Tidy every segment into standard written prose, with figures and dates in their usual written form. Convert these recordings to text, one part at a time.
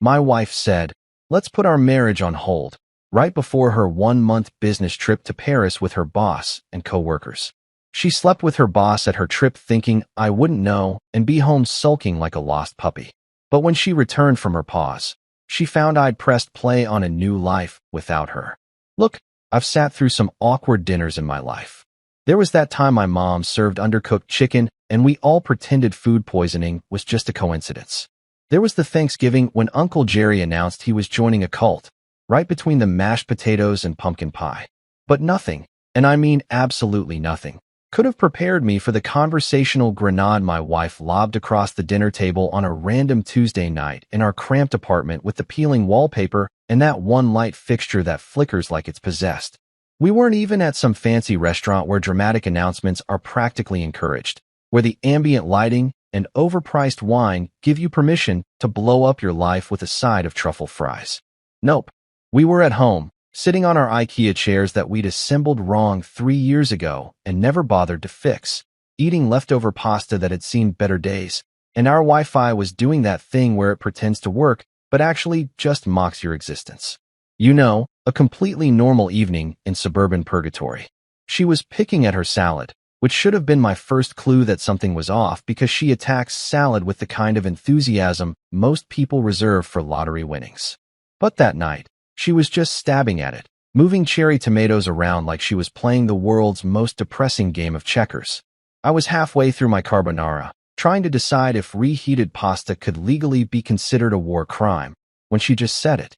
My wife said, "Let's put our marriage on hold," right before her 1-month business trip to Paris with her boss and coworkers. She slept with her boss at her trip thinking I wouldn't know and be home sulking like a lost puppy. But when she returned from her pause, she found I'd pressed play on a new life without her. Look, I've sat through some awkward dinners in my life. There was that time my mom served undercooked chicken and we all pretended food poisoning was just a coincidence. There was the Thanksgiving when Uncle Jerry announced he was joining a cult, right between the mashed potatoes and pumpkin pie. But nothing, and I mean absolutely nothing, could have prepared me for the conversational grenade my wife lobbed across the dinner table on a random Tuesday night in our cramped apartment with the peeling wallpaper and that one light fixture that flickers like it's possessed. We weren't even at some fancy restaurant where dramatic announcements are practically encouraged, where the ambient lighting and overpriced wine give you permission to blow up your life with a side of truffle fries. Nope. We were at home, sitting on our IKEA chairs that we'd assembled wrong 3 years ago and never bothered to fix, eating leftover pasta that had seen better days, and our Wi-Fi was doing that thing where it pretends to work but actually just mocks your existence. You know, a completely normal evening in suburban purgatory. She was picking at her salad, which should have been my first clue that something was off because she attacks salad with the kind of enthusiasm most people reserve for lottery winnings. But that night, she was just stabbing at it, moving cherry tomatoes around like she was playing the world's most depressing game of checkers. I was halfway through my carbonara, trying to decide if reheated pasta could legally be considered a war crime, when she just said it.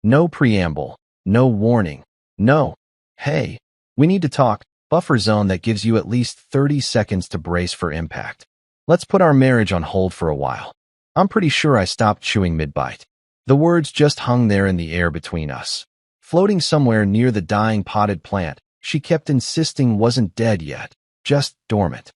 No preamble, no warning, no, "Hey, we need to talk," buffer zone that gives you at least 30 seconds to brace for impact. Let's put our marriage on hold for a while. I'm pretty sure I stopped chewing mid-bite. The words just hung there in the air between us. Floating somewhere near the dying potted plant, she kept insisting wasn't dead yet, just dormant.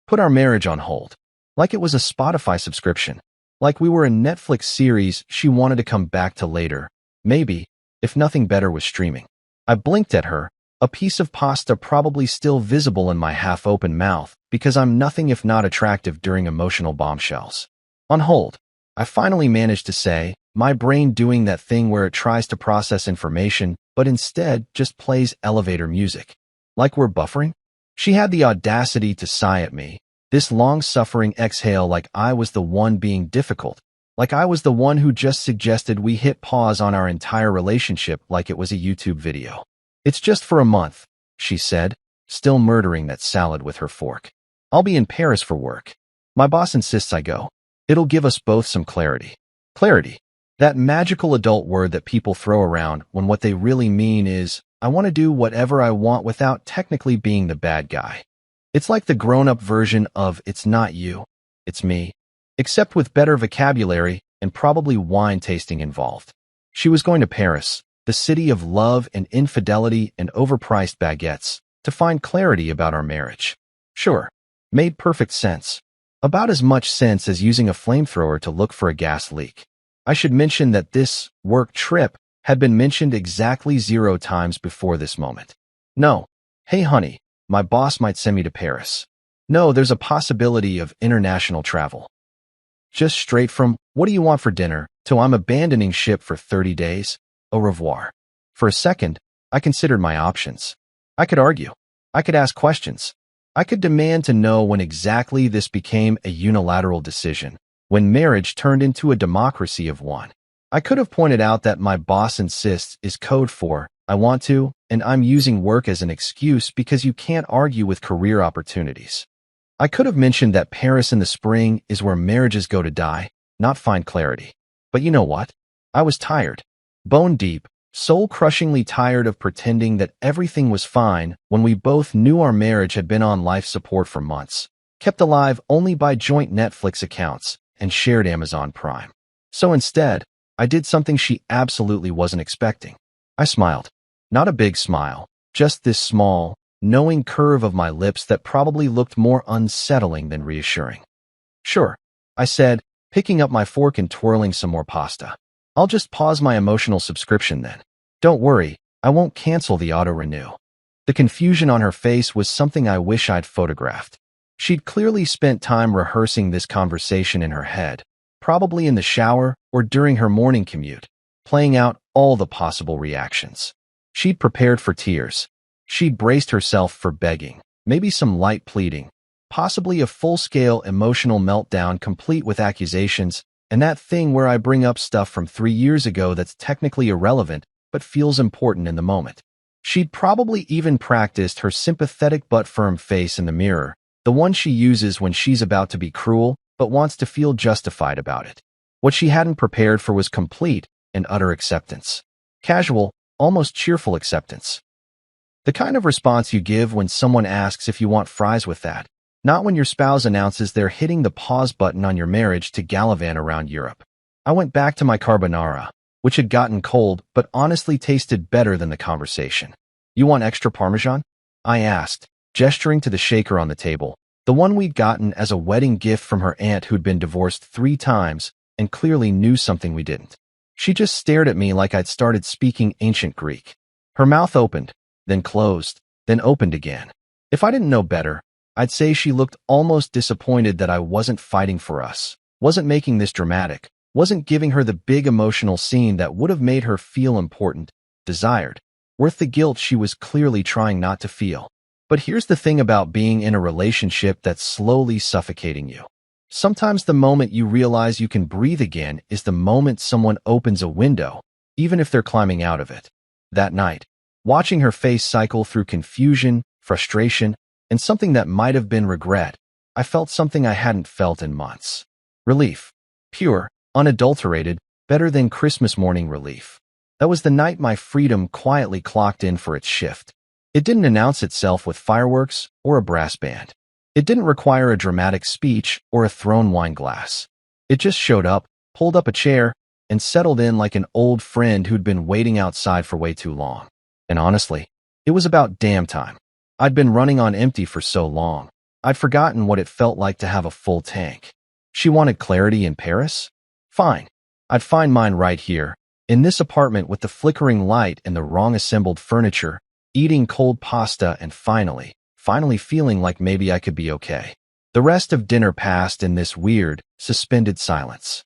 Put our marriage on hold. Like it was a Spotify subscription. Like we were a Netflix series she wanted to come back to later. Maybe, if nothing better was streaming. I blinked at her, a piece of pasta probably still visible in my half-open mouth because I'm nothing if not attractive during emotional bombshells. On hold, I finally managed to say, my brain doing that thing where it tries to process information but instead just plays elevator music. Like we're buffering? She had the audacity to sigh at me, this long-suffering exhale like I was the one being difficult, like I was the one who just suggested we hit pause on our entire relationship like it was a YouTube video. "It's just for a month," she said, still murdering that salad with her fork. "I'll be in Paris for work. My boss insists I go. It'll give us both some clarity." Clarity. That magical adult word that people throw around when what they really mean is, I want to do whatever I want without technically being the bad guy. It's like the grown-up version of "it's not you, it's me," except with better vocabulary and probably wine tasting involved. She was going to Paris, the city of love and infidelity and overpriced baguettes, to find clarity about our marriage. Sure, made perfect sense. About as much sense as using a flamethrower to look for a gas leak. I should mention that this work trip had been mentioned exactly 0 times before this moment. No, "Hey honey, my boss might send me to Paris." No, there's a possibility of international travel. Just straight from, "What do you want for dinner?" to "I'm abandoning ship for 30 days. Au revoir." For a second, I considered my options. I could argue. I could ask questions. I could demand to know when exactly this became a unilateral decision, when marriage turned into a democracy of one. I could have pointed out that "my boss insists" is code for "I want to," and I'm using work as an excuse because you can't argue with career opportunities. I could have mentioned that Paris in the spring is where marriages go to die, not find clarity. But you know what? I was tired. Bone deep, soul-crushingly tired of pretending that everything was fine when we both knew our marriage had been on life support for months, kept alive only by joint Netflix accounts and shared Amazon Prime. So instead, I did something she absolutely wasn't expecting. I smiled. Not a big smile, just this small, knowing curve of my lips that probably looked more unsettling than reassuring. "Sure," I said, picking up my fork and twirling some more pasta. "I'll just pause my emotional subscription then. Don't worry, I won't cancel the auto-renew." The confusion on her face was something I wish I'd photographed. She'd clearly spent time rehearsing this conversation in her head, probably in the shower or during her morning commute, playing out all the possible reactions. She'd prepared for tears. She'd braced herself for begging, maybe some light pleading, possibly a full-scale emotional meltdown complete with accusations, and that thing where I bring up stuff from 3 years ago that's technically irrelevant but feels important in the moment. She'd probably even practiced her sympathetic but firm face in the mirror, the one she uses when she's about to be cruel but wants to feel justified about it. What she hadn't prepared for was complete and utter acceptance. Casual, almost cheerful acceptance. The kind of response you give when someone asks if you want fries with that, not when your spouse announces they're hitting the pause button on your marriage to gallivant around Europe. I went back to my carbonara, which had gotten cold but honestly tasted better than the conversation. "You want extra Parmesan?" I asked, gesturing to the shaker on the table, the one we'd gotten as a wedding gift from her aunt who'd been divorced 3 times and clearly knew something we didn't. She just stared at me like I'd started speaking ancient Greek. Her mouth opened, then closed, then opened again. If I didn't know better, I'd say she looked almost disappointed that I wasn't fighting for us, wasn't making this dramatic, wasn't giving her the big emotional scene that would have made her feel important, desired, worth the guilt she was clearly trying not to feel. But here's the thing about being in a relationship that's slowly suffocating you. Sometimes the moment you realize you can breathe again is the moment someone opens a window, even if they're climbing out of it. That night, watching her face cycle through confusion, frustration, and something that might have been regret, I felt something I hadn't felt in months. Relief. Pure, unadulterated, better than Christmas morning relief. That was the night my freedom quietly clocked in for its shift. It didn't announce itself with fireworks or a brass band. It didn't require a dramatic speech or a thrown wine glass. It just showed up, pulled up a chair, and settled in like an old friend who'd been waiting outside for way too long. And honestly, it was about damn time. I'd been running on empty for so long, I'd forgotten what it felt like to have a full tank. She wanted clarity in Paris? Fine. I'd find mine right here, in this apartment with the flickering light and the wrong assembled furniture, eating cold pasta and finally feeling like maybe I could be okay. The rest of dinner passed in this weird, suspended silence.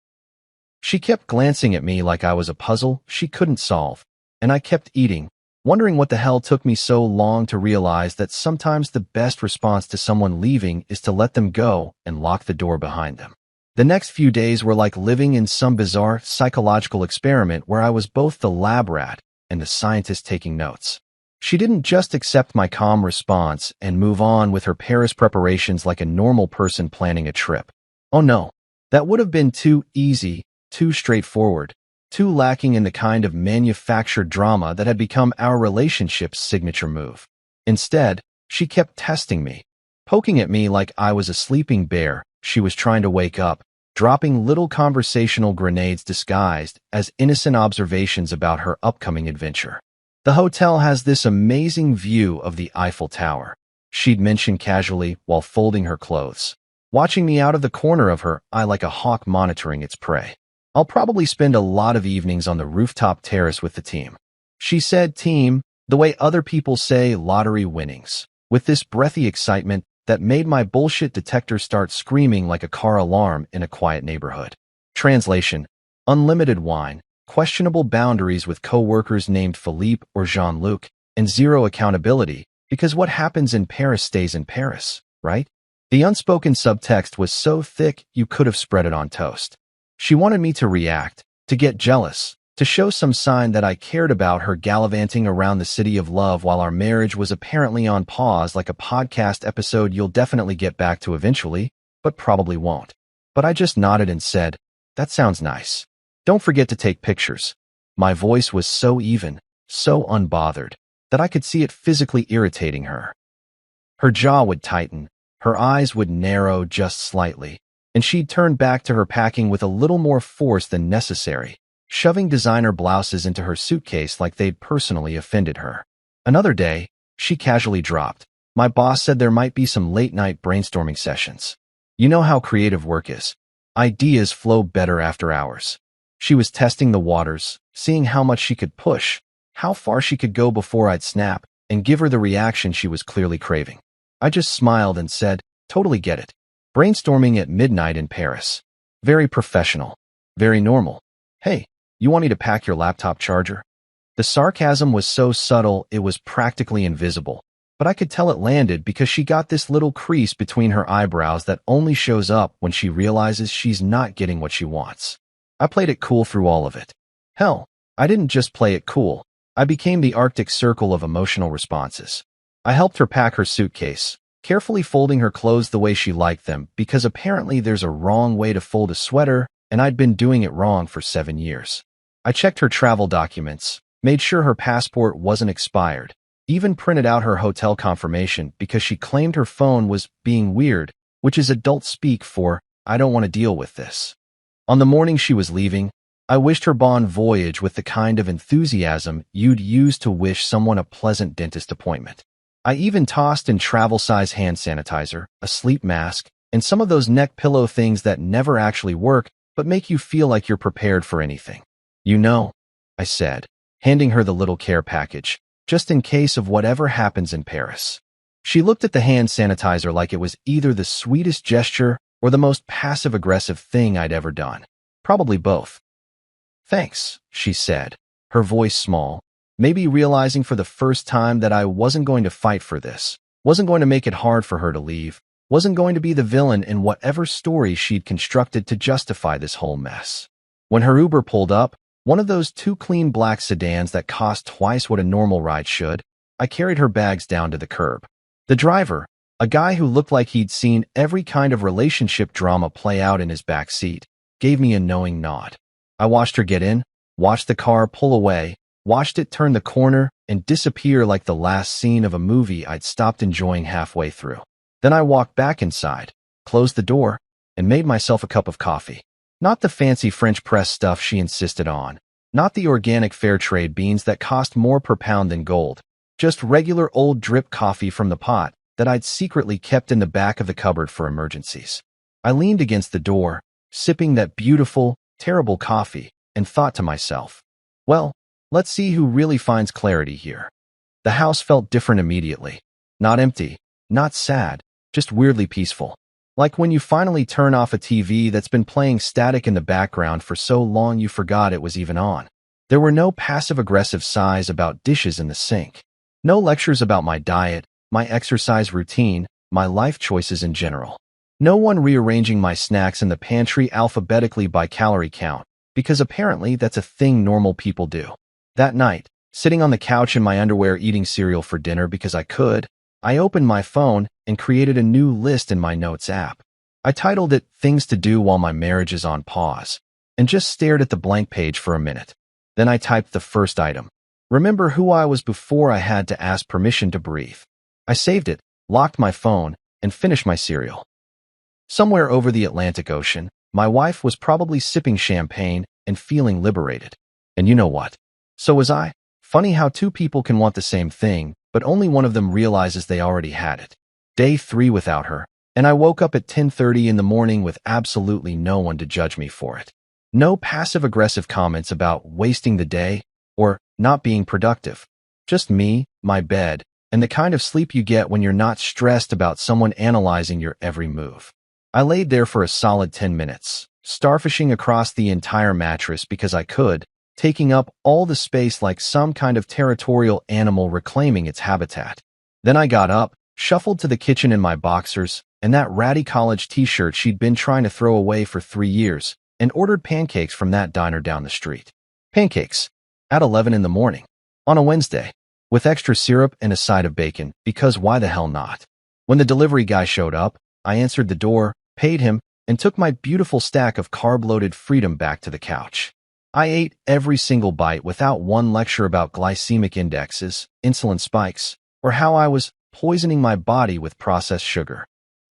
She kept glancing at me like I was a puzzle she couldn't solve, and I kept eating, wondering what the hell took me so long to realize that sometimes the best response to someone leaving is to let them go and lock the door behind them. The next few days were like living in some bizarre psychological experiment where I was both the lab rat and the scientist taking notes. She didn't just accept my calm response and move on with her Paris preparations like a normal person planning a trip. Oh no, that would have been too easy, too straightforward, too lacking in the kind of manufactured drama that had become our relationship's signature move. Instead, she kept testing me, poking at me like I was a sleeping bear she was trying to wake up, dropping little conversational grenades disguised as innocent observations about her upcoming adventure. "The hotel has this amazing view of the Eiffel Tower," she'd mention casually while folding her clothes, watching me out of the corner of her eye like a hawk monitoring its prey. "I'll probably spend a lot of evenings on the rooftop terrace with the team." She said team, the way other people say lottery winnings, with this breathy excitement that made my bullshit detector start screaming like a car alarm in a quiet neighborhood. Translation: unlimited wine, questionable boundaries with co-workers named Philippe or Jean-Luc, and zero accountability, because what happens in Paris stays in Paris, right? The unspoken subtext was so thick you could have spread it on toast. She wanted me to react, to get jealous, to show some sign that I cared about her gallivanting around the city of love while our marriage was apparently on pause like a podcast episode you'll definitely get back to eventually, but probably won't. But I just nodded and said, "That sounds nice. Don't forget to take pictures." My voice was so even, so unbothered, that I could see it physically irritating her. Her jaw would tighten, her eyes would narrow just slightly, and she'd turn back to her packing with a little more force than necessary, shoving designer blouses into her suitcase like they'd personally offended her. Another day, she casually dropped, "My boss said there might be some late-night brainstorming sessions. You know how creative work is. Ideas flow better after hours." She was testing the waters, seeing how much she could push, how far she could go before I'd snap and give her the reaction she was clearly craving. I just smiled and said, "Totally get it. Brainstorming at midnight in Paris. Very professional. Very normal. Hey, you want me to pack your laptop charger? The sarcasm was so subtle it was practically invisible, but I could tell it landed because she got this little crease between her eyebrows that only shows up when she realizes she's not getting what she wants. I played it cool through all of it. Hell, I didn't just play it cool. I became the Arctic Circle of emotional responses. I helped her pack her suitcase, carefully folding her clothes the way she liked them because apparently there's a wrong way to fold a sweater and I'd been doing it wrong for 7 years. I checked her travel documents, made sure her passport wasn't expired, even printed out her hotel confirmation because she claimed her phone was being weird, which is adult speak for, I don't want to deal with this. On the morning she was leaving, I wished her bon voyage with the kind of enthusiasm you'd use to wish someone a pleasant dentist appointment. I even tossed in travel-size hand sanitizer, a sleep mask, and some of those neck pillow things that never actually work but make you feel like you're prepared for anything. You know, I said, handing her the little care package, just in case of whatever happens in Paris. She looked at the hand sanitizer like it was either the sweetest gesture or the most passive-aggressive thing I'd ever done. Probably both. Thanks, she said, her voice small, maybe realizing for the first time that I wasn't going to fight for this, wasn't going to make it hard for her to leave, wasn't going to be the villain in whatever story she'd constructed to justify this whole mess. When her Uber pulled up, one of those two clean black sedans that cost twice what a normal ride should, I carried her bags down to the curb. The driver, a guy who looked like he'd seen every kind of relationship drama play out in his back seat, gave me a knowing nod. I watched her get in, watched the car pull away, watched it turn the corner and disappear like the last scene of a movie I'd stopped enjoying halfway through. Then I walked back inside, closed the door, and made myself a cup of coffee. Not the fancy French press stuff she insisted on, not the organic fair trade beans that cost more per pound than gold, just regular old drip coffee from the pot that I'd secretly kept in the back of the cupboard for emergencies. I leaned against the door, sipping that beautiful, terrible coffee, and thought to myself, well, let's see who really finds clarity here. The house felt different immediately. Not empty, not sad, just weirdly peaceful. Like when you finally turn off a TV that's been playing static in the background for so long you forgot it was even on. There were no passive-aggressive sighs about dishes in the sink. No lectures about my diet, my exercise routine, my life choices in general. No one rearranging my snacks in the pantry alphabetically by calorie count, because apparently that's a thing normal people do. That night, sitting on the couch in my underwear eating cereal for dinner because I could, I opened my phone and created a new list in my Notes app. I titled it Things to Do While My Marriage is on Pause, and just stared at the blank page for a minute. Then I typed the first item. Remember who I was before I had to ask permission to breathe. I saved it, locked my phone, and finished my cereal. Somewhere over the Atlantic Ocean, my wife was probably sipping champagne and feeling liberated. And you know what? So was I. Funny how two people can want the same thing, but only one of them realizes they already had it. Day 3 without her, and I woke up at 10:30 in the morning with absolutely no one to judge me for it. No passive-aggressive comments about wasting the day or not being productive. Just me, my bed, and the kind of sleep you get when you're not stressed about someone analyzing your every move. I laid there for a solid 10 minutes, starfishing across the entire mattress because I could, taking up all the space like some kind of territorial animal reclaiming its habitat. Then I got up, shuffled to the kitchen in my boxers and that ratty college t-shirt she'd been trying to throw away for 3 years, and ordered pancakes from that diner down the street. Pancakes. At 11 in the morning. On a Wednesday. With extra syrup and a side of bacon, because why the hell not? When the delivery guy showed up, I answered the door, paid him, and took my beautiful stack of carb-loaded freedom back to the couch. I ate every single bite without one lecture about glycemic indexes, insulin spikes, or how I was poisoning my body with processed sugar.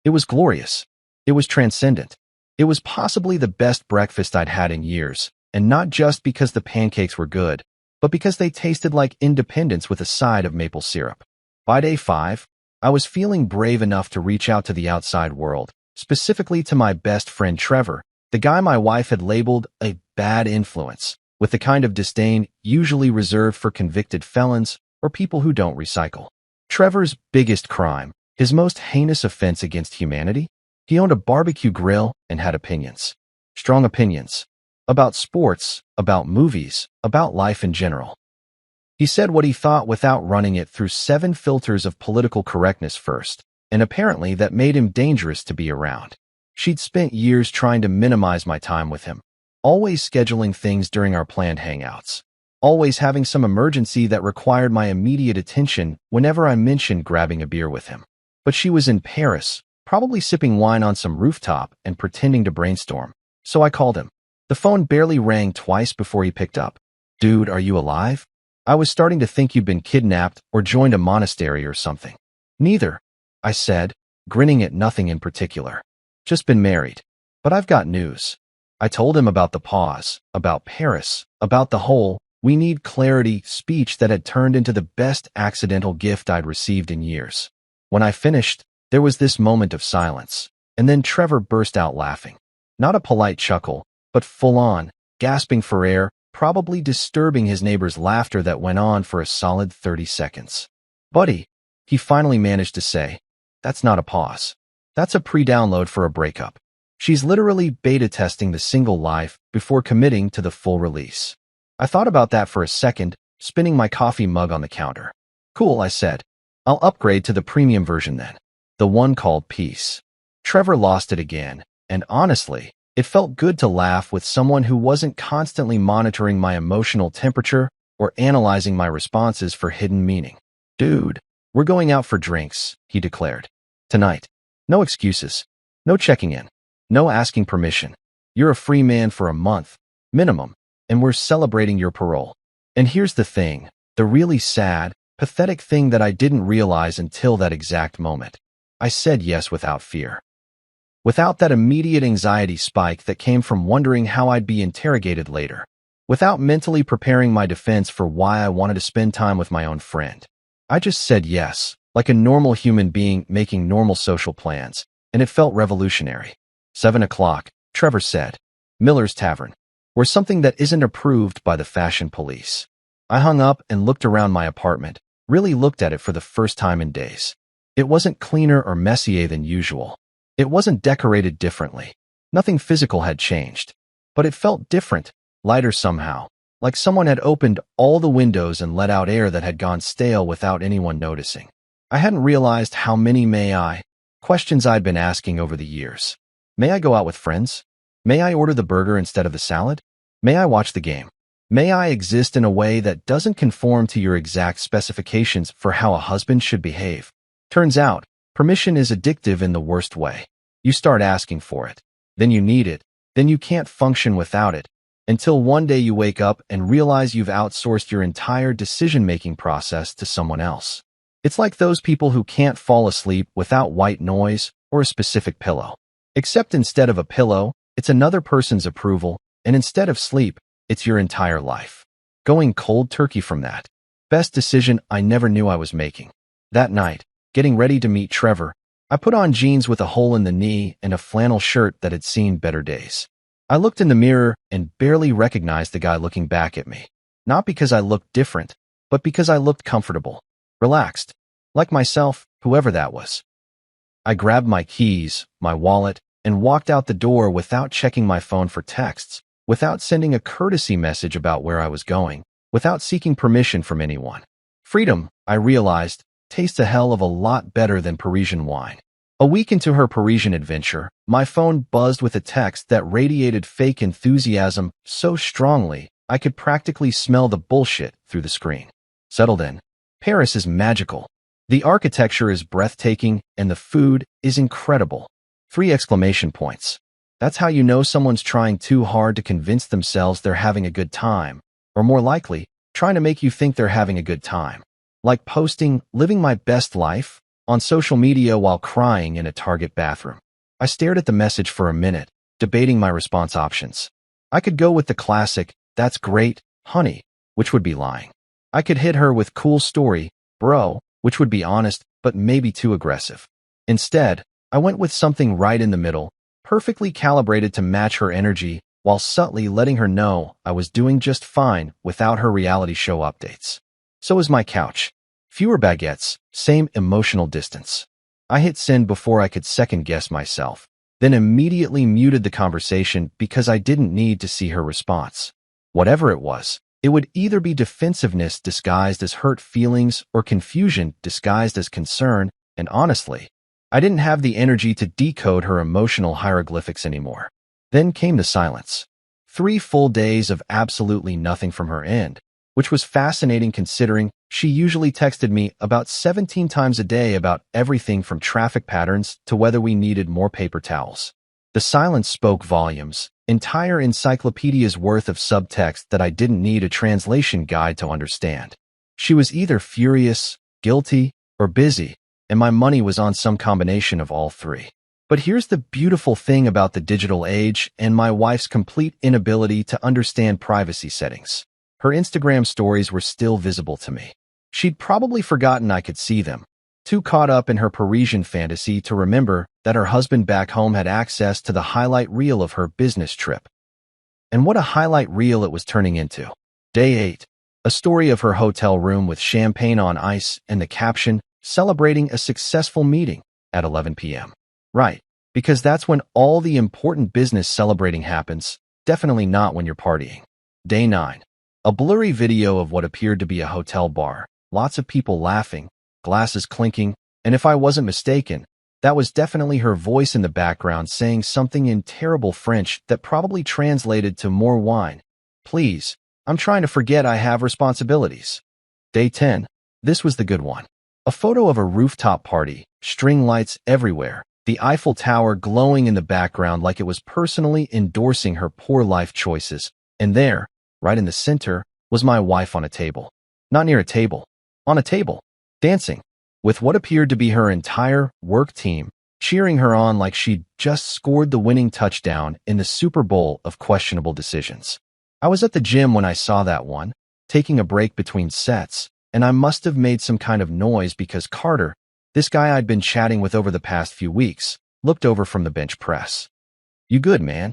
It was glorious. It was transcendent. It was possibly the best breakfast I'd had in years, and not just because the pancakes were good, but because they tasted like independence with a side of maple syrup. By day 5, I was feeling brave enough to reach out to the outside world, specifically to my best friend Trevor, the guy my wife had labeled a bad influence, with the kind of disdain usually reserved for convicted felons or people who don't recycle. Trevor's biggest crime, his most heinous offense against humanity? He owned a barbecue grill and had opinions. strong opinions. About sports, about movies, about life in general. He said what he thought without running it through 7 filters of political correctness first, and apparently that made him dangerous to be around. She'd spent years trying to minimize my time with him, always scheduling things during our planned hangouts, always having some emergency that required my immediate attention whenever I mentioned grabbing a beer with him. But she was in Paris, probably sipping wine on some rooftop and pretending to brainstorm. So I called him. The phone barely rang twice before he picked up. "Dude, are you alive? I was starting to think you'd been kidnapped or joined a monastery or something." "Neither," I said, grinning at nothing in particular. "Just been married. But I've got news." I told him about the pause, about Paris, about the whole "we need clarity" speech that had turned into the best accidental gift I'd received in years. When I finished, there was this moment of silence, and then Trevor burst out laughing. Not a polite chuckle, but full-on, gasping for air, probably disturbing his neighbor's laughter that went on for a solid 30 seconds. "Buddy," he finally managed to say, "that's not a pause. That's a pre-download for a breakup. She's literally beta testing the single life before committing to the full release." I thought about that for a second, spinning my coffee mug on the counter. "Cool," I said. "I'll upgrade to the premium version then. The one called Peace." Trevor lost it again, and honestly, it felt good to laugh with someone who wasn't constantly monitoring my emotional temperature or analyzing my responses for hidden meaning. "Dude, we're going out for drinks," he declared. "Tonight. No excuses. No checking in. No asking permission. You're a free man for a month, minimum, and we're celebrating your parole." And here's the thing, the really sad, pathetic thing that I didn't realize until that exact moment. I said yes without fear. Without that immediate anxiety spike that came from wondering how I'd be interrogated later. Without mentally preparing my defense for why I wanted to spend time with my own friend. I just said yes, like a normal human being making normal social plans, and it felt revolutionary. 7 o'clock, Trevor said. "Miller's Tavern. Or something that isn't approved by the fashion police." I hung up and looked around my apartment, really looked at it for the first time in days. It wasn't cleaner or messier than usual. It wasn't decorated differently. Nothing physical had changed. But it felt different, lighter somehow, like someone had opened all the windows and let out air that had gone stale without anyone noticing. I hadn't realized how many questions I'd been asking over the years. May I go out with friends? May I order the burger instead of the salad? May I watch the game? May I exist in a way that doesn't conform to your exact specifications for how a husband should behave? Turns out, permission is addictive in the worst way. You start asking for it. Then you need it. Then you can't function without it. Until one day you wake up and realize you've outsourced your entire decision-making process to someone else. It's like those people who can't fall asleep without white noise or a specific pillow. Except instead of a pillow, it's another person's approval, and instead of sleep, it's your entire life. Going cold turkey from that. Best decision I never knew I was making. That night, getting ready to meet Trevor, I put on jeans with a hole in the knee and a flannel shirt that had seen better days. I looked in the mirror and barely recognized the guy looking back at me. Not because I looked different, but because I looked comfortable, relaxed, like myself, whoever that was. I grabbed my keys, my wallet, and walked out the door without checking my phone for texts, without sending a courtesy message about where I was going, without seeking permission from anyone. Freedom, I realized, tastes a hell of a lot better than Parisian wine. A week into her Parisian adventure, my phone buzzed with a text that radiated fake enthusiasm so strongly I could practically smell the bullshit through the screen. "Settled in. Paris is magical. The architecture is breathtaking and the food is incredible." 3 exclamation points. That's how you know someone's trying too hard to convince themselves they're having a good time, or more likely, trying to make you think they're having a good time. Like posting, "living my best life," on social media while crying in a Target bathroom. I stared at the message for a minute, debating my response options. I could go with the classic, "That's great, honey," which would be lying. I could hit her with "cool story, bro," which would be honest, but maybe too aggressive. Instead, I went with something right in the middle, perfectly calibrated to match her energy, while subtly letting her know I was doing just fine without her reality show updates. So is my couch. Fewer baguettes, same emotional distance. I hit send before I could second-guess myself. then immediately muted the conversation because I didn't need to see her response. Whatever it was, it would either be defensiveness disguised as hurt feelings or confusion disguised as concern, and honestly, I didn't have the energy to decode her emotional hieroglyphics anymore. Then came the silence. 3 full days of absolutely nothing from her end, which was fascinating considering she usually texted me about 17 times a day about everything from traffic patterns to whether we needed more paper towels. The silence spoke volumes, entire encyclopedias worth of subtext that I didn't need a translation guide to understand. She was either furious, guilty, or busy, and my money was on some combination of all three. But here's the beautiful thing about the digital age and my wife's complete inability to understand privacy settings. Her Instagram stories were still visible to me. She'd probably forgotten I could see them, too caught up in her Parisian fantasy to remember that her husband back home had access to the highlight reel of her business trip. And what a highlight reel it was turning into. Day 8. A story of her hotel room with champagne on ice and the caption, "Celebrating a successful meeting" at 11 p.m. Right, because that's when all the important business celebrating happens, definitely not when you're partying. Day 9. A blurry video of what appeared to be a hotel bar, lots of people laughing, glasses clinking, and if I wasn't mistaken, that was definitely her voice in the background saying something in terrible French that probably translated to "more wine. Please, I'm trying to forget I have responsibilities." Day 10. This was the good one. A photo of a rooftop party, string lights everywhere, the Eiffel Tower glowing in the background like it was personally endorsing her poor life choices, and there, right in the center, was my wife on a table. Not near a table. On a table. Dancing. With what appeared to be her entire work team, cheering her on like she'd just scored the winning touchdown in the Super Bowl of questionable decisions. I was at the gym when I saw that one, taking a break between sets, and I must have made some kind of noise because Carter, this guy I'd been chatting with over the past few weeks, looked over from the bench press. "You good, man?"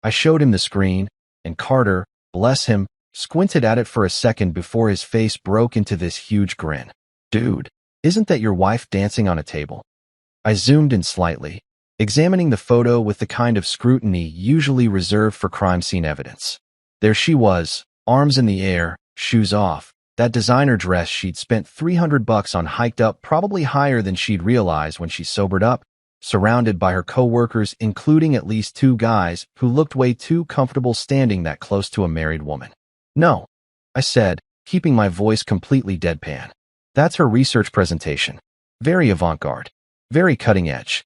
I showed him the screen, and Carter, bless him, squinted at it for a second before his face broke into this huge grin. "Dude, isn't that your wife dancing on a table?" I zoomed in slightly, examining the photo with the kind of scrutiny usually reserved for crime scene evidence. There she was, arms in the air, shoes off. That designer dress she'd spent $300 on hiked up probably higher than she'd realized when she sobered up, surrounded by her co-workers including at least 2 guys who looked way too comfortable standing that close to a married woman. "No," I said, keeping my voice completely deadpan. "That's her research presentation. Very avant-garde. Very cutting edge."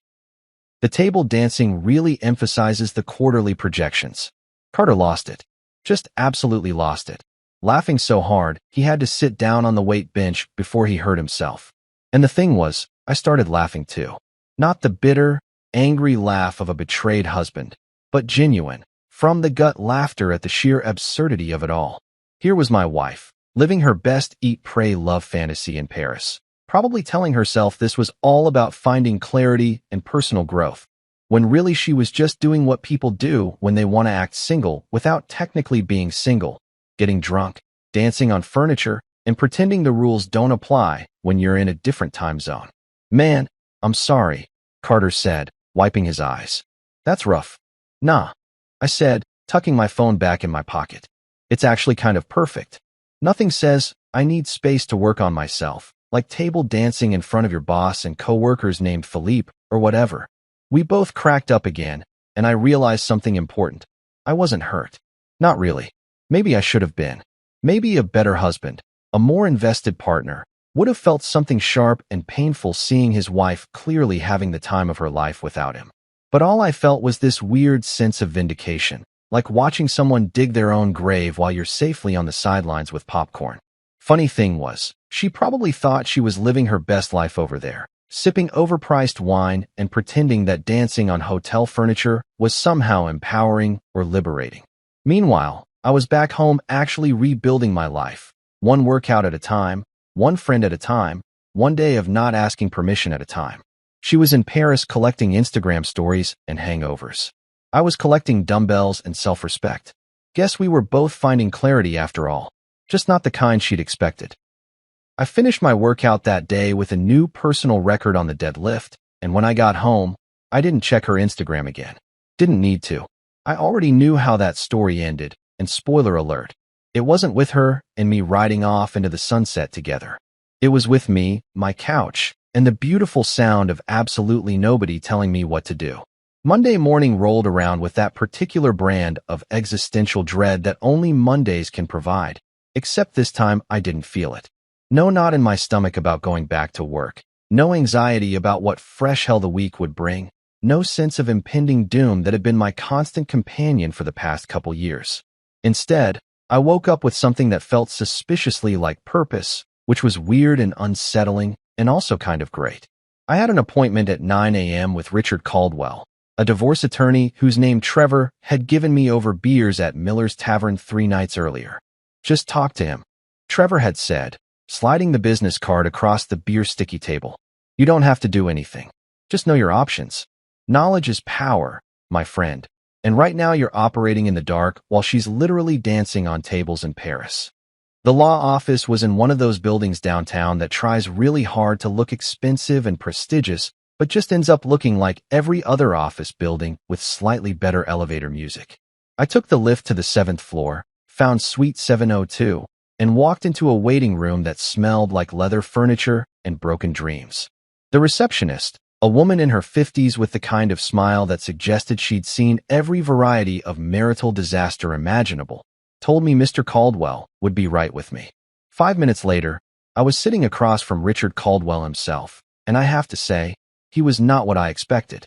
The table dancing really emphasizes the quarterly projections. Carter lost it. Just absolutely lost it. Laughing so hard, he had to sit down on the weight bench before he hurt himself. And the thing was, I started laughing too. Not the bitter, angry laugh of a betrayed husband, but genuine, from-the-gut laughter at the sheer absurdity of it all. Here was my wife, living her best eat, pray, love fantasy in Paris, probably telling herself this was all about finding clarity and personal growth, when really she was just doing what people do when they want to act single without technically being single. Getting drunk, dancing on furniture, and pretending the rules don't apply when you're in a different time zone. "Man, I'm sorry," Carter said, wiping his eyes. "That's rough." "Nah," I said, tucking my phone back in my pocket. "It's actually kind of perfect. Nothing says I need space to work on myself, like table dancing in front of your boss and coworkers named Philippe or whatever." We both cracked up again, and I realized something important. I wasn't hurt. Not really. Maybe I should have been. Maybe a better husband, a more invested partner, would have felt something sharp and painful seeing his wife clearly having the time of her life without him. But all I felt was this weird sense of vindication, like watching someone dig their own grave while you're safely on the sidelines with popcorn. Funny thing was, she probably thought she was living her best life over there, sipping overpriced wine and pretending that dancing on hotel furniture was somehow empowering or liberating. Meanwhile, I was back home actually rebuilding my life, one workout at a time, one friend at a time, one day of not asking permission at a time. She was in Paris collecting Instagram stories and hangovers. I was collecting dumbbells and self-respect. Guess we were both finding clarity after all, just not the kind she'd expected. I finished my workout that day with a new personal record on the deadlift, and when I got home, I didn't check her Instagram again. Didn't need to. I already knew how that story ended, and spoiler alert, it wasn't with her and me riding off into the sunset together. It was with me, my couch, and the beautiful sound of absolutely nobody telling me what to do. Monday morning rolled around with that particular brand of existential dread that only Mondays can provide, except this time I didn't feel it. No knot in my stomach about going back to work, no anxiety about what fresh hell the week would bring, no sense of impending doom that had been my constant companion for the past couple years. Instead, I woke up with something that felt suspiciously like purpose, which was weird and unsettling, and also kind of great. I had an appointment at 9 a.m. with Richard Caldwell, a divorce attorney whose name Trevor had given me over beers at Miller's Tavern 3 nights earlier. Just talk to him, Trevor had said, sliding the business card across the beer sticky table. You don't have to do anything. Just know your options. Knowledge is power, my friend. And right now you're operating in the dark while she's literally dancing on tables in Paris. The law office was in one of those buildings downtown that tries really hard to look expensive and prestigious, but just ends up looking like every other office building with slightly better elevator music. I took the lift to the 7th floor, found Suite 702, and walked into a waiting room that smelled like leather furniture and broken dreams. The receptionist, a woman in her 50s with the kind of smile that suggested she'd seen every variety of marital disaster imaginable, told me Mr. Caldwell would be right with me. 5 minutes later, I was sitting across from Richard Caldwell himself, and I have to say, he was not what I expected.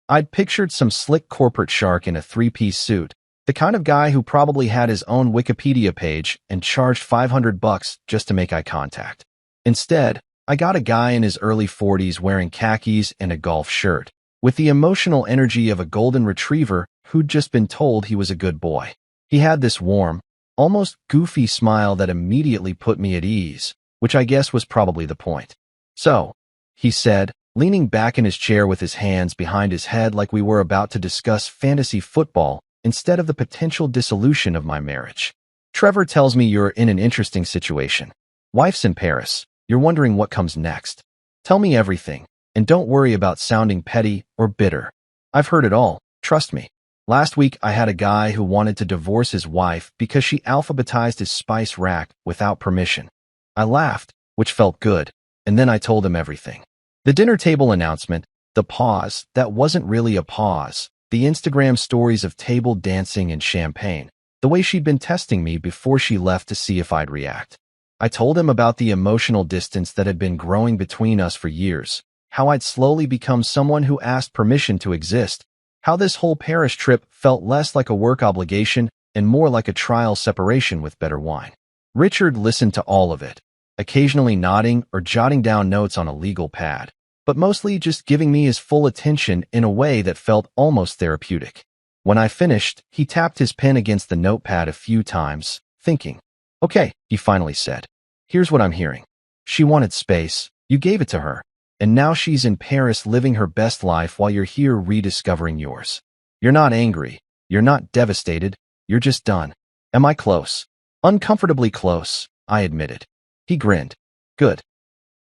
I'd pictured some slick corporate shark in a 3-piece suit, the kind of guy who probably had his own Wikipedia page and charged $500 just to make eye contact. Instead, I got a guy in his early 40s wearing khakis and a golf shirt, with the emotional energy of a golden retriever who'd just been told he was a good boy. He had this warm, almost goofy smile that immediately put me at ease, which I guess was probably the point. So, he said, leaning back in his chair with his hands behind his head like we were about to discuss fantasy football instead of the potential dissolution of my marriage. Trevor tells me you're in an interesting situation. Wife's in Paris. You're wondering what comes next. Tell me everything, and don't worry about sounding petty or bitter. I've heard it all, trust me. Last week I had a guy who wanted to divorce his wife because she alphabetized his spice rack without permission. I laughed, which felt good, and then I told him everything. The dinner table announcement, the pause that wasn't really a pause, the Instagram stories of table dancing and champagne, the way she'd been testing me before she left to see if I'd react. I told him about the emotional distance that had been growing between us for years, how I'd slowly become someone who asked permission to exist, how this whole Paris trip felt less like a work obligation and more like a trial separation with better wine. Richard listened to all of it, occasionally nodding or jotting down notes on a legal pad, but mostly just giving me his full attention in a way that felt almost therapeutic. When I finished, he tapped his pen against the notepad a few times, thinking. Okay, he finally said. Here's what I'm hearing. She wanted space, you gave it to her, and now she's in Paris living her best life while you're here rediscovering yours. You're not angry, you're not devastated, you're just done. Am I close? Uncomfortably close, I admitted. He grinned. Good.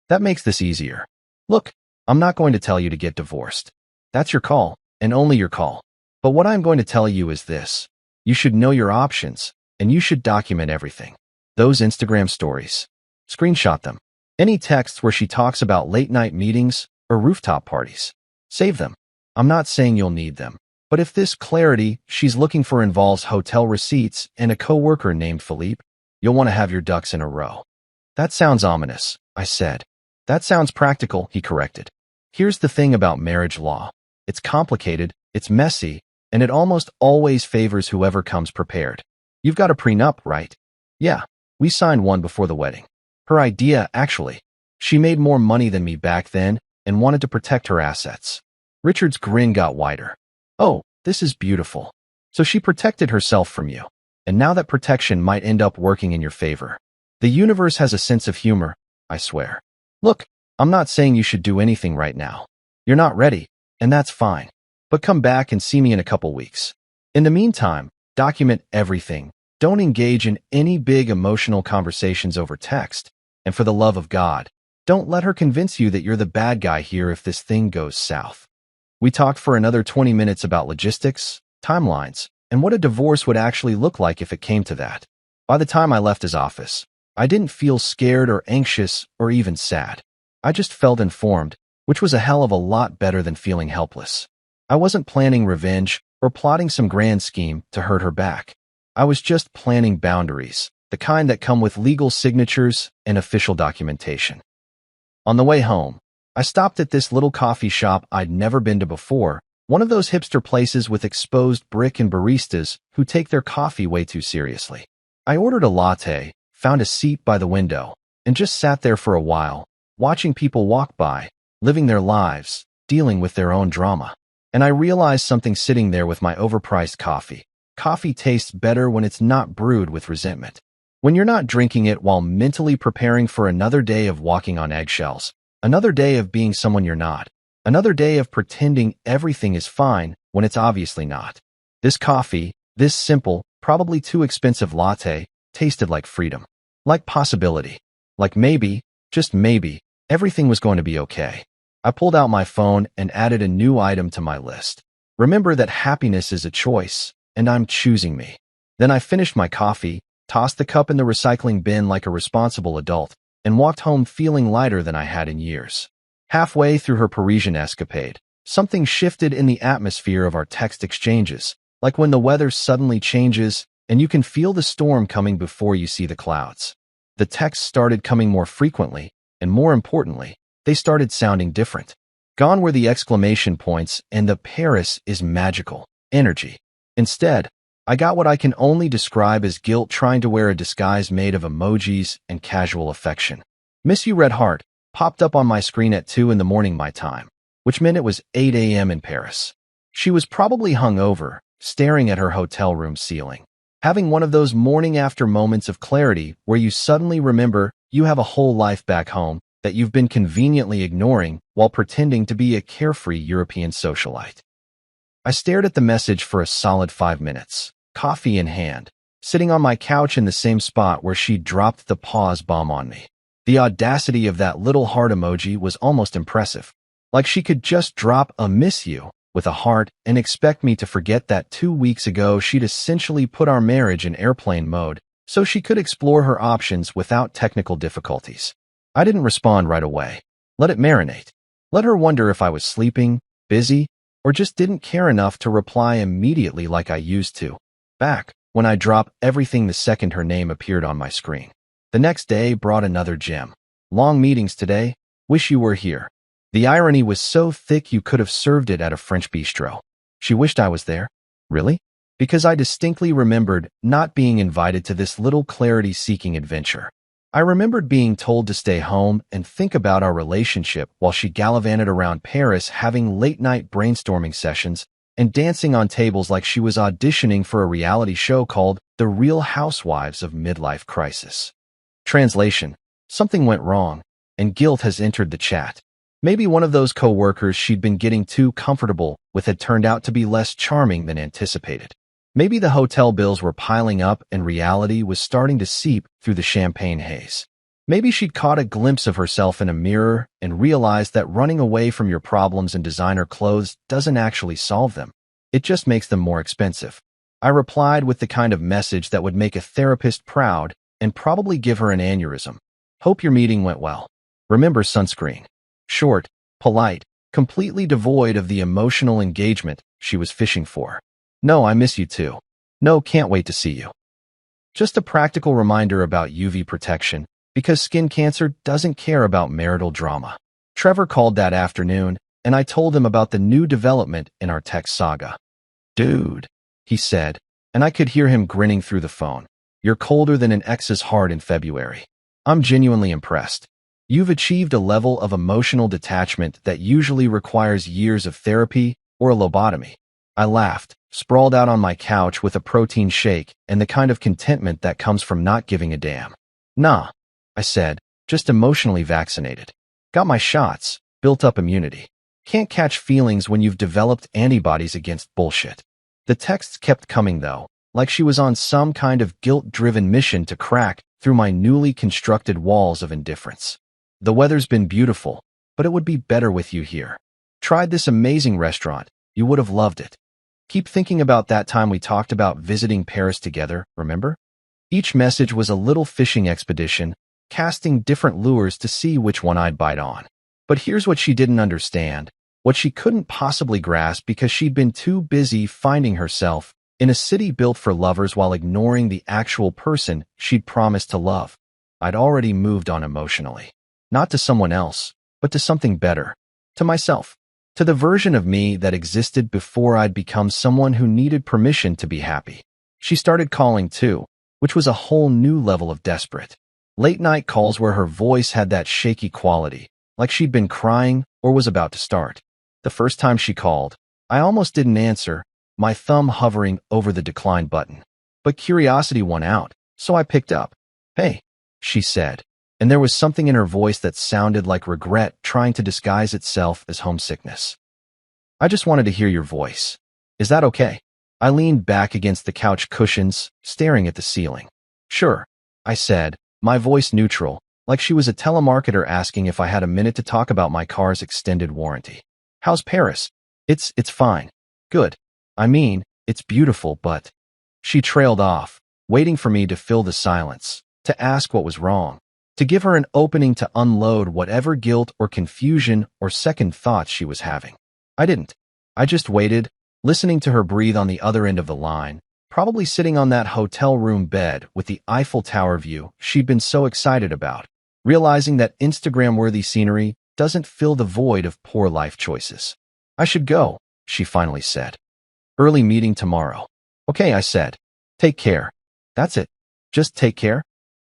That makes this easier. Look, I'm not going to tell you to get divorced. That's your call, and only your call. But what I'm going to tell you is this. You should know your options, and you should document everything. Those Instagram stories. Screenshot them. Any texts where she talks about late-night meetings or rooftop parties. Save them. I'm not saying you'll need them, but if this clarity she's looking for involves hotel receipts and a coworker named Philippe, you'll want to have your ducks in a row. That sounds ominous, I said. That sounds practical, he corrected. Here's the thing about marriage law. It's complicated, it's messy, and it almost always favors whoever comes prepared. You've got a prenup, right? Yeah, we signed one before the wedding. Her idea, actually. She made more money than me back then and wanted to protect her assets. Richard's grin got wider. Oh, this is beautiful. So she protected herself from you. And now that protection might end up working in your favor. The universe has a sense of humor, I swear. Look, I'm not saying you should do anything right now. You're not ready, and that's fine. But come back and see me in a couple weeks. In the meantime, document everything. Don't engage in any big emotional conversations over text. And for the love of God, don't let her convince you that you're the bad guy here if this thing goes south. We talked for another 20 minutes about logistics, timelines, and what a divorce would actually look like if it came to that. By the time I left his office, I didn't feel scared or anxious or even sad. I just felt informed, which was a hell of a lot better than feeling helpless. I wasn't planning revenge or plotting some grand scheme to hurt her back. I was just planning boundaries, the kind that come with legal signatures and official documentation. On the way home, I stopped at this little coffee shop I'd never been to before, one of those hipster places with exposed brick and baristas who take their coffee way too seriously. I ordered a latte, found a seat by the window, and just sat there for a while, watching people walk by, living their lives, dealing with their own drama. And I realized something sitting there with my overpriced coffee. Coffee tastes better when it's not brewed with resentment. When you're not drinking it while mentally preparing for another day of walking on eggshells, another day of being someone you're not, another day of pretending everything is fine when it's obviously not. This coffee, this simple, probably too expensive latte, tasted like freedom, like possibility, like maybe, just maybe, everything was going to be okay. I pulled out my phone and added a new item to my list. Remember that happiness is a choice, and I'm choosing me. Then I finished my coffee, tossed the cup in the recycling bin like a responsible adult, and walked home feeling lighter than I had in years. Halfway through her Parisian escapade, something shifted in the atmosphere of our text exchanges, like when the weather suddenly changes and you can feel the storm coming before you see the clouds. The texts started coming more frequently, and more importantly, they started sounding different. Gone were the exclamation points and the Paris is magical energy. Instead, I got what I can only describe as guilt trying to wear a disguise made of emojis and casual affection. Miss You Red Heart popped up on my screen at 2 in the morning my time, which meant it was 8 a.m. in Paris. She was probably hungover, staring at her hotel room ceiling, having one of those morning after moments of clarity where you suddenly remember you have a whole life back home that you've been conveniently ignoring while pretending to be a carefree European socialite. I stared at the message for a solid 5 minutes, coffee in hand, sitting on my couch in the same spot where she dropped the pause bomb on me. The audacity of that little heart emoji was almost impressive. Like she could just drop a miss you with a heart and expect me to forget that 2 weeks ago she'd essentially put our marriage in airplane mode so she could explore her options without technical difficulties. I didn't respond right away. Let it marinate. Let her wonder if I was sleeping, busy, or just didn't care enough to reply immediately like I used to, back when I dropped everything the second her name appeared on my screen. The next day brought another gem. Long meetings today. Wish you were here. The irony was so thick you could have served it at a French bistro. She wished I was there. Really? Because I distinctly remembered not being invited to this little clarity-seeking adventure. I remembered being told to stay home and think about our relationship while she gallivanted around Paris having late-night brainstorming sessions and dancing on tables like she was auditioning for a reality show called The Real Housewives of Midlife Crisis. Translation: something went wrong, and guilt has entered the chat. Maybe one of those co-workers she'd been getting too comfortable with had turned out to be less charming than anticipated. Maybe the hotel bills were piling up and reality was starting to seep through the champagne haze. Maybe she'd caught a glimpse of herself in a mirror and realized that running away from your problems in designer clothes doesn't actually solve them. It just makes them more expensive. I replied with the kind of message that would make a therapist proud and probably give her an aneurysm. Hope your meeting went well. Remember sunscreen. Short, polite, completely devoid of the emotional engagement she was fishing for. No, I miss you too. No, can't wait to see you. Just a practical reminder about UV protection, because skin cancer doesn't care about marital drama. Trevor called that afternoon, and I told him about the new development in our tech saga. Dude, he said, and I could hear him grinning through the phone. You're colder than an ex's heart in February. I'm genuinely impressed. You've achieved a level of emotional detachment that usually requires years of therapy or a lobotomy. I laughed, sprawled out on my couch with a protein shake and the kind of contentment that comes from not giving a damn. Nah, I said, just emotionally vaccinated. Got my shots, built up immunity. Can't catch feelings when you've developed antibodies against bullshit. The texts kept coming though, like she was on some kind of guilt-driven mission to crack through my newly constructed walls of indifference. The weather's been beautiful, but it would be better with you here. Tried this amazing restaurant. You would have loved it. Keep thinking about that time we talked about visiting Paris together, remember? Each message was a little fishing expedition, casting different lures to see which one I'd bite on. But here's what she didn't understand, what she couldn't possibly grasp because she'd been too busy finding herself in a city built for lovers while ignoring the actual person she'd promised to love. I'd already moved on emotionally. Not to someone else, but to something better. To myself. To the version of me that existed before I'd become someone who needed permission to be happy. She started calling too, which was a whole new level of desperate. Late-night calls where her voice had that shaky quality, like she'd been crying or was about to start. The first time she called, I almost didn't answer, my thumb hovering over the decline button. But curiosity won out, so I picked up. "Hey," she said, and there was something in her voice that sounded like regret trying to disguise itself as homesickness. "I just wanted to hear your voice. Is that okay?" I leaned back against the couch cushions, staring at the ceiling. "Sure," I said, my voice neutral, like she was a telemarketer asking if I had a minute to talk about my car's extended warranty. "How's Paris?" It's fine. Good. I mean, it's beautiful, but..." She trailed off, waiting for me to fill the silence, to ask what was wrong, to give her an opening to unload whatever guilt or confusion or second thoughts she was having. I didn't. I just waited, listening to her breathe on the other end of the line, probably sitting on that hotel room bed with the Eiffel Tower view she'd been so excited about, realizing that Instagram-worthy scenery doesn't fill the void of poor life choices. "I should go," she finally said. "Early meeting tomorrow." "Okay," I said. "Take care." "That's it. Just take care?"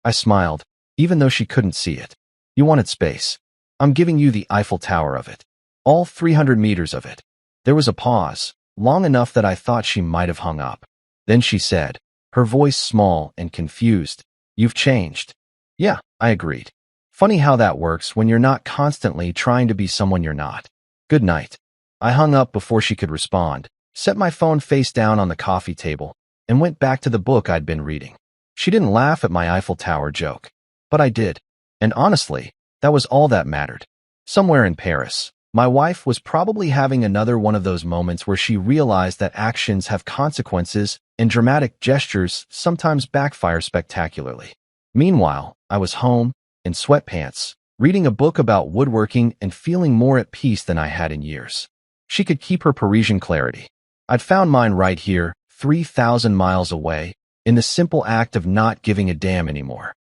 I smiled, even though she couldn't see it. "You wanted space. I'm giving you the Eiffel Tower of it. All 300 meters of it." There was a pause, long enough that I thought she might have hung up. Then she said, her voice small and confused, "You've changed." "Yeah," I agreed. Funny how that works when you're not constantly trying to be someone you're not. "Good night." I hung up before she could respond, set my phone face down on the coffee table, and went back to the book I'd been reading. She didn't laugh at my Eiffel Tower joke, but I did. And honestly, that was all that mattered. Somewhere in Paris, my wife was probably having another one of those moments where she realized that actions have consequences and dramatic gestures sometimes backfire spectacularly. Meanwhile, I was home, in sweatpants, reading a book about woodworking and feeling more at peace than I had in years. She could keep her Parisian clarity. I'd found mine right here, 3,000 miles away, in the simple act of not giving a damn anymore.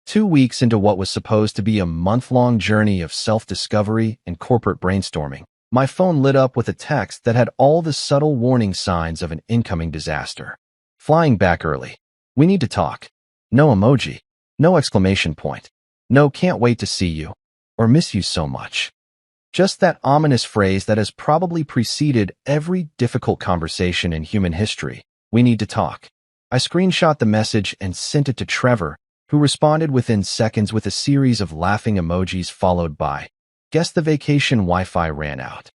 2 weeks into what was supposed to be a month-long journey of self-discovery and corporate brainstorming, my phone lit up with a text that had all the subtle warning signs of an incoming disaster. "Flying back early. We need to talk." No emoji. No exclamation point. No "can't wait to see you," or "miss you so much." Just that ominous phrase that has probably preceded every difficult conversation in human history. "We need to talk." I screenshot the message and sent it to Trevor, who responded within seconds with a series of laughing emojis followed by, "Guess the vacation Wi-Fi ran out."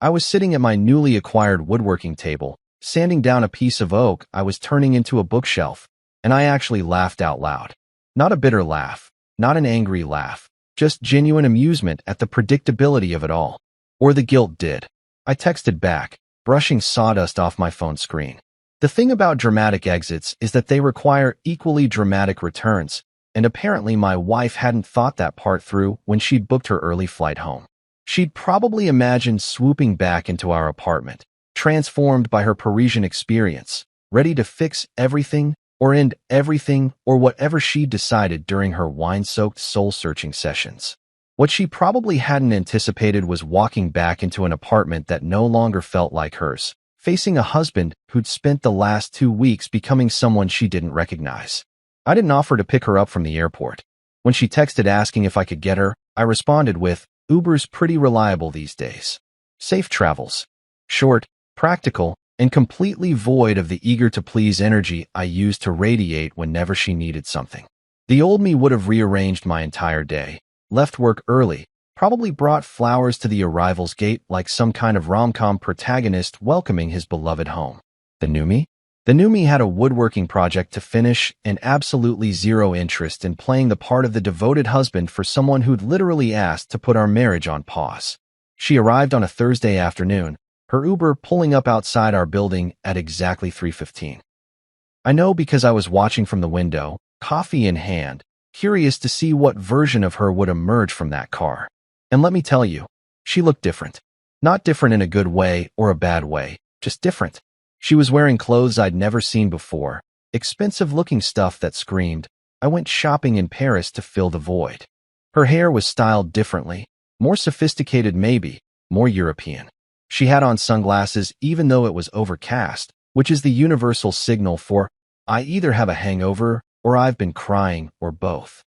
I was sitting at my newly acquired woodworking table, sanding down a piece of oak I was turning into a bookshelf, and I actually laughed out loud. Not a bitter laugh, not an angry laugh, just genuine amusement at the predictability of it all. Or the guilt did. I texted back, brushing sawdust off my phone screen. The thing about dramatic exits is that they require equally dramatic returns, and apparently my wife hadn't thought that part through when she'd booked her early flight home. She'd probably imagined swooping back into our apartment, transformed by her Parisian experience, ready to fix everything or end everything or whatever she decided during her wine-soaked soul-searching sessions. What she probably hadn't anticipated was walking back into an apartment that no longer felt like hers, facing a husband who'd spent the last 2 weeks becoming someone she didn't recognize. I didn't offer to pick her up from the airport. When she texted asking if I could get her, I responded with, "Uber's pretty reliable these days. Safe travels." Short, practical, and completely void of the eager-to-please energy I used to radiate whenever she needed something. The old me would have rearranged my entire day, left work early, probably brought flowers to the arrival's gate like some kind of rom-com protagonist welcoming his beloved home. The new me? The new me had a woodworking project to finish and absolutely zero interest in playing the part of the devoted husband for someone who'd literally asked to put our marriage on pause. She arrived on a Thursday afternoon, her Uber pulling up outside our building at exactly 3:15. I know because I was watching from the window, coffee in hand, curious to see what version of her would emerge from that car. And let me tell you, she looked different. Not different in a good way or a bad way, just different. She was wearing clothes I'd never seen before, expensive-looking stuff that screamed, I went shopping in Paris to fill the void. Her hair was styled differently, more sophisticated maybe, more European. She had on sunglasses even though it was overcast, which is the universal signal for, I either have a hangover or I've been crying or both.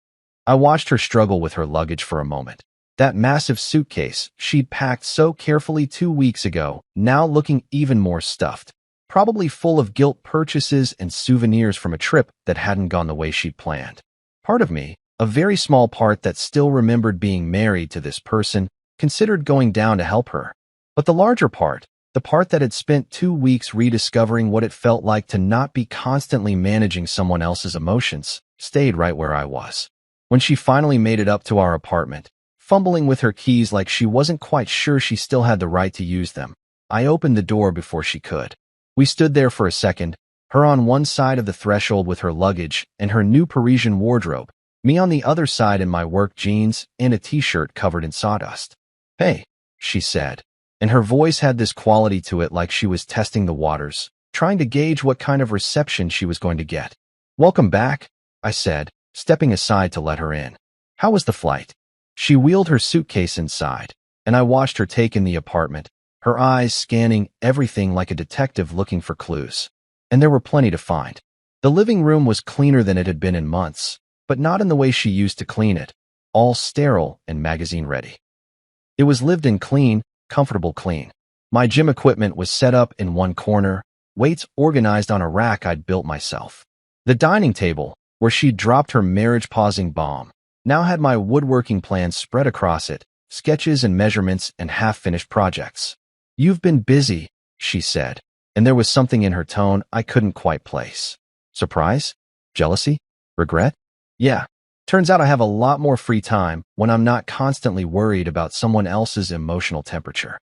I watched her struggle with her luggage for a moment. That massive suitcase she'd packed so carefully 2 weeks ago, now looking even more stuffed, probably full of guilt purchases and souvenirs from a trip that hadn't gone the way she'd planned. Part of me, a very small part that still remembered being married to this person, considered going down to help her. But the larger part, the part that had spent 2 weeks rediscovering what it felt like to not be constantly managing someone else's emotions, stayed right where I was. When she finally made it up to our apartment, fumbling with her keys like she wasn't quite sure she still had the right to use them, I opened the door before she could. We stood there for a second, her on one side of the threshold with her luggage and her new Parisian wardrobe, me on the other side in my work jeans and a t-shirt covered in sawdust. Hey, she said, and her voice had this quality to it like she was testing the waters, trying to gauge what kind of reception she was going to get. Welcome back, I said, stepping aside to let her in. How was the flight? She wheeled her suitcase inside, and I watched her take in the apartment, her eyes scanning everything like a detective looking for clues. And there were plenty to find. The living room was cleaner than it had been in months, but not in the way she used to clean it, all sterile and magazine-ready. It was lived-in clean, comfortable clean. My gym equipment was set up in one corner, weights organized on a rack I'd built myself. The dining table, where she'd dropped her marriage-pausing bomb, now had my woodworking plans spread across it, sketches and measurements and half-finished projects. You've been busy, she said, and there was something in her tone I couldn't quite place. Surprise? Jealousy? Regret? Yeah. Turns out I have a lot more free time when I'm not constantly worried about someone else's emotional temperature.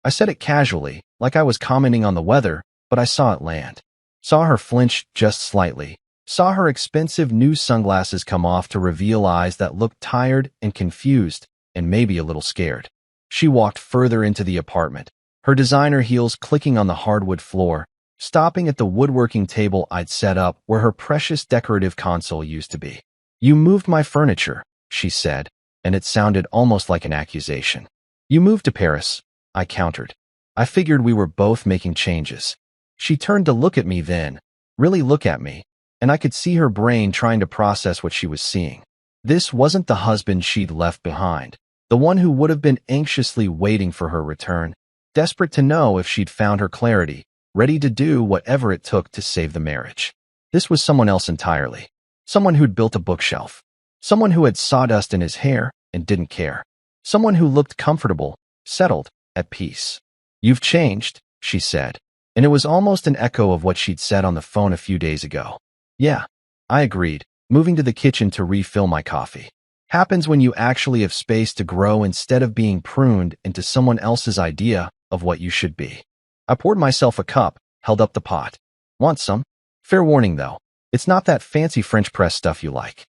I said it casually, like I was commenting on the weather, but I saw it land. Saw her flinch just slightly. Saw her expensive new sunglasses come off to reveal eyes that looked tired and confused and maybe a little scared. She walked further into the apartment, her designer heels clicking on the hardwood floor, stopping at the woodworking table I'd set up where her precious decorative console used to be. You moved my furniture, she said, and it sounded almost like an accusation. You moved to Paris, I countered. I figured we were both making changes. She turned to look at me then, really look at me, and I could see her brain trying to process what she was seeing. This wasn't the husband she'd left behind, the one who would have been anxiously waiting for her return, desperate to know if she'd found her clarity, ready to do whatever it took to save the marriage. This was someone else entirely. Someone who'd built a bookshelf. Someone who had sawdust in his hair and didn't care. Someone who looked comfortable, settled, at peace. You've changed, she said, and it was almost an echo of what she'd said on the phone a few days ago. Yeah, I agreed, moving to the kitchen to refill my coffee. Happens when you actually have space to grow instead of being pruned into someone else's idea of what you should be. I poured myself a cup, held up the pot. Want some? Fair warning though. It's not that fancy French press stuff you like.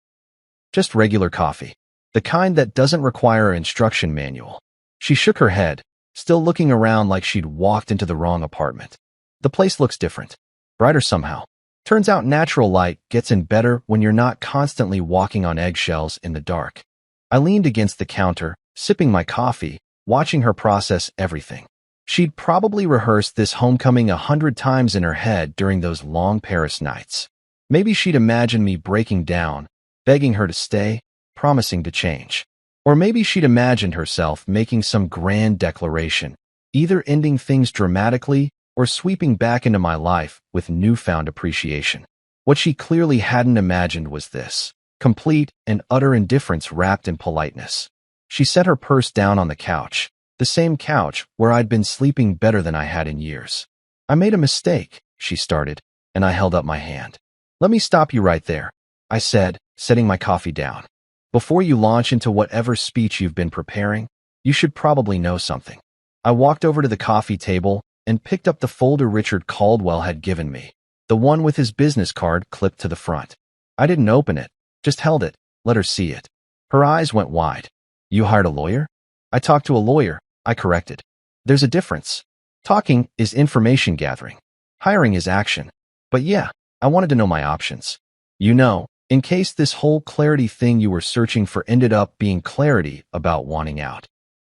Just regular coffee. The kind that doesn't require an instruction manual. She shook her head, still looking around like she'd walked into the wrong apartment. The place looks different. Brighter somehow. Turns out natural light gets in better when you're not constantly walking on eggshells in the dark. I leaned against the counter, sipping my coffee, watching her process everything. She'd probably rehearsed this homecoming 100 times in her head during those long Paris nights. Maybe she'd imagined me breaking down, begging her to stay, promising to change. Or maybe she'd imagined herself making some grand declaration, either ending things dramatically or sweeping back into my life with newfound appreciation. What she clearly hadn't imagined was this, complete and utter indifference wrapped in politeness. She set her purse down on the couch, the same couch where I'd been sleeping better than I had in years. I made a mistake, she started, and I held up my hand. Let me stop you right there, I said, setting my coffee down. Before you launch into whatever speech you've been preparing, You should probably know something. I walked over to the coffee table and picked up the folder Richard Caldwell had given me, the one with his business card clipped to the front. I didn't open it, just held it, let her see it. Her eyes went wide. You hired a lawyer? I talked to a lawyer, I corrected. There's a difference. Talking is information gathering. Hiring is action. But yeah, I wanted to know my options. You know, in case this whole clarity thing you were searching for ended up being clarity about wanting out.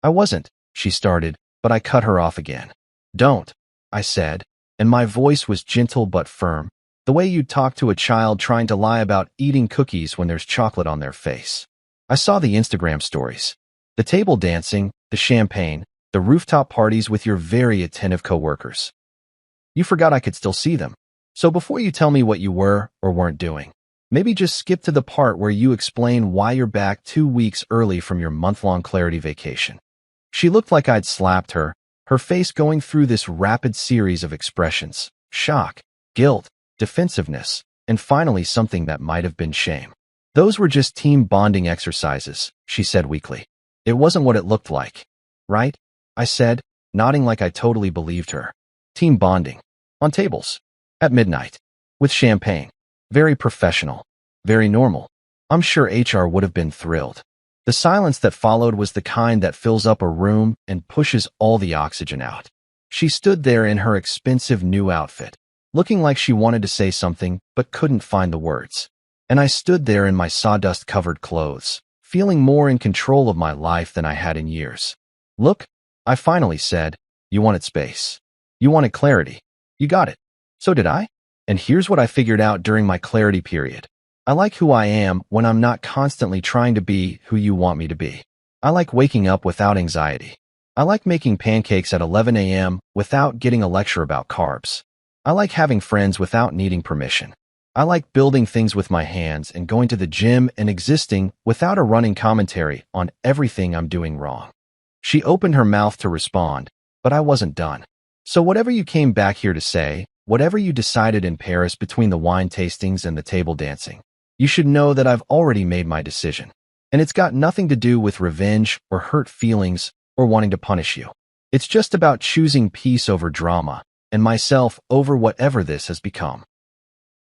I wasn't, she started, but I cut her off again. Don't, I said, and my voice was gentle but firm, the way you'd talk to a child trying to lie about eating cookies when there's chocolate on their face. I saw the Instagram stories. The table dancing, the champagne, the rooftop parties with your very attentive coworkers. You forgot I could still see them. So before you tell me what you were or weren't doing, maybe just skip to the part where you explain why you're back 2 weeks early from your month-long clarity vacation. She looked like I'd slapped her, her face going through this rapid series of expressions: shock, guilt, defensiveness, and finally something that might have been shame. Those were just team bonding exercises, she said weakly. It wasn't what it looked like. Right? I said, nodding like I totally believed her. Team bonding. On tables. At midnight. With champagne. Very professional. Very normal. I'm sure HR would have been thrilled. The silence that followed was the kind that fills up a room and pushes all the oxygen out. She stood there in her expensive new outfit, looking like she wanted to say something but couldn't find the words. And I stood there in my sawdust-covered clothes, feeling more in control of my life than I had in years. Look, I finally said, you wanted space. You wanted clarity. You got it. So did I. And here's what I figured out during my clarity period. I like who I am when I'm not constantly trying to be who you want me to be. I like waking up without anxiety. I like making pancakes at 11 a.m. without getting a lecture about carbs. I like having friends without needing permission. I like building things with my hands and going to the gym and existing without a running commentary on everything I'm doing wrong. She opened her mouth to respond, but I wasn't done. So whatever you came back here to say, whatever you decided in Paris between the wine tastings and the table dancing, you should know that I've already made my decision. And it's got nothing to do with revenge or hurt feelings or wanting to punish you. It's just about choosing peace over drama and myself over whatever this has become.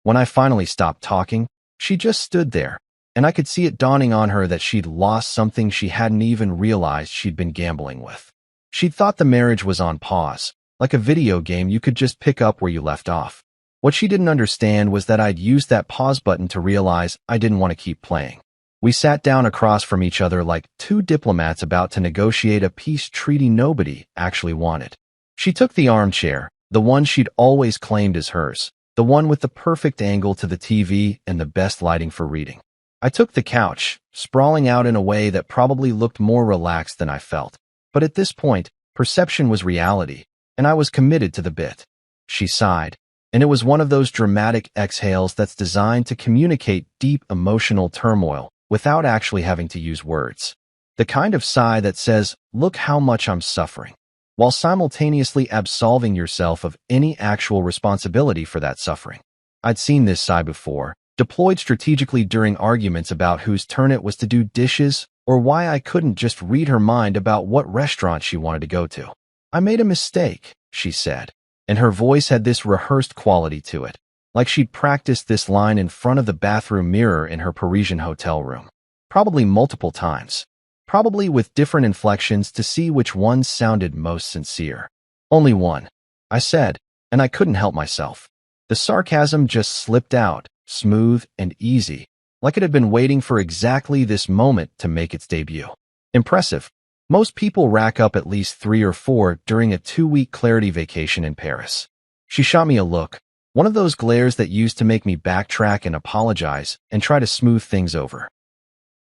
When I finally stopped talking, she just stood there, and I could see it dawning on her that she'd lost something she hadn't even realized she'd been gambling with. She'd thought the marriage was on pause, like a video game you could just pick up where you left off. What she didn't understand was that I'd used that pause button to realize I didn't want to keep playing. We sat down across from each other like two diplomats about to negotiate a peace treaty nobody actually wanted. She took the armchair, the one she'd always claimed as hers, the one with the perfect angle to the TV and the best lighting for reading. I took the couch, sprawling out in a way that probably looked more relaxed than I felt. But at this point, perception was reality, and I was committed to the bit. She sighed, and it was one of those dramatic exhales that's designed to communicate deep emotional turmoil without actually having to use words. The kind of sigh that says, look how much I'm suffering, while simultaneously absolving yourself of any actual responsibility for that suffering. I'd seen this sigh before, deployed strategically during arguments about whose turn it was to do dishes or why I couldn't just read her mind about what restaurant she wanted to go to. I made a mistake, she said, and her voice had this rehearsed quality to it, like she'd practiced this line in front of the bathroom mirror in her Parisian hotel room. Probably multiple times. Probably with different inflections to see which one sounded most sincere. Only one, I said, and I couldn't help myself. The sarcasm just slipped out, smooth and easy, like it had been waiting for exactly this moment to make its debut. Impressive. Most people rack up at least 3 or 4 during a 2-week clarity vacation in Paris. She shot me a look, one of those glares that used to make me backtrack and apologize and try to smooth things over.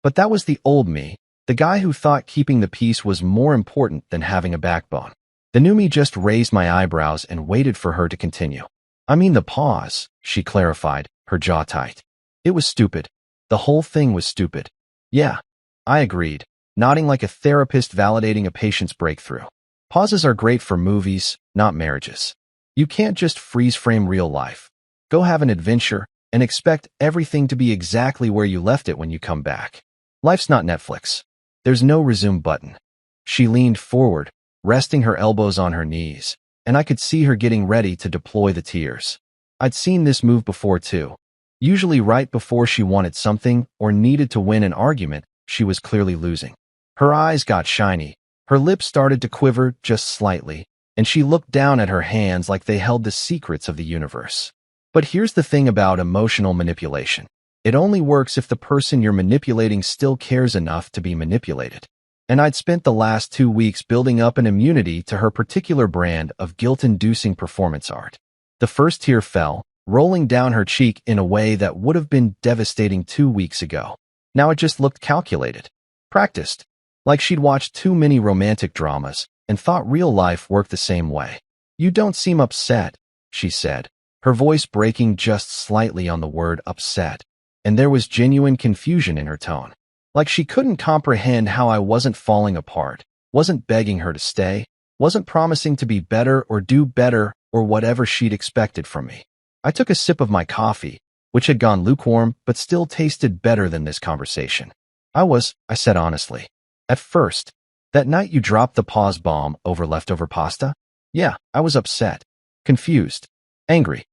But that was the old me, the guy who thought keeping the peace was more important than having a backbone. The new me just raised my eyebrows and waited for her to continue. I mean the pause, she clarified, her jaw tight. It was stupid. The whole thing was stupid. Yeah, I agreed, nodding like a therapist validating a patient's breakthrough. Pauses are great for movies, not marriages. You can't just freeze-frame real life. Go have an adventure and expect everything to be exactly where you left it when you come back. Life's not Netflix. There's no resume button. She leaned forward, resting her elbows on her knees, and I could see her getting ready to deploy the tears. I'd seen this move before too. Usually right before she wanted something or needed to win an argument, she was clearly losing. Her eyes got shiny, her lips started to quiver just slightly, and she looked down at her hands like they held the secrets of the universe. But here's the thing about emotional manipulation. It only works if the person you're manipulating still cares enough to be manipulated. And I'd spent the last 2 weeks building up an immunity to her particular brand of guilt-inducing performance art. The first tear fell, rolling down her cheek in a way that would have been devastating 2 weeks ago. Now it just looked calculated, practiced, like she'd watched too many romantic dramas and thought real life worked the same way. "You don't seem upset," she said, her voice breaking just slightly on the word upset, and there was genuine confusion in her tone. Like she couldn't comprehend how I wasn't falling apart, wasn't begging her to stay, wasn't promising to be better or do better or whatever she'd expected from me. I took a sip of my coffee, which had gone lukewarm but still tasted better than this conversation. I said honestly. At first, that night you dropped the pause bomb over leftover pasta? Yeah, I was upset, confused, angry.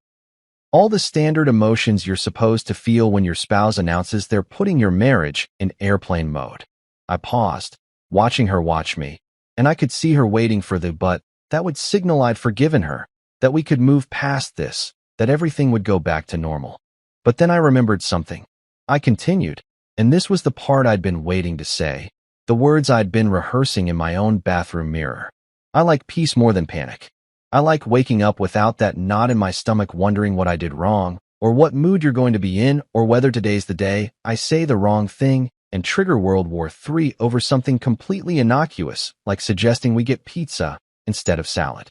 All the standard emotions you're supposed to feel when your spouse announces they're putting your marriage in airplane mode. I paused, watching her watch me, and I could see her waiting for the but that would signal I'd forgiven her, that we could move past this, that everything would go back to normal. But then I remembered something. I continued, and this was the part I'd been waiting to say, the words I'd been rehearsing in my own bathroom mirror. I like peace more than panic. I like waking up without that knot in my stomach wondering what I did wrong, or what mood you're going to be in, or whether today's the day I say the wrong thing and trigger World War III over something completely innocuous, like suggesting we get pizza instead of salad.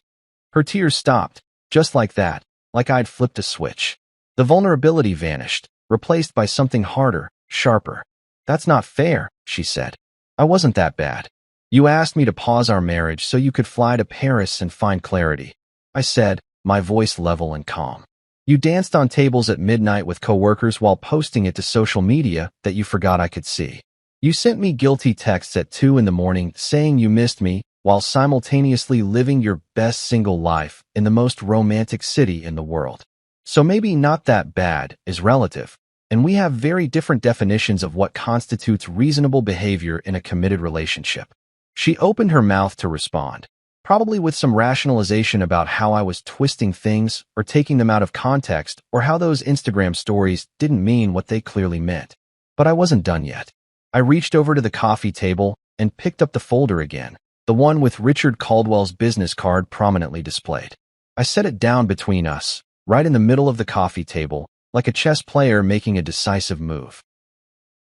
Her tears stopped, just like that, like I'd flipped a switch. The vulnerability vanished, replaced by something harder, sharper. "That's not fair," she said. "I wasn't that bad. You asked me to pause our marriage so you could fly to Paris and find clarity," I said, my voice level and calm. "You danced on tables at midnight with coworkers while posting it to social media that you forgot I could see. You sent me guilty texts at 2 in the morning saying you missed me while simultaneously living your best single life in the most romantic city in the world. So maybe not that bad is relative, and we have very different definitions of what constitutes reasonable behavior in a committed relationship." She opened her mouth to respond, probably with some rationalization about how I was twisting things or taking them out of context or how those Instagram stories didn't mean what they clearly meant. But I wasn't done yet. I reached over to the coffee table and picked up the folder again, the one with Richard Caldwell's business card prominently displayed. I set it down between us, right in the middle of the coffee table, like a chess player making a decisive move.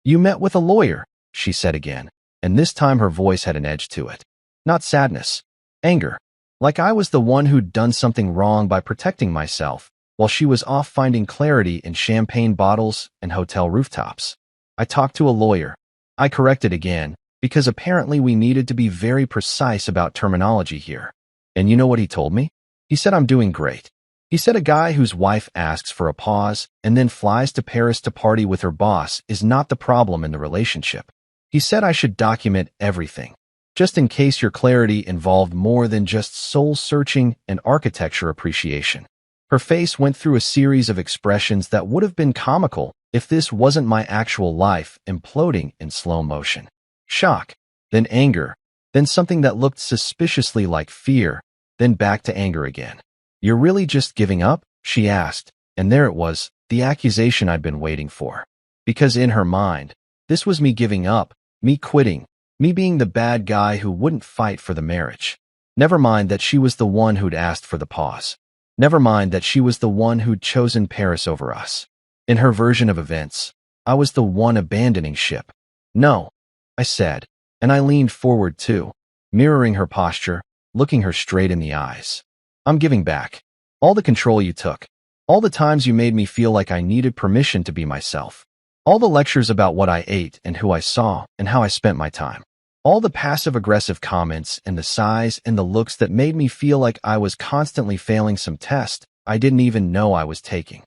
"You met with a lawyer," she said again, and this time her voice had an edge to it. Not sadness, anger, like I was the one who'd done something wrong by protecting myself, while she was off finding clarity in champagne bottles and hotel rooftops. "I talked to a lawyer," I corrected again, because apparently we needed to be very precise about terminology here. "And you know what he told me? He said I'm doing great. He said a guy whose wife asks for a pause and then flies to Paris to party with her boss is not the problem in the relationship. He said I should document everything, just in case your clarity involved more than just soul-searching and architecture appreciation." Her face went through a series of expressions that would have been comical if this wasn't my actual life imploding in slow motion. Shock, then anger, then something that looked suspiciously like fear, then back to anger again. "You're really just giving up?" she asked, and there it was, the accusation I'd been waiting for. Because in her mind, this was me giving up, me quitting, me being the bad guy who wouldn't fight for the marriage. Never mind that she was the one who'd asked for the pause. Never mind that she was the one who'd chosen Paris over us. In her version of events, I was the one abandoning ship. "No," I said, and I leaned forward too, mirroring her posture, looking her straight in the eyes. "I'm giving back. All the control you took. All the times you made me feel like I needed permission to be myself. All the lectures about what I ate and who I saw and how I spent my time. All the passive-aggressive comments and the sighs and the looks that made me feel like I was constantly failing some test I didn't even know I was taking."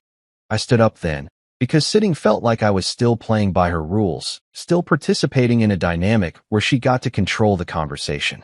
I stood up then, because sitting felt like I was still playing by her rules, still participating in a dynamic where she got to control the conversation.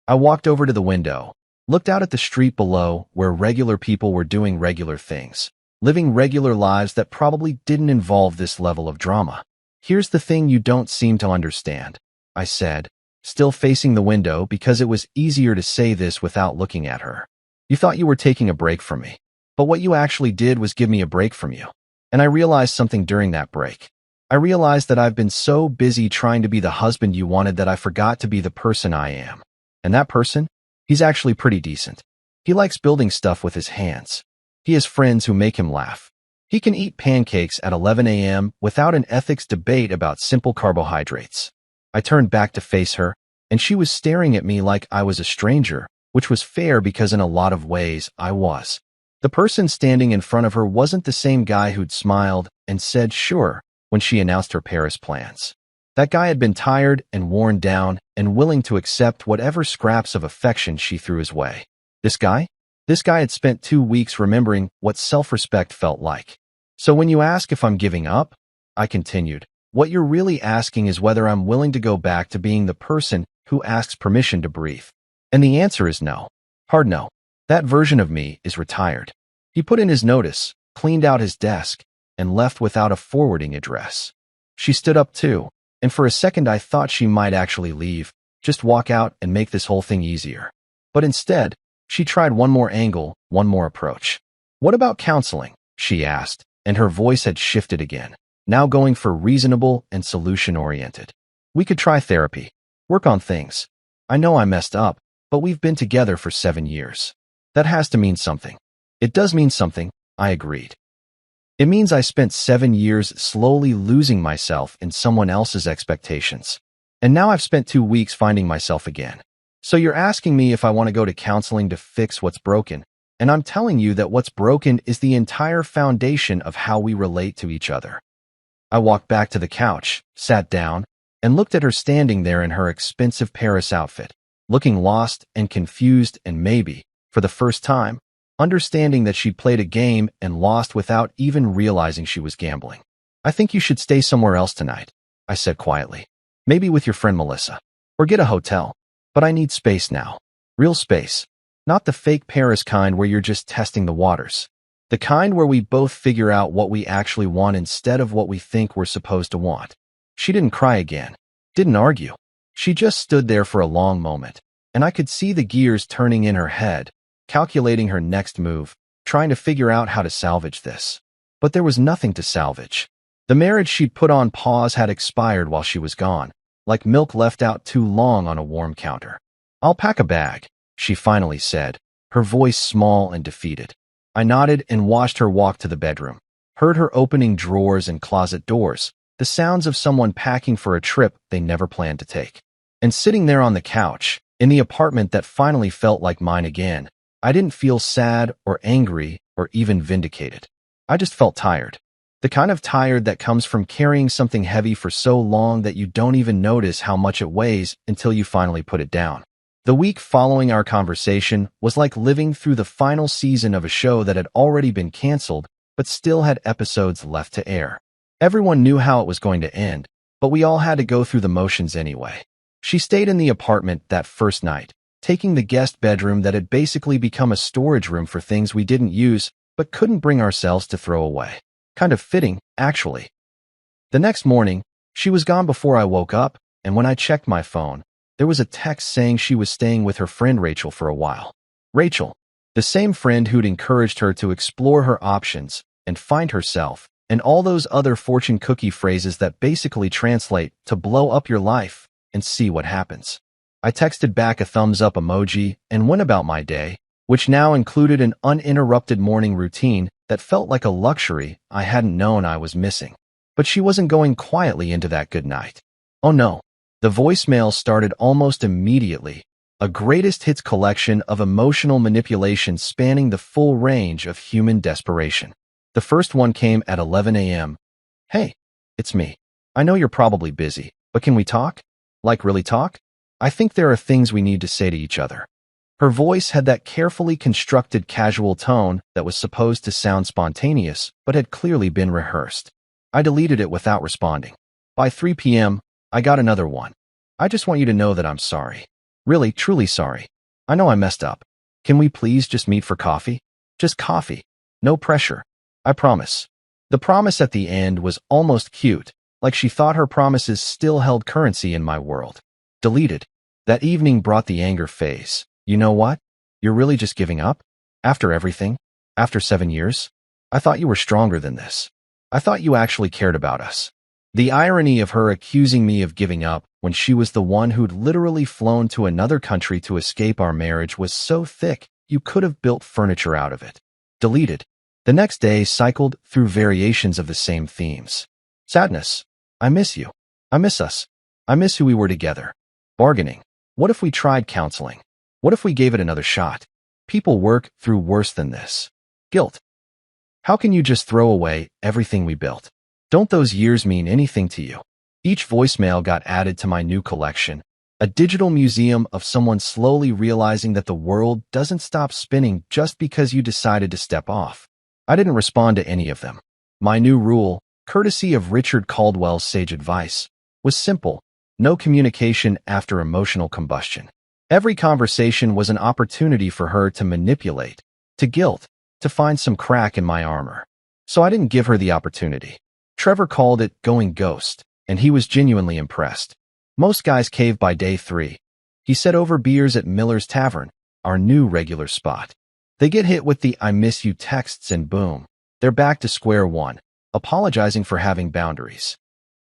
I walked over to the window, looked out at the street below where regular people were doing regular things, living regular lives that probably didn't involve this level of drama. "Here's the thing you don't seem to understand," I said, still facing the window because it was easier to say this without looking at her. "You thought you were taking a break from me, but what you actually did was give me a break from you. And I realized something during that break. I realized that I've been so busy trying to be the husband you wanted that I forgot to be the person I am. And that person? He's actually pretty decent. He likes building stuff with his hands. He has friends who make him laugh. He can eat pancakes at 11 a.m. without an ethics debate about simple carbohydrates." I turned back to face her, and she was staring at me like I was a stranger, which was fair because in a lot of ways I was. The person standing in front of her wasn't the same guy who'd smiled and said sure when she announced her Paris plans. That guy had been tired and worn down and willing to accept whatever scraps of affection she threw his way. This guy had spent 2 weeks remembering what self-respect felt like. "So when you ask if I'm giving up," I continued, "what you're really asking is whether I'm willing to go back to being the person who asks permission to breathe. And the answer is no. Hard no. That version of me is retired." He put in his notice, cleaned out his desk, and left without a forwarding address. She stood up too, and for a second I thought she might actually leave, just walk out and make this whole thing easier. But instead, she tried one more angle, one more approach. "What about counseling?" she asked, and her voice had shifted again, now going for reasonable and solution-oriented. "We could try therapy, work on things. I know I messed up, but we've been together for 7 years. That has to mean something." "It does mean something," I agreed. "It means I spent 7 years slowly losing myself in someone else's expectations. And now I've spent 2 weeks finding myself again. So you're asking me if I want to go to counseling to fix what's broken, and I'm telling you that what's broken is the entire foundation of how we relate to each other." I walked back to the couch, sat down, and looked at her standing there in her expensive Paris outfit, looking lost and confused and maybe, for the first time, understanding that she'd played a game and lost without even realizing she was gambling. "I think you should stay somewhere else tonight," I said quietly. "Maybe with your friend Melissa. Or get a hotel. But I need space now. Real space. Not the fake Paris kind where you're just testing the waters. The kind where we both figure out what we actually want instead of what we think we're supposed to want." She didn't cry again. Didn't argue. She just stood there for a long moment, and I could see the gears turning in her head, calculating her next move, trying to figure out how to salvage this. But there was nothing to salvage. The marriage she'd put on pause had expired while she was gone, like milk left out too long on a warm counter. "I'll pack a bag," she finally said, her voice small and defeated. I nodded and watched her walk to the bedroom, heard her opening drawers and closet doors, the sounds of someone packing for a trip they never planned to take. And sitting there on the couch, in the apartment that finally felt like mine again, I didn't feel sad or angry or even vindicated. I just felt tired. The kind of tired that comes from carrying something heavy for so long that you don't even notice how much it weighs until you finally put it down. The week following our conversation was like living through the final season of a show that had already been canceled but still had episodes left to air. Everyone knew how it was going to end, but we all had to go through the motions anyway. She stayed in the apartment that first night, taking the guest bedroom that had basically become a storage room for things we didn't use but couldn't bring ourselves to throw away. Kind of fitting, actually. The next morning, she was gone before I woke up, and when I checked my phone, there was a text saying she was staying with her friend Rachel for a while. Rachel, the same friend who'd encouraged her to explore her options and find herself, and all those other fortune cookie phrases that basically translate to blow up your life and see what happens. I texted back a thumbs up emoji and went about my day, which now included an uninterrupted morning routine that felt like a luxury I hadn't known I was missing. But she wasn't going quietly into that good night. Oh no. The voicemail started almost immediately, a greatest hits collection of emotional manipulation spanning the full range of human desperation. The first one came at 11 a.m. "Hey, it's me. I know you're probably busy, but can we talk? Like really talk? I think there are things we need to say to each other." Her voice had that carefully constructed casual tone that was supposed to sound spontaneous, but had clearly been rehearsed. I deleted it without responding. By 3 p.m., I got another one. I just want you to know that I'm sorry. Really, truly sorry. I know I messed up. Can we please just meet for coffee? Just coffee. No pressure. I promise. The promise at the end was almost cute, like she thought her promises still held currency in my world. Deleted. That evening brought the anger phase. You know what? You're really just giving up? After everything? After 7 years? I thought you were stronger than this. I thought you actually cared about us. The irony of her accusing me of giving up when she was the one who'd literally flown to another country to escape our marriage was so thick you could have built furniture out of it. Deleted. The next day cycled through variations of the same themes. Sadness. I miss you. I miss us. I miss who we were together. Bargaining. What if we tried counseling? What if we gave it another shot? People work through worse than this. Guilt. How can you just throw away everything we built? Don't those years mean anything to you? Each voicemail got added to my new collection, a digital museum of someone slowly realizing that the world doesn't stop spinning just because you decided to step off. I didn't respond to any of them. My new rule, courtesy of Richard Caldwell's sage advice, was simple: no communication after emotional combustion. Every conversation was an opportunity for her to manipulate, to guilt, to find some crack in my armor. So I didn't give her the opportunity. Trevor called it going ghost, and he was genuinely impressed. Most guys cave by day 3. He said over beers at Miller's Tavern, our new regular spot. They get hit with the I miss you texts and boom, they're back to square one, apologizing for having boundaries.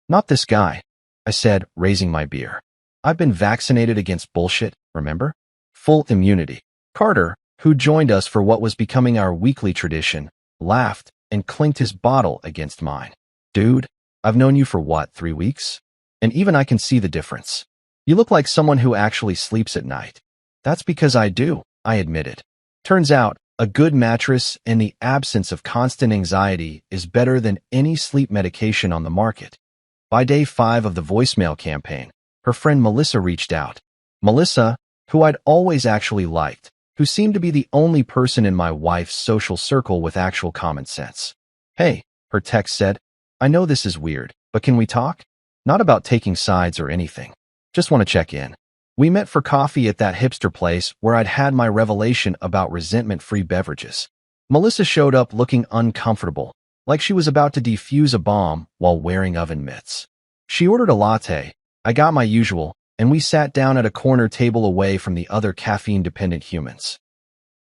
Not this guy, I said, raising my beer. I've been vaccinated against bullshit, remember? Full immunity. Carter, who joined us for what was becoming our weekly tradition, laughed and clinked his bottle against mine. Dude, I've known you for what, 3 weeks? And even I can see the difference. You look like someone who actually sleeps at night. That's because I do, I admitted. Turns out, a good mattress and the absence of constant anxiety is better than any sleep medication on the market. By day 5 of the voicemail campaign, her friend Melissa reached out. Melissa, who I'd always actually liked, who seemed to be the only person in my wife's social circle with actual common sense. Hey, her text said, I know this is weird, but can we talk? Not about taking sides or anything. Just want to check in. We met for coffee at that hipster place where I'd had my revelation about resentment-free beverages. Melissa showed up looking uncomfortable, like she was about to defuse a bomb while wearing oven mitts. She ordered a latte. I got my usual, and we sat down at a corner table away from the other caffeine-dependent humans.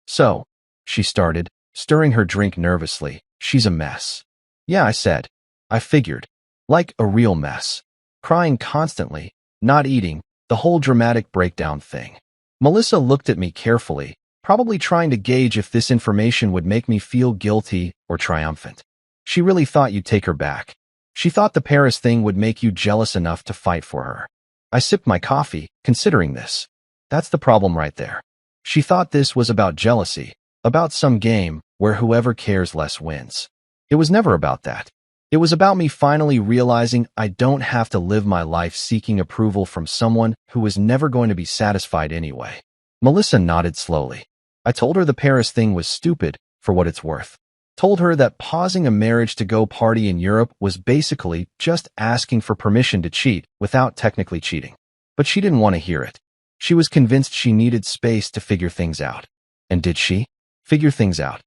So, she started, stirring her drink nervously, she's a mess. Yeah, I said. I figured. Like a real mess. Crying constantly, not eating, the whole dramatic breakdown thing. Melissa looked at me carefully, probably trying to gauge if this information would make me feel guilty or triumphant. She really thought you'd take her back. She thought the Paris thing would make you jealous enough to fight for her. I sipped my coffee, considering this. That's the problem right there. She thought this was about jealousy, about some game where whoever cares less wins. It was never about that. It was about me finally realizing I don't have to live my life seeking approval from someone who was never going to be satisfied anyway. Melissa nodded slowly. I told her the Paris thing was stupid, for what it's worth. Told her that pausing a marriage to go party in Europe was basically just asking for permission to cheat without technically cheating. But she didn't want to hear it. She was convinced she needed space to figure things out. And did she? Figure things out.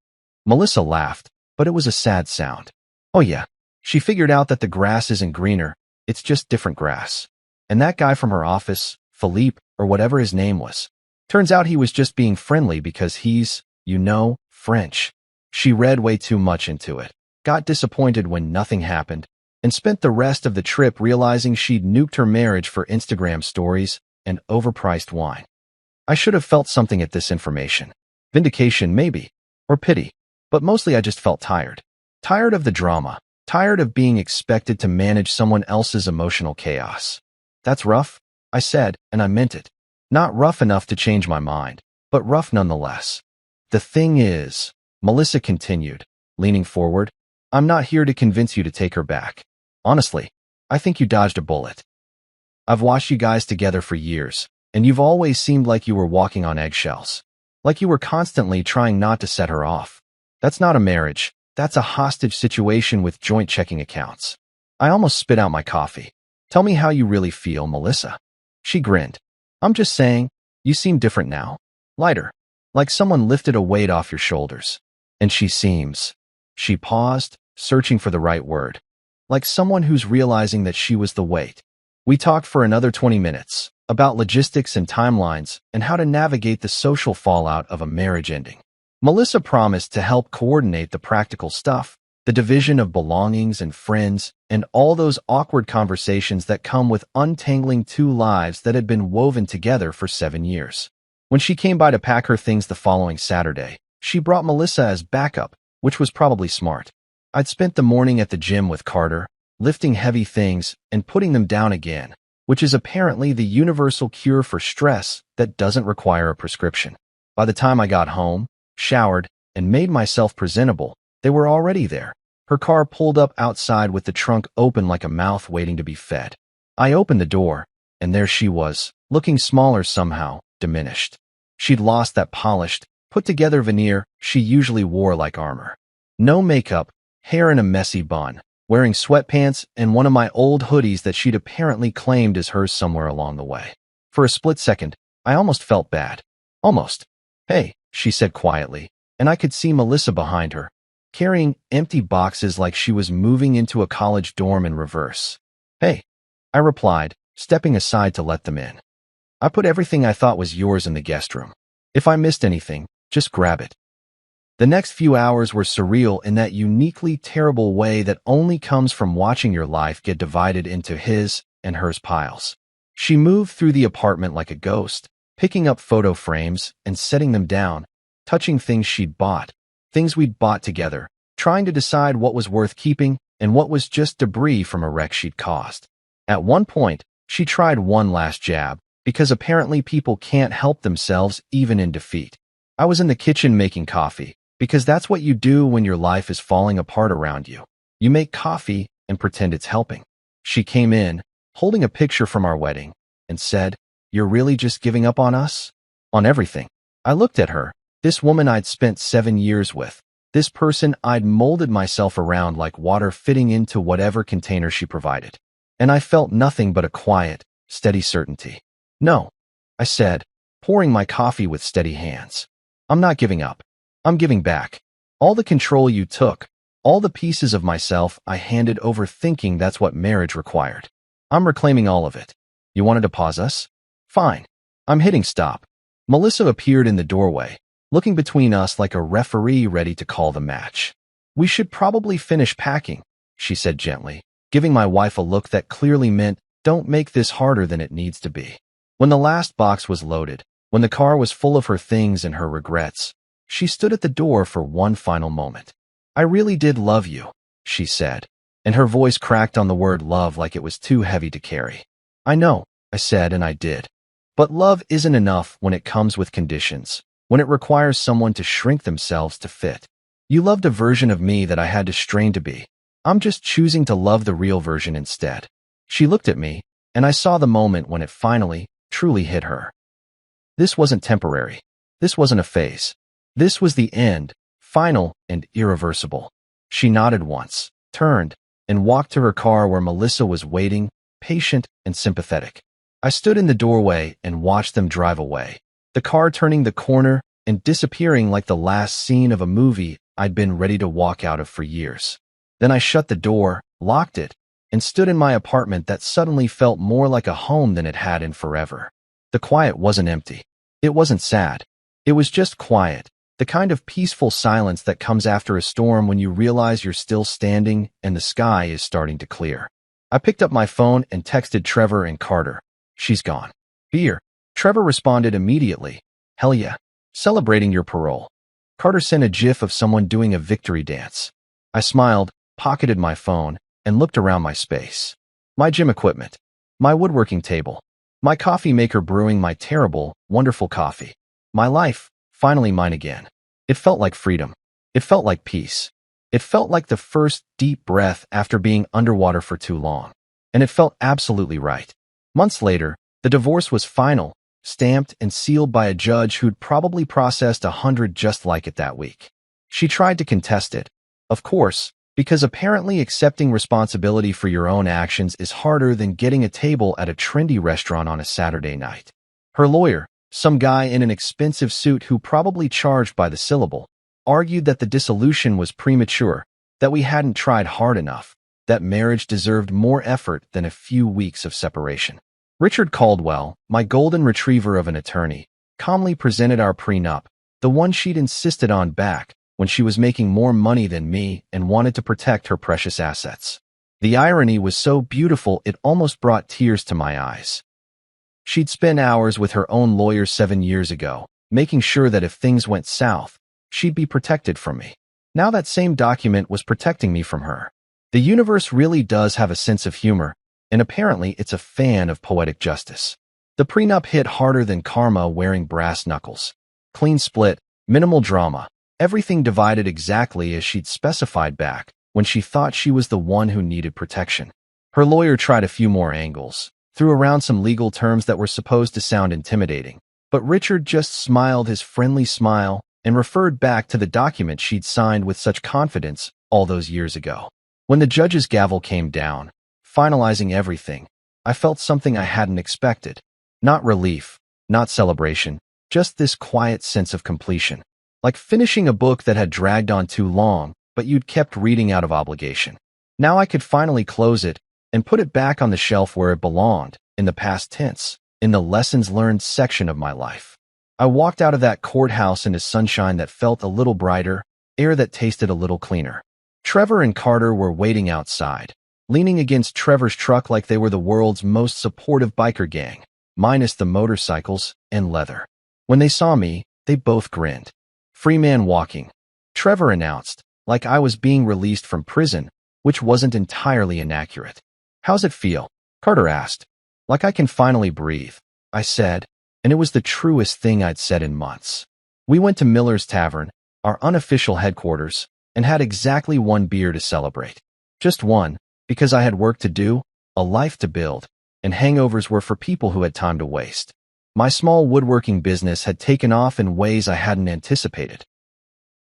Melissa laughed, but it was a sad sound. Oh yeah. She figured out that the grass isn't greener, it's just different grass. And that guy from her office, Philippe, or whatever his name was, turns out he was just being friendly because he's, you know, French. She read way too much into it, got disappointed when nothing happened, and spent the rest of the trip realizing she'd nuked her marriage for Instagram stories and overpriced wine. I should have felt something at this information. Vindication, maybe, or pity, but mostly I just felt tired. Tired of the drama. Tired of being expected to manage someone else's emotional chaos. That's rough, I said, and I meant it. Not rough enough to change my mind, but rough nonetheless. The thing is, Melissa continued, leaning forward, I'm not here to convince you to take her back. Honestly, I think you dodged a bullet. I've watched you guys together for years, and you've always seemed like you were walking on eggshells. Like you were constantly trying not to set her off. That's not a marriage. That's a hostage situation with joint checking accounts. I almost spit out my coffee. Tell me how you really feel, Melissa. She grinned. I'm just saying, you seem different now. Lighter. Like someone lifted a weight off your shoulders. And she seems. She paused, searching for the right word. Like someone who's realizing that she was the weight. We talked for another 20 minutes, about logistics and timelines, and how to navigate the social fallout of a marriage ending. Melissa promised to help coordinate the practical stuff, the division of belongings and friends, and all those awkward conversations that come with untangling two lives that had been woven together for 7 years. When she came by to pack her things the following Saturday, she brought Melissa as backup, which was probably smart. I'd spent the morning at the gym with Carter, lifting heavy things and putting them down again, which is apparently the universal cure for stress that doesn't require a prescription. By the time I got home, showered, and made myself presentable, they were already there. Her car pulled up outside with the trunk open like a mouth waiting to be fed. I opened the door, and there she was, looking smaller somehow, diminished. She'd lost that polished, put-together veneer she usually wore like armor. No makeup, hair in a messy bun, wearing sweatpants and one of my old hoodies that she'd apparently claimed as hers somewhere along the way. For a split second, I almost felt bad. Almost. Hey, she said quietly, and I could see Melissa behind her, carrying empty boxes like she was moving into a college dorm in reverse. Hey, I replied, stepping aside to let them in. I put everything I thought was yours in the guest room. If I missed anything, just grab it. The next few hours were surreal in that uniquely terrible way that only comes from watching your life get divided into his and hers piles. She moved through the apartment like a ghost, picking up photo frames and setting them down, touching things she'd bought, things we'd bought together, trying to decide what was worth keeping and what was just debris from a wreck she'd caused. At one point, she tried one last jab, because apparently people can't help themselves even in defeat. I was in the kitchen making coffee, because that's what you do when your life is falling apart around you. You make coffee and pretend it's helping. She came in, holding a picture from our wedding, and said, "You're really just giving up on us? On everything?" I looked at her, this woman I'd spent 7 years with, this person I'd molded myself around like water fitting into whatever container she provided. And I felt nothing but a quiet, steady certainty. "No," I said, pouring my coffee with steady hands. "I'm not giving up. I'm giving back. All the control you took, all the pieces of myself I handed over thinking that's what marriage required. I'm reclaiming all of it. You wanted to pause us? Fine. I'm hitting stop." Melissa appeared in the doorway, looking between us like a referee ready to call the match. "We should probably finish packing," she said gently, giving my wife a look that clearly meant, "Don't make this harder than it needs to be." When the last box was loaded, when the car was full of her things and her regrets, she stood at the door for one final moment. "I really did love you," she said, and her voice cracked on the word love like it was too heavy to carry. "I know," I said, and I did. But love isn't enough when it comes with conditions, when it requires someone to shrink themselves to fit. You loved a version of me that I had to strain to be. I'm just choosing to love the real version instead. She looked at me, and I saw the moment when it finally, truly hit her. This wasn't temporary. This wasn't a phase. This was the end, final and irreversible. She nodded once, turned, and walked to her car where Melissa was waiting, patient and sympathetic. I stood in the doorway and watched them drive away, the car turning the corner and disappearing like the last scene of a movie I'd been ready to walk out of for years. Then I shut the door, locked it, and stood in my apartment that suddenly felt more like a home than it had in forever. The quiet wasn't empty. It wasn't sad. It was just quiet. The kind of peaceful silence that comes after a storm when you realize you're still standing and the sky is starting to clear. I picked up my phone and texted Trevor and Carter. "She's gone." "Here." Trevor responded immediately. "Hell yeah. Celebrating your parole." Carter sent a gif of someone doing a victory dance. I smiled, pocketed my phone, and looked around my space. My gym equipment. My woodworking table. My coffee maker brewing my terrible, wonderful coffee. My life. Finally mine again. It felt like freedom. It felt like peace. It felt like the first deep breath after being underwater for too long. And it felt absolutely right. Months later, the divorce was final, stamped and sealed by a judge who'd probably processed 100 just like it that week. She tried to contest it, of course, because apparently accepting responsibility for your own actions is harder than getting a table at a trendy restaurant on a Saturday night. Her lawyer, some guy in an expensive suit who probably charged by the syllable, argued that the dissolution was premature, that we hadn't tried hard enough, that marriage deserved more effort than a few weeks of separation. Richard Caldwell, my golden retriever of an attorney, calmly presented our prenup, the one she'd insisted on back when she was making more money than me and wanted to protect her precious assets. The irony was so beautiful it almost brought tears to my eyes. She'd spent hours with her own lawyer 7 years ago, making sure that if things went south, she'd be protected from me. Now that same document was protecting me from her. The universe really does have a sense of humor, and apparently it's a fan of poetic justice. The prenup hit harder than karma wearing brass knuckles. Clean split, minimal drama, everything divided exactly as she'd specified back when she thought she was the one who needed protection. Her lawyer tried a few more angles, threw around some legal terms that were supposed to sound intimidating, but Richard just smiled his friendly smile and referred back to the document she'd signed with such confidence all those years ago. When the judge's gavel came down, finalizing everything, I felt something I hadn't expected. Not relief, not celebration, just this quiet sense of completion. Like finishing a book that had dragged on too long, but you'd kept reading out of obligation. Now I could finally close it and put it back on the shelf where it belonged, in the past tense, in the lessons learned section of my life. I walked out of that courthouse into sunshine that felt a little brighter, air that tasted a little cleaner. Trevor and Carter were waiting outside, leaning against Trevor's truck like they were the world's most supportive biker gang, minus the motorcycles and leather. When they saw me, they both grinned. "Free man walking," Trevor announced, like I was being released from prison, which wasn't entirely inaccurate. "How's it feel?" Carter asked. "Like I can finally breathe," I said, and it was the truest thing I'd said in months. We went to Miller's Tavern, our unofficial headquarters, and had exactly one beer to celebrate. Just one, because I had work to do, a life to build, and hangovers were for people who had time to waste. My small woodworking business had taken off in ways I hadn't anticipated.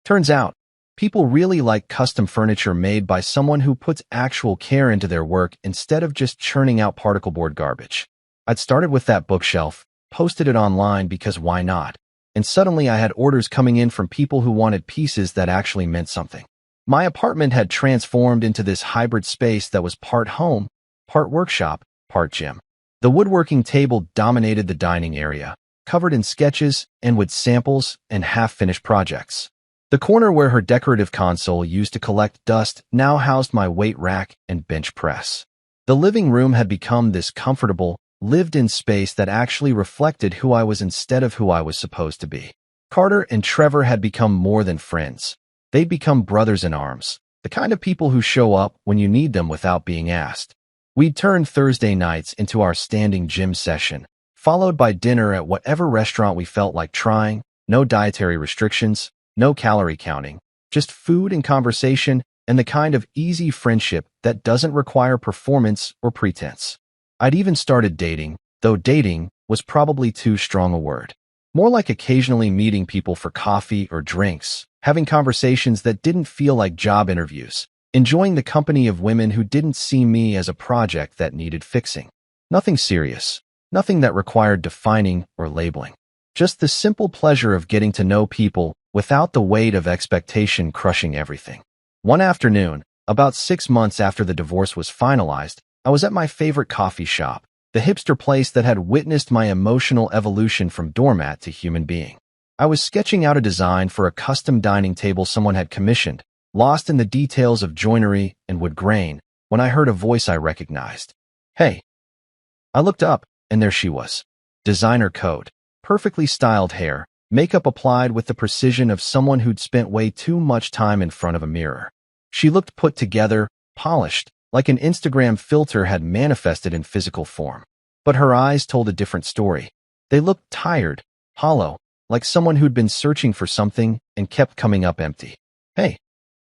Turns out, people really like custom furniture made by someone who puts actual care into their work instead of just churning out particle board garbage. I'd started with that bookshelf, posted it online because why not? And suddenly I had orders coming in from people who wanted pieces that actually meant something. My apartment had transformed into this hybrid space that was part home, part workshop, part gym. The woodworking table dominated the dining area, covered in sketches and with samples and half-finished projects. The corner where her decorative console used to collect dust now housed my weight rack and bench press. The living room had become this comfortable, lived-in space that actually reflected who I was instead of who I was supposed to be. Carter and Trevor had become more than friends. They'd become brothers in arms, the kind of people who show up when you need them without being asked. We'd turned Thursday nights into our standing gym session, followed by dinner at whatever restaurant we felt like trying, no dietary restrictions, no calorie counting, just food and conversation and the kind of easy friendship that doesn't require performance or pretense. I'd even started dating, though dating was probably too strong a word. More like occasionally meeting people for coffee or drinks, having conversations that didn't feel like job interviews, enjoying the company of women who didn't see me as a project that needed fixing. Nothing serious, nothing that required defining or labeling. Just the simple pleasure of getting to know people without the weight of expectation crushing everything. One afternoon, about 6 months after the divorce was finalized, I was at my favorite coffee shop, the hipster place that had witnessed my emotional evolution from doormat to human being. I was sketching out a design for a custom dining table someone had commissioned, lost in the details of joinery and wood grain, when I heard a voice I recognized. "Hey." I looked up, and there she was. Designer coat, perfectly styled hair, makeup applied with the precision of someone who'd spent way too much time in front of a mirror. She looked put together, polished, like an Instagram filter had manifested in physical form. But her eyes told a different story. They looked tired, hollow, like someone who'd been searching for something and kept coming up empty. "Hey,"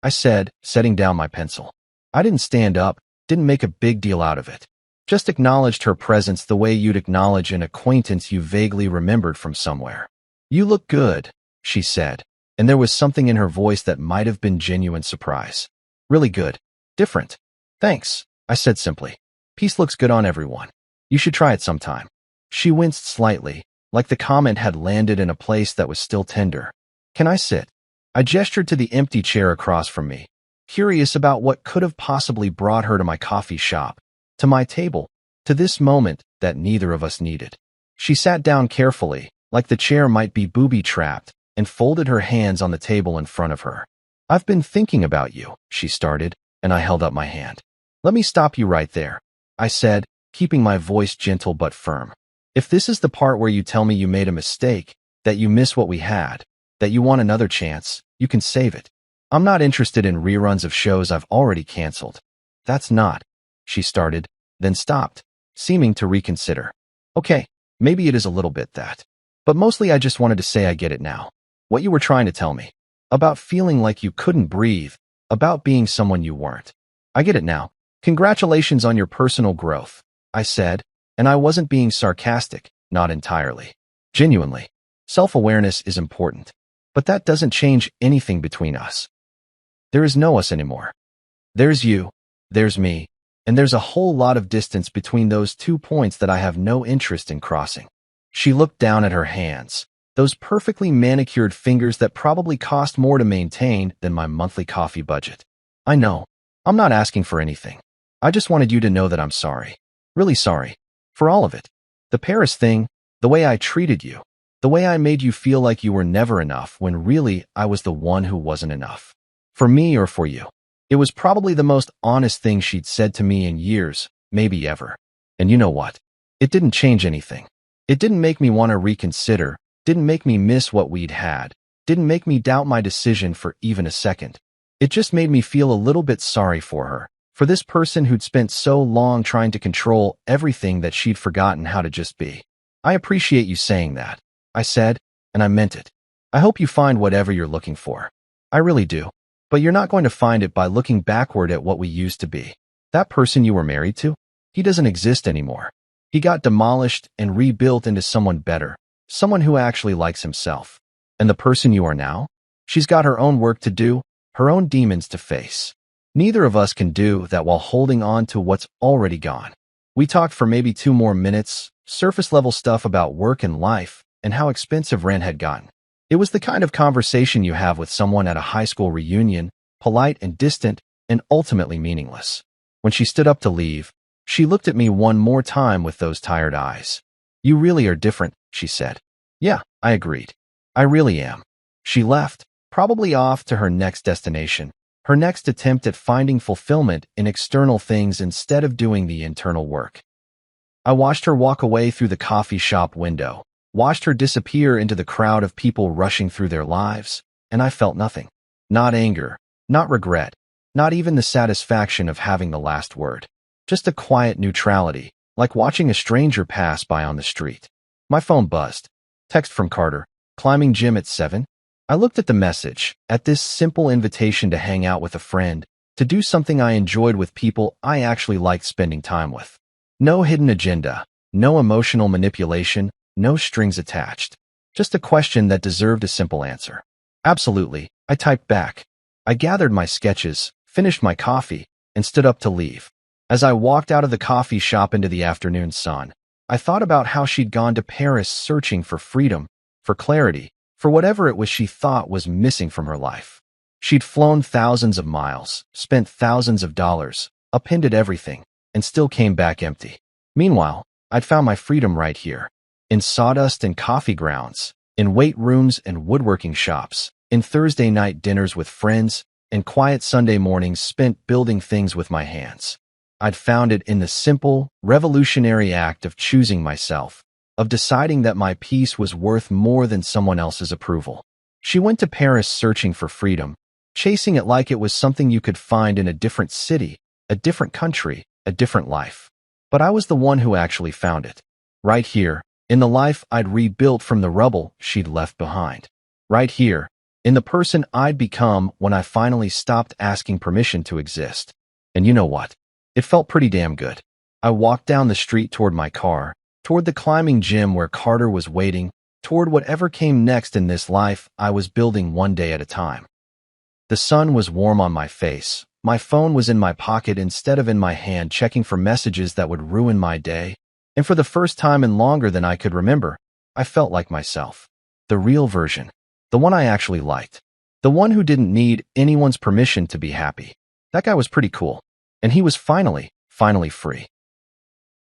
I said, setting down my pencil. I didn't stand up, didn't make a big deal out of it. Just acknowledged her presence the way you'd acknowledge an acquaintance you vaguely remembered from somewhere. "You look good," she said, and there was something in her voice that might have been genuine surprise. "Really good. Different." "Thanks," I said simply. "Peace looks good on everyone. You should try it sometime." She winced slightly, like the comment had landed in a place that was still tender. "Can I sit?" I gestured to the empty chair across from me, curious about what could have possibly brought her to my coffee shop, to my table, to this moment that neither of us needed. She sat down carefully, like the chair might be booby-trapped, and folded her hands on the table in front of her. "I've been thinking about you," she started, and I held up my hand. "Let me stop you right there," I said, keeping my voice gentle but firm. "If this is the part where you tell me you made a mistake, that you miss what we had, that you want another chance, you can save it. I'm not interested in reruns of shows I've already canceled." "That's not," she started, then stopped, seeming to reconsider. "Okay, maybe it is a little bit that. But mostly I just wanted to say I get it now. What you were trying to tell me. About feeling like you couldn't breathe, about being someone you weren't. I get it now. Congratulations on your personal growth," I said, and I wasn't being sarcastic, not entirely. Genuinely. Self-awareness is important. But that doesn't change anything between us. There is no us anymore. There's you, there's me, and there's a whole lot of distance between those 2 points that I have no interest in crossing. She looked down at her hands, those perfectly manicured fingers that probably cost more to maintain than my monthly coffee budget. "I know. I'm not asking for anything. I just wanted you to know that I'm sorry. Really sorry. For all of it. The Paris thing, the way I treated you, the way I made you feel like you were never enough when really I was the one who wasn't enough. For me or for you." It was probably the most honest thing she'd said to me in years, maybe ever. And you know what? It didn't change anything. It didn't make me want to reconsider, didn't make me miss what we'd had, didn't make me doubt my decision for even a second. It just made me feel a little bit sorry for her, for this person who'd spent so long trying to control everything that she'd forgotten how to just be. "I appreciate you saying that," I said, and I meant it. "I hope you find whatever you're looking for. I really do. But you're not going to find it by looking backward at what we used to be. That person you were married to? He doesn't exist anymore. He got demolished and rebuilt into someone better, someone who actually likes himself. And the person you are now? She's got her own work to do, her own demons to face. Neither of us can do that while holding on to what's already gone." We talked for maybe 2 more minutes, surface-level stuff about work and life, and how expensive rent had gotten. It was the kind of conversation you have with someone at a high school reunion, polite and distant, and ultimately meaningless. When she stood up to leave, she looked at me one more time with those tired eyes. "You really are different," she said. "Yeah," I agreed. "I really am." She left, probably off to her next destination, her next attempt at finding fulfillment in external things instead of doing the internal work. I watched her walk away through the coffee shop window, watched her disappear into the crowd of people rushing through their lives, and I felt nothing. Not anger, not regret, not even the satisfaction of having the last word. Just a quiet neutrality, like watching a stranger pass by on the street. My phone buzzed. Text from Carter. "Climbing gym at 7? I looked at the message, at this simple invitation to hang out with a friend, to do something I enjoyed with people I actually liked spending time with. No hidden agenda, no emotional manipulation, no strings attached. Just a question that deserved a simple answer. "Absolutely," I typed back. I gathered my sketches, finished my coffee, and stood up to leave. As I walked out of the coffee shop into the afternoon sun, I thought about how she'd gone to Paris searching for freedom, for clarity, for whatever it was she thought was missing from her life. She'd flown thousands of miles, spent thousands of dollars, upended everything, and still came back empty. Meanwhile, I'd found my freedom right here. In sawdust and coffee grounds, in weight rooms and woodworking shops, in Thursday night dinners with friends, and quiet Sunday mornings spent building things with my hands. I'd found it in the simple, revolutionary act of choosing myself, of deciding that my peace was worth more than someone else's approval. She went to Paris searching for freedom, chasing it like it was something you could find in a different city, a different country, a different life. But I was the one who actually found it. Right here, in the life I'd rebuilt from the rubble she'd left behind. Right here, in the person I'd become when I finally stopped asking permission to exist. And you know what? It felt pretty damn good. I walked down the street toward my car, toward the climbing gym where Carter was waiting, toward whatever came next in this life I was building one day at a time. The sun was warm on my face. My phone was in my pocket instead of in my hand, checking for messages that would ruin my day. And for the first time in longer than I could remember, I felt like myself. The real version. The one I actually liked. The one who didn't need anyone's permission to be happy. That guy was pretty cool. And he was finally free.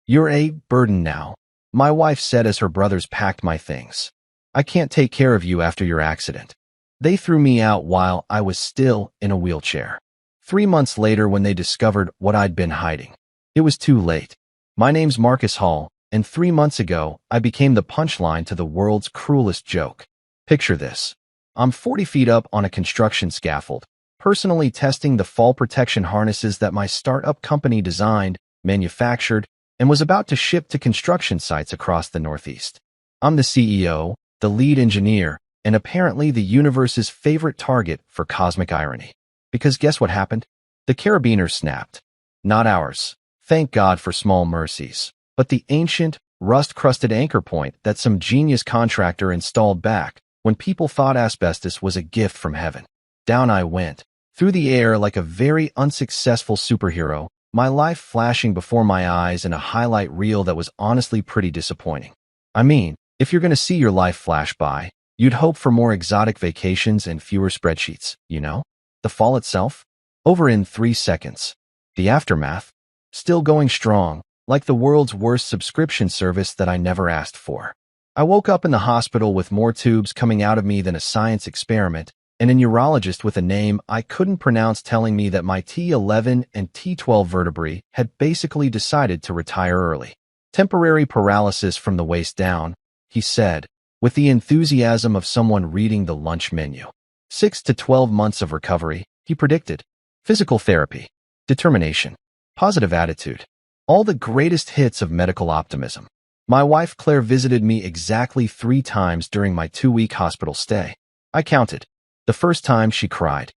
"You're a burden now," my wife said as her brothers packed my things. "I can't take care of you after your accident." They threw me out while I was still in a wheelchair. 3 months later, when they discovered what I'd been hiding, it was too late. My name's Marcus Hall, and 3 months ago, I became the punchline to the world's cruelest joke. Picture this. I'm 40 feet up on a construction scaffold, personally testing the fall protection harnesses that my startup company designed, manufactured, and was about to ship to construction sites across the Northeast. I'm the CEO, the lead engineer, and apparently the universe's favorite target for cosmic irony. Because guess what happened? The carabiners snapped. Not ours. Thank God for small mercies. But the ancient, rust-crusted anchor point that some genius contractor installed back when people thought asbestos was a gift from heaven. Down I went, through the air like a very unsuccessful superhero, my life flashing before my eyes in a highlight reel that was honestly pretty disappointing. I mean, if you're going to see your life flash by, you'd hope for more exotic vacations and fewer spreadsheets, you know? The fall itself? Over in 3 seconds. The aftermath? Still going strong, like the world's worst subscription service that I never asked for. I woke up in the hospital with more tubes coming out of me than a science experiment, and a neurologist with a name I couldn't pronounce telling me that my T11 and T12 vertebrae had basically decided to retire early. Temporary paralysis from the waist down, he said, with the enthusiasm of someone reading the lunch menu. 6 to 12 months of recovery, he predicted. Physical therapy, determination, positive attitude, all the greatest hits of medical optimism. My wife Claire visited me exactly 3 times during my 2-week hospital stay. I counted. The first time she cried.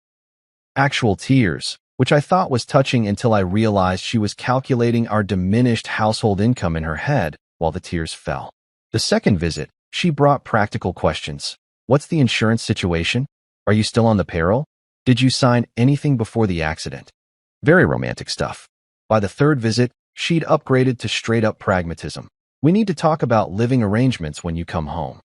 Actual tears, which I thought was touching until I realized she was calculating our diminished household income in her head while the tears fell. The second visit, she brought practical questions. What's the insurance situation? Are you still on the payroll? Did you sign anything before the accident? Very romantic stuff. By the third visit, she'd upgraded to straight-up pragmatism. We need to talk about living arrangements when you come home.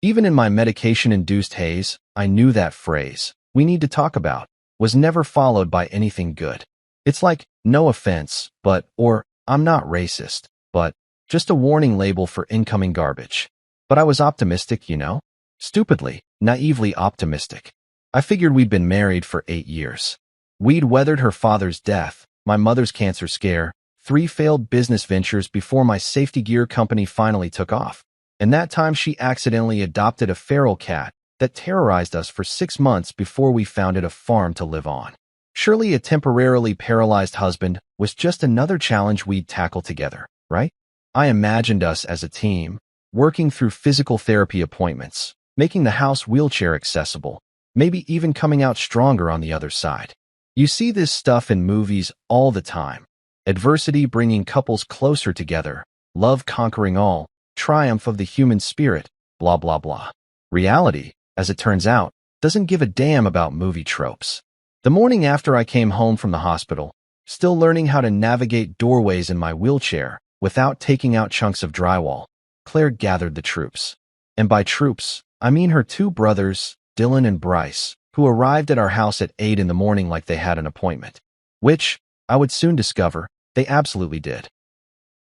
Even in my medication-induced haze, I knew that phrase, "we need to talk about," was never followed by anything good. It's like, no offense, but, or, I'm not racist, but, just a warning label for incoming garbage. But I was optimistic, you know? Stupidly, naively optimistic. I figured we'd been married for 8 years. We'd weathered her father's death, my mother's cancer scare, 3 failed business ventures before my safety gear company finally took off. And that time she accidentally adopted a feral cat that terrorized us for 6 months before we founded a farm to live on. Surely a temporarily paralyzed husband was just another challenge we'd tackle together, right? I imagined us as a team, working through physical therapy appointments, making the house wheelchair accessible, maybe even coming out stronger on the other side. You see this stuff in movies all the time. Adversity bringing couples closer together, love conquering all, triumph of the human spirit, blah blah blah. Reality, as it turns out, doesn't give a damn about movie tropes. The morning after I came home from the hospital, still learning how to navigate doorways in my wheelchair without taking out chunks of drywall, Claire gathered the troops. And by troops, I mean her 2 brothers, Dylan and Bryce, who arrived at our house at 8 in the morning like they had an appointment. Which, I would soon discover, they absolutely did.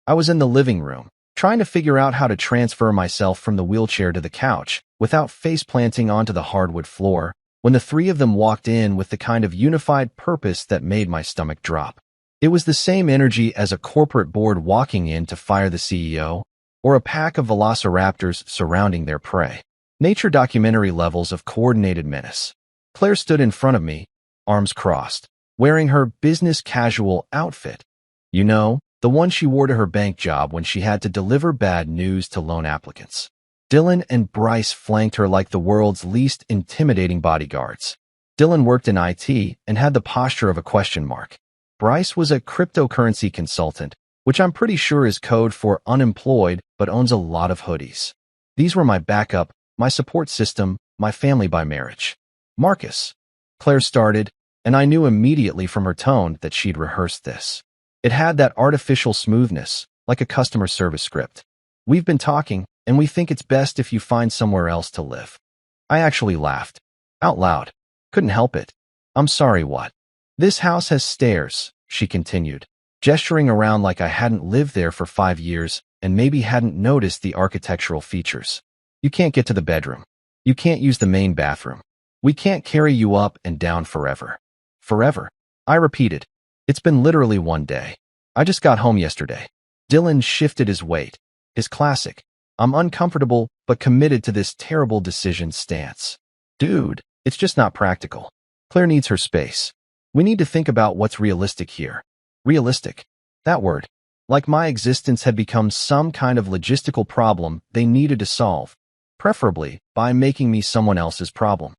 I was in the living room, trying to figure out how to transfer myself from the wheelchair to the couch without face-planting onto the hardwood floor, when the 3 of them walked in with the kind of unified purpose that made my stomach drop. It was the same energy as a corporate board walking in to fire the CEO, or a pack of velociraptors surrounding their prey. Nature documentary levels of coordinated menace. Claire stood in front of me, arms crossed, wearing her business casual outfit. You know, the one she wore to her bank job when she had to deliver bad news to loan applicants. Dylan and Bryce flanked her like the world's least intimidating bodyguards. Dylan worked in IT and had the posture of a question mark. Bryce was a cryptocurrency consultant which I'm pretty sure is code for unemployed but owns a lot of hoodies. These were my backup, my support system, my family by marriage. Marcus. Claire started, and I knew immediately from her tone that she'd rehearsed this. It had that artificial smoothness, like a customer service script. We've been talking, and we think it's best if you find somewhere else to live. I actually laughed. Out loud. Couldn't help it. I'm sorry, what? This house has stairs, she continued, gesturing around like I hadn't lived there for 5 years and maybe hadn't noticed the architectural features. You can't get to the bedroom. You can't use the main bathroom. We can't carry you up and down forever. Forever? I repeated. It's been literally one day. I just got home yesterday. Dylan shifted his weight. His classic, I'm uncomfortable but committed to this terrible decision stance. Dude, it's just not practical. Claire needs her space. We need to think about what's realistic here. Realistic. That word. Like my existence had become some kind of logistical problem they needed to solve, preferably by making me someone else's problem.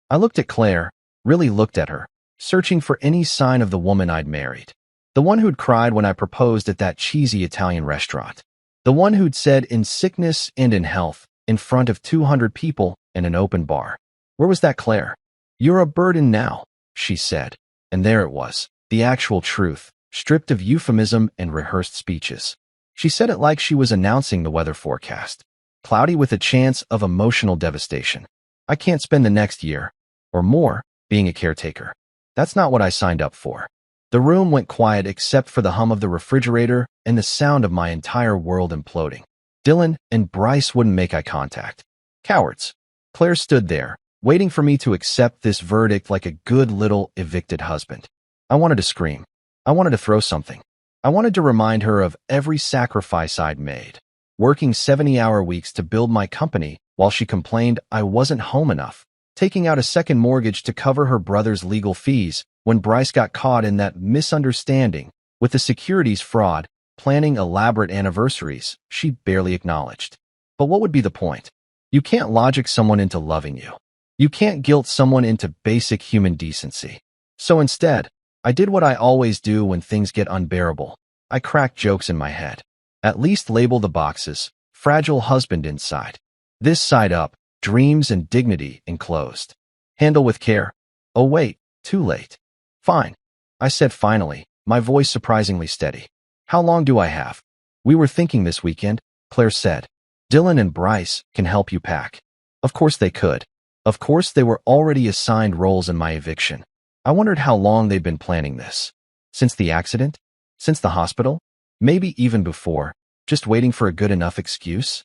I looked at Claire, really looked at her, searching for any sign of the woman I'd married. The one who'd cried when I proposed at that cheesy Italian restaurant. The one who'd said in sickness and in health, in front of 200 people in an open bar. Where was that Claire? You're a burden now, she said. And there it was, the actual truth, stripped of euphemism and rehearsed speeches. She said it like she was announcing the weather forecast. Cloudy with a chance of emotional devastation. I can't spend the next year, or more, being a caretaker. That's not what I signed up for. The room went quiet except for the hum of the refrigerator and the sound of my entire world imploding. Dylan and Bryce wouldn't make eye contact. Cowards. Claire stood there, waiting for me to accept this verdict like a good little evicted husband. I wanted to scream. I wanted to throw something. I wanted to remind her of every sacrifice I'd made, working 70-hour weeks to build my company while she complained I wasn't home enough, taking out a second mortgage to cover her brother's legal fees when Bryce got caught in that misunderstanding with the securities fraud, planning elaborate anniversaries she barely acknowledged. But what would be the point? You can't logic someone into loving you. You can't guilt someone into basic human decency. So instead, I did what I always do when things get unbearable. I cracked jokes in my head. At least label the boxes, fragile husband inside. This side up, dreams and dignity enclosed. Handle with care. Oh wait, too late. Fine. I said finally, my voice surprisingly steady. How long do I have? We were thinking this weekend, Claire said. Dylan and Bryce can help you pack. Of course they could. Of course they were already assigned roles in my eviction. I wondered how long they'd been planning this. Since the accident? Since the hospital? Maybe even before, just waiting for a good enough excuse?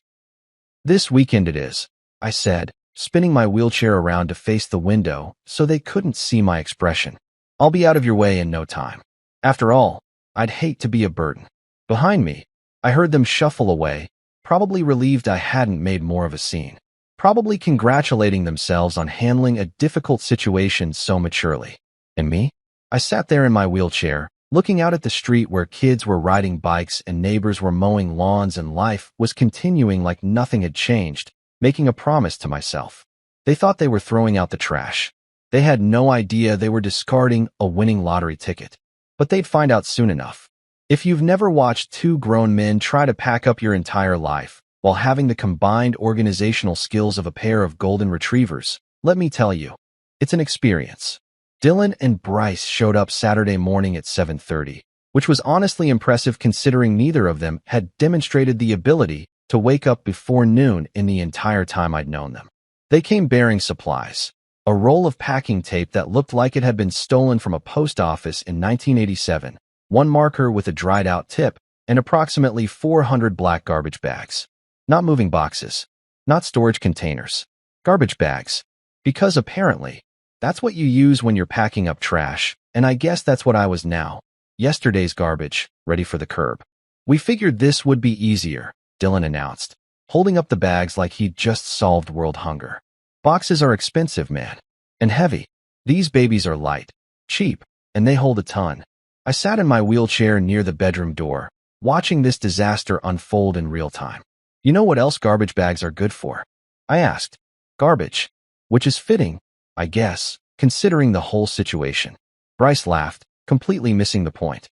This weekend it is, I said, spinning my wheelchair around to face the window so they couldn't see my expression. I'll be out of your way in no time. After all, I'd hate to be a burden. Behind me, I heard them shuffle away, probably relieved I hadn't made more of a scene. Probably congratulating themselves on handling a difficult situation so maturely. And me? I sat there in my wheelchair, looking out at the street where kids were riding bikes and neighbors were mowing lawns and life was continuing like nothing had changed, making a promise to myself. They thought they were throwing out the trash. They had no idea they were discarding a winning lottery ticket. But they'd find out soon enough. If you've never watched two grown men try to pack up your entire life while having the combined organizational skills of a pair of golden retrievers, let me tell you, it's an experience. Dylan and Bryce showed up Saturday morning at 7:30, which was honestly impressive considering neither of them had demonstrated the ability to wake up before noon in the entire time I'd known them. They came bearing supplies. A roll of packing tape that looked like it had been stolen from a post office in 1987, one marker with a dried-out tip, and approximately 400 black garbage bags. Not moving boxes. Not storage containers. Garbage bags. Because apparently, that's what you use when you're packing up trash, and I guess that's what I was now. Yesterday's garbage, ready for the curb. We figured this would be easier, Dylan announced, holding up the bags like he'd just solved world hunger. Boxes are expensive, man. And heavy. These babies are light, cheap, and they hold a ton. I sat in my wheelchair near the bedroom door, watching this disaster unfold in real time. You know what else garbage bags are good for? I asked. Garbage. Which is fitting, I guess, considering the whole situation. Bryce laughed, completely missing the point.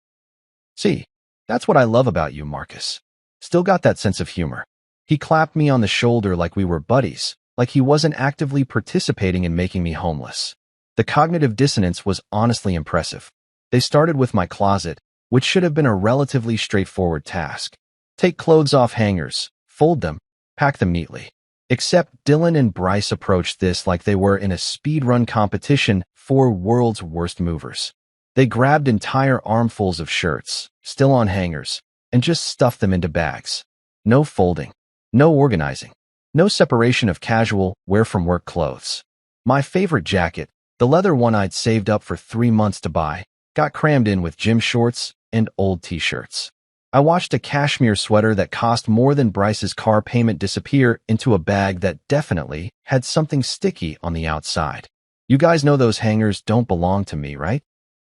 See, That's what I love about you, Marcus. Still got that sense of humor. He clapped me on the shoulder like we were buddies, like he wasn't actively participating in making me homeless. The cognitive dissonance was honestly impressive. They started with my closet, which should have been a relatively straightforward task. Take clothes off hangers, fold them, pack them neatly. Except Dylan and Bryce approached this like they were in a speedrun competition for world's worst movers. They grabbed entire armfuls of shirts, still on hangers, and just stuffed them into bags. No folding, no organizing, no separation of casual wear from work clothes. My favorite jacket, the leather one I'd saved up for 3 months to buy, got crammed in with gym shorts and old t-shirts. I watched a cashmere sweater that cost more than Bryce's car payment disappear into a bag that definitely had something sticky on the outside. You guys know those hangers don't belong to me, right?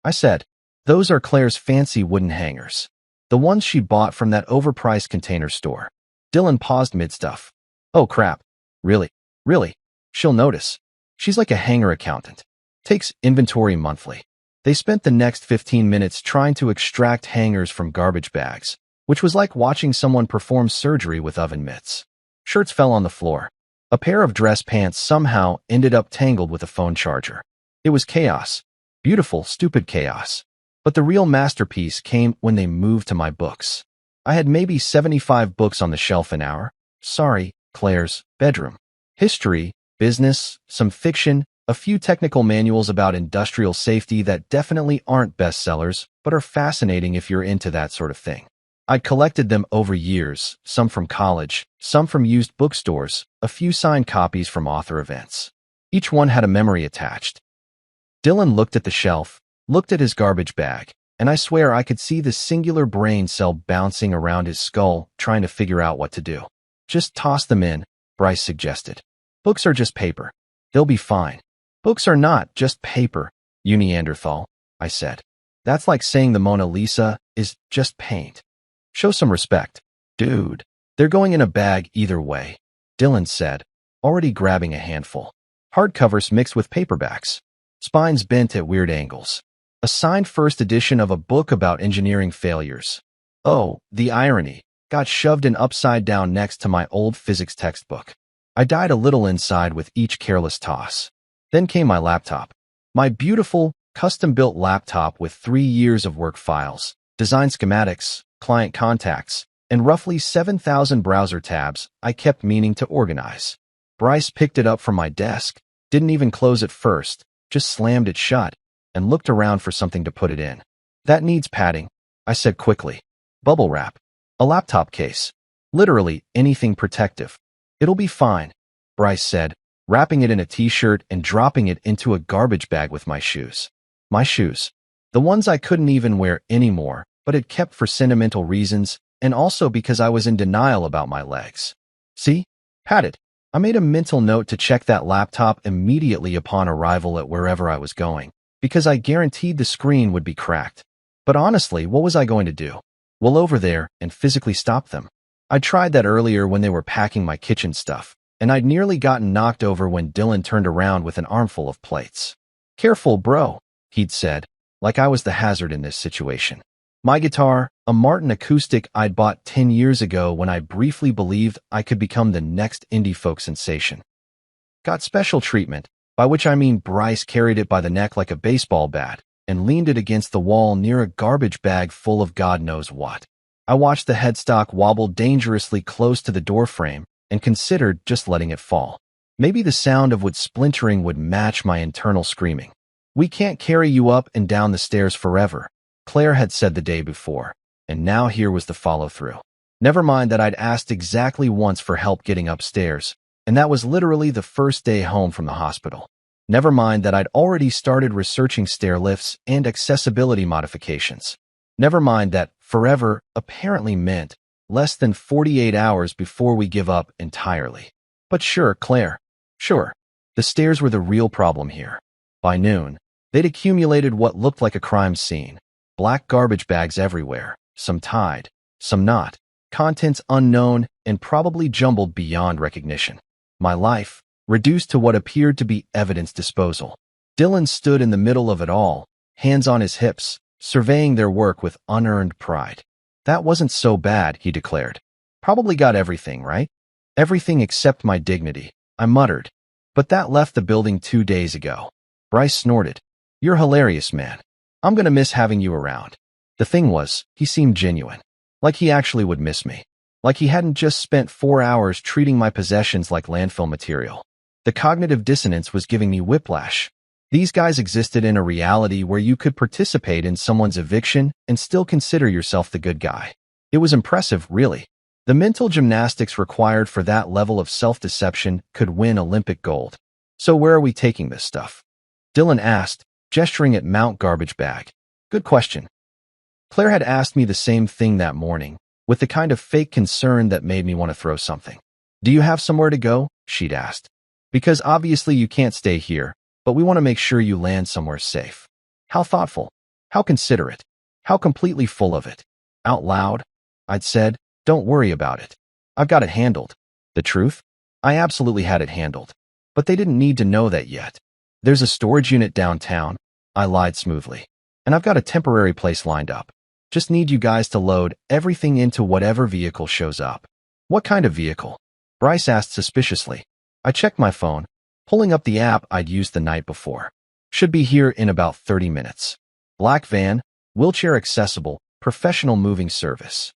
I said. Those are Claire's fancy wooden hangers. The ones she bought from that overpriced container store. Dylan paused mid-stuff. Oh crap. Really? Really? She'll notice. She's like a hanger accountant. Takes inventory monthly. They spent the next 15 minutes trying to extract hangers from garbage bags, which was like watching someone perform surgery with oven mitts. Shirts fell on the floor. A pair of dress pants somehow ended up tangled with a phone charger. It was chaos. Beautiful, stupid chaos. But the real masterpiece came when they moved to my books. I had maybe 75 books on the shelf in Claire's bedroom. History, business, some fiction, a few technical manuals about industrial safety that definitely aren't bestsellers, but are fascinating if you're into that sort of thing. I'd collected them over years, some from college, some from used bookstores, a few signed copies from author events. Each one had a memory attached. Dylan looked at the shelf, looked at his garbage bag, and I swear I could see the singular brain cell bouncing around his skull, trying to figure out what to do. Just toss them in, Bryce suggested. Books are just paper. They'll be fine. Books are not just paper, you Neanderthal, I said. That's like saying the Mona Lisa is just paint. Show some respect. Dude, they're going in a bag either way, Dylan said, already grabbing a handful. Hardcovers mixed with paperbacks. Spines bent at weird angles. A signed first edition of a book about engineering failures. Oh, the irony. Got shoved in upside down next to my old physics textbook. I died a little inside with each careless toss. Then came my laptop. My beautiful, custom-built laptop with 3 years of work files, design schematics, client contacts, and roughly 7,000 browser tabs I kept meaning to organize. Bryce picked it up from my desk, didn't even close it first, just slammed it shut, and looked around for something to put it in. That needs padding, I said quickly. Bubble wrap. A laptop case. Literally anything protective. It'll be fine, Bryce said, wrapping it in a t-shirt and dropping it into a garbage bag with my shoes. My shoes. The ones I couldn't even wear anymore, but had kept for sentimental reasons, and also because I was in denial about my legs. See? Padded. I made a mental note to check that laptop immediately upon arrival at wherever I was going, because I guaranteed the screen would be cracked. But honestly, what was I going to do? Well, over there and physically stop them. I tried that earlier when they were packing my kitchen stuff, and I'd nearly gotten knocked over when Dylan turned around with an armful of plates. Careful, bro, he'd said, like I was the hazard in this situation. My guitar, a Martin acoustic I'd bought 10 years ago when I briefly believed I could become the next indie folk sensation, got special treatment, by which I mean Bryce carried it by the neck like a baseball bat and leaned it against the wall near a garbage bag full of God knows what. I watched the headstock wobble dangerously close to the doorframe and considered just letting it fall. Maybe the sound of wood splintering would match my internal screaming. We can't carry you up and down the stairs forever, Claire had said the day before, and now here was the follow-through. Never mind that I'd asked exactly once for help getting upstairs, and that was literally the first day home from the hospital. Never mind that I'd already started researching stair lifts and accessibility modifications. Never mind that forever apparently meant less than 48 hours before we give up entirely. But sure, Claire, sure. The stairs were the real problem here. By noon, they'd accumulated what looked like a crime scene. Black garbage bags everywhere, some tied, some not, contents unknown and probably jumbled beyond recognition. My life, reduced to what appeared to be evidence disposal. Dylan stood in the middle of it all, hands on his hips, surveying their work with unearned pride. That wasn't so bad, he declared. Probably got everything, right? Everything except my dignity, I muttered. But that left the building 2 days ago. Bryce snorted. You're hilarious, man. I'm gonna miss having you around. The thing was, he seemed genuine. Like he actually would miss me. Like he hadn't just spent 4 hours treating my possessions like landfill material. The cognitive dissonance was giving me whiplash. These guys existed in a reality where you could participate in someone's eviction and still consider yourself the good guy. It was impressive, really. The mental gymnastics required for that level of self-deception could win Olympic gold. So where are we taking this stuff? Dylan asked, gesturing at Mount Garbage Bag. Good question. Claire had asked me the same thing that morning, with the kind of fake concern that made me want to throw something. Do you have somewhere to go? She'd asked. Because obviously you can't stay here, but we want to make sure you land somewhere safe. How thoughtful. How considerate. How completely full of it. Out loud, I'd said, don't worry about it. I've got it handled. The truth? I absolutely had it handled. But they didn't need to know that yet. There's a storage unit downtown, I lied smoothly. And I've got a temporary place lined up. Just need you guys to load everything into whatever vehicle shows up. What kind of vehicle? Bryce asked suspiciously. I checked my phone, pulling up the app I'd used the night before. Should be here in about 30 minutes. Black van, wheelchair accessible, professional moving service.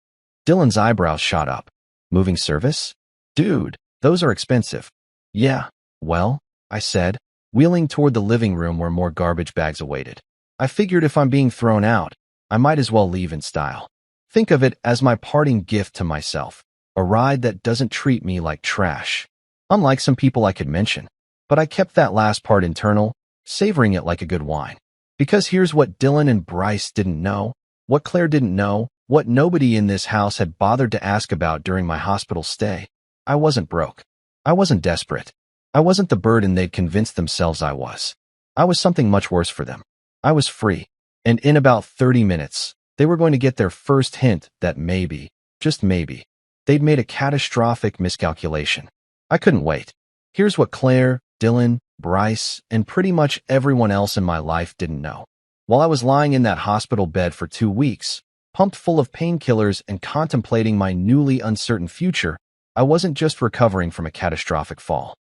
Dylan's eyebrows shot up. Moving service? Dude, those are expensive. Yeah, well, I said, wheeling toward the living room where more garbage bags awaited. I figured if I'm being thrown out, I might as well leave in style. Think of it as my parting gift to myself, a ride that doesn't treat me like trash. Unlike some people I could mention. But I kept that last part internal, savoring it like a good wine. Because here's what Dylan and Bryce didn't know, what Claire didn't know, what nobody in this house had bothered to ask about during my hospital stay. I wasn't broke. I wasn't desperate. I wasn't the burden they'd convinced themselves I was. I was something much worse for them. I was free. And in about 30 minutes, they were going to get their first hint that maybe, just maybe, they'd made a catastrophic miscalculation. I couldn't wait. Here's what Claire, Dylan, Bryce, and pretty much everyone else in my life didn't know. While I was lying in that hospital bed for 2 weeks, pumped full of painkillers and contemplating my newly uncertain future, I wasn't just recovering from a catastrophic fall.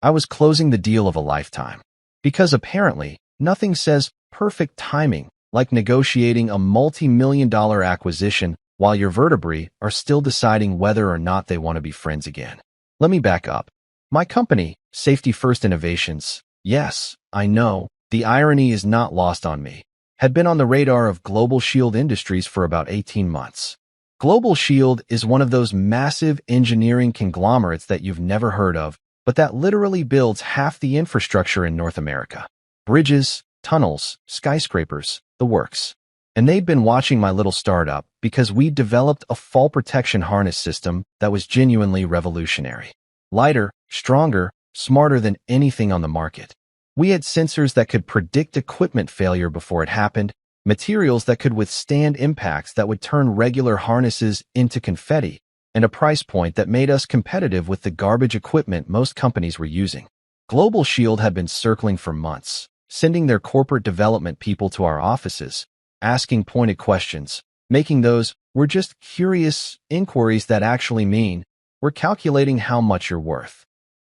I was closing the deal of a lifetime. Because apparently, nothing says perfect timing like negotiating a multi-million-dollar acquisition while your vertebrae are still deciding whether or not they want to be friends again. Let me back up. My company, Safety First Innovations, yes, I know, the irony is not lost on me, had been on the radar of Global Shield Industries for about 18 months. Global Shield is one of those massive engineering conglomerates that you've never heard of, but that literally builds half the infrastructure in North America. Bridges, tunnels, skyscrapers, the works. And they'd been watching my little startup because we'd developed a fall protection harness system that was genuinely revolutionary. Lighter, stronger, smarter than anything on the market. We had sensors that could predict equipment failure before it happened, materials that could withstand impacts that would turn regular harnesses into confetti, and a price point that made us competitive with the garbage equipment most companies were using. Global Shield had been circling for months, sending their corporate development people to our offices, asking pointed questions, making those, "we're just curious," inquiries that actually mean, "we're calculating how much you're worth."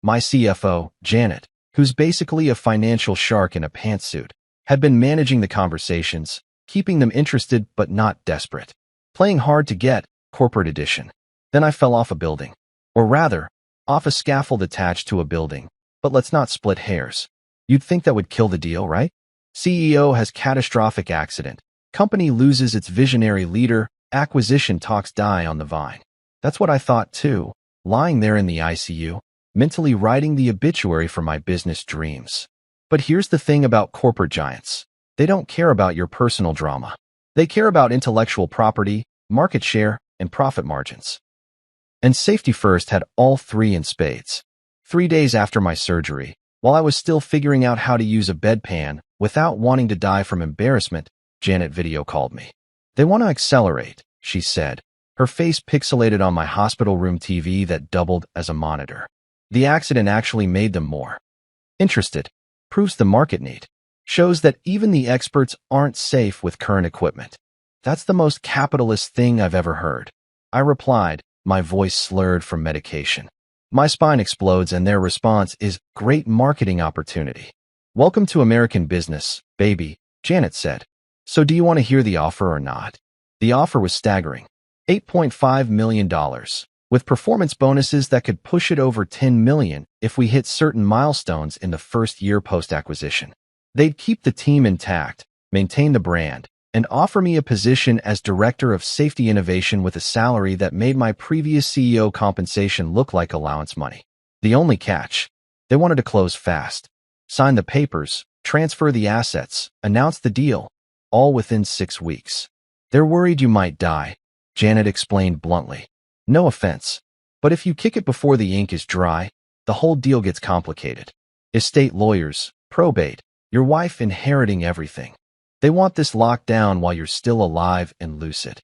My CFO, Janet, who's basically a financial shark in a pantsuit, had been managing the conversations, keeping them interested but not desperate. Playing hard to get, corporate edition. Then I fell off a building. Or rather, off a scaffold attached to a building. But let's not split hairs. You'd think that would kill the deal, right? CEO has catastrophic accident. Company loses its visionary leader, acquisition talks die on the vine. That's what I thought too, lying there in the ICU, mentally writing the obituary for my business dreams. But here's the thing about corporate giants. They don't care about your personal drama. They care about intellectual property, market share, and profit margins. And Safety First had all three in spades. 3 days after my surgery, while I was still figuring out how to use a bedpan without wanting to die from embarrassment, Janet video called me. "They want to accelerate," she said, her face pixelated on my hospital room TV that doubled as a monitor. "The accident actually made them more interested. Proves the market need. Shows that even the experts aren't safe with current equipment." That's the most capitalist thing I've ever heard. I replied, my voice slurred from medication. My spine explodes and their response is, great marketing opportunity. Welcome to American business, baby, Janet said. So do you want to hear the offer or not? The offer was staggering. $8.5 million, with performance bonuses that could push it over $10 million if we hit certain milestones in the first year post-acquisition. They'd keep the team intact, maintain the brand, and offer me a position as Director of Safety Innovation with a salary that made my previous CEO compensation look like allowance money. The only catch, they wanted to close fast. Sign the papers, transfer the assets, announce the deal, all within 6 weeks. They're worried you might die, Janet explained bluntly. No offense, but if you kick it before the ink is dry, the whole deal gets complicated. Estate lawyers, probate, your wife inheriting everything. They want this locked down while you're still alive and lucid.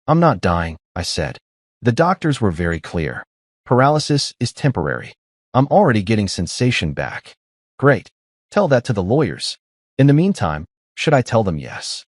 I'm not dying, I said. The doctors were very clear. Paralysis is temporary. I'm already getting sensation back. Great. Tell that to the lawyers. In the meantime, should I tell them yes?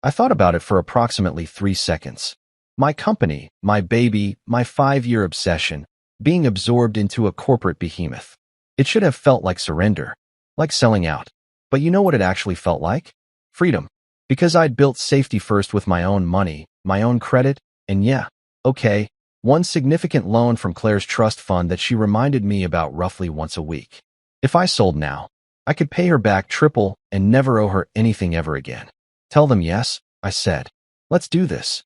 I thought about it for approximately 3 seconds. My company, my baby, my 5-year obsession, being absorbed into a corporate behemoth. It should have felt like surrender, like selling out. But you know what it actually felt like? Freedom. Because I'd built safety first with my own money, my own credit, and yeah, okay, one significant loan from Claire's trust fund that she reminded me about roughly once a week. If I sold now, I could pay her back triple and never owe her anything ever again. Tell them yes, I said. Let's do this.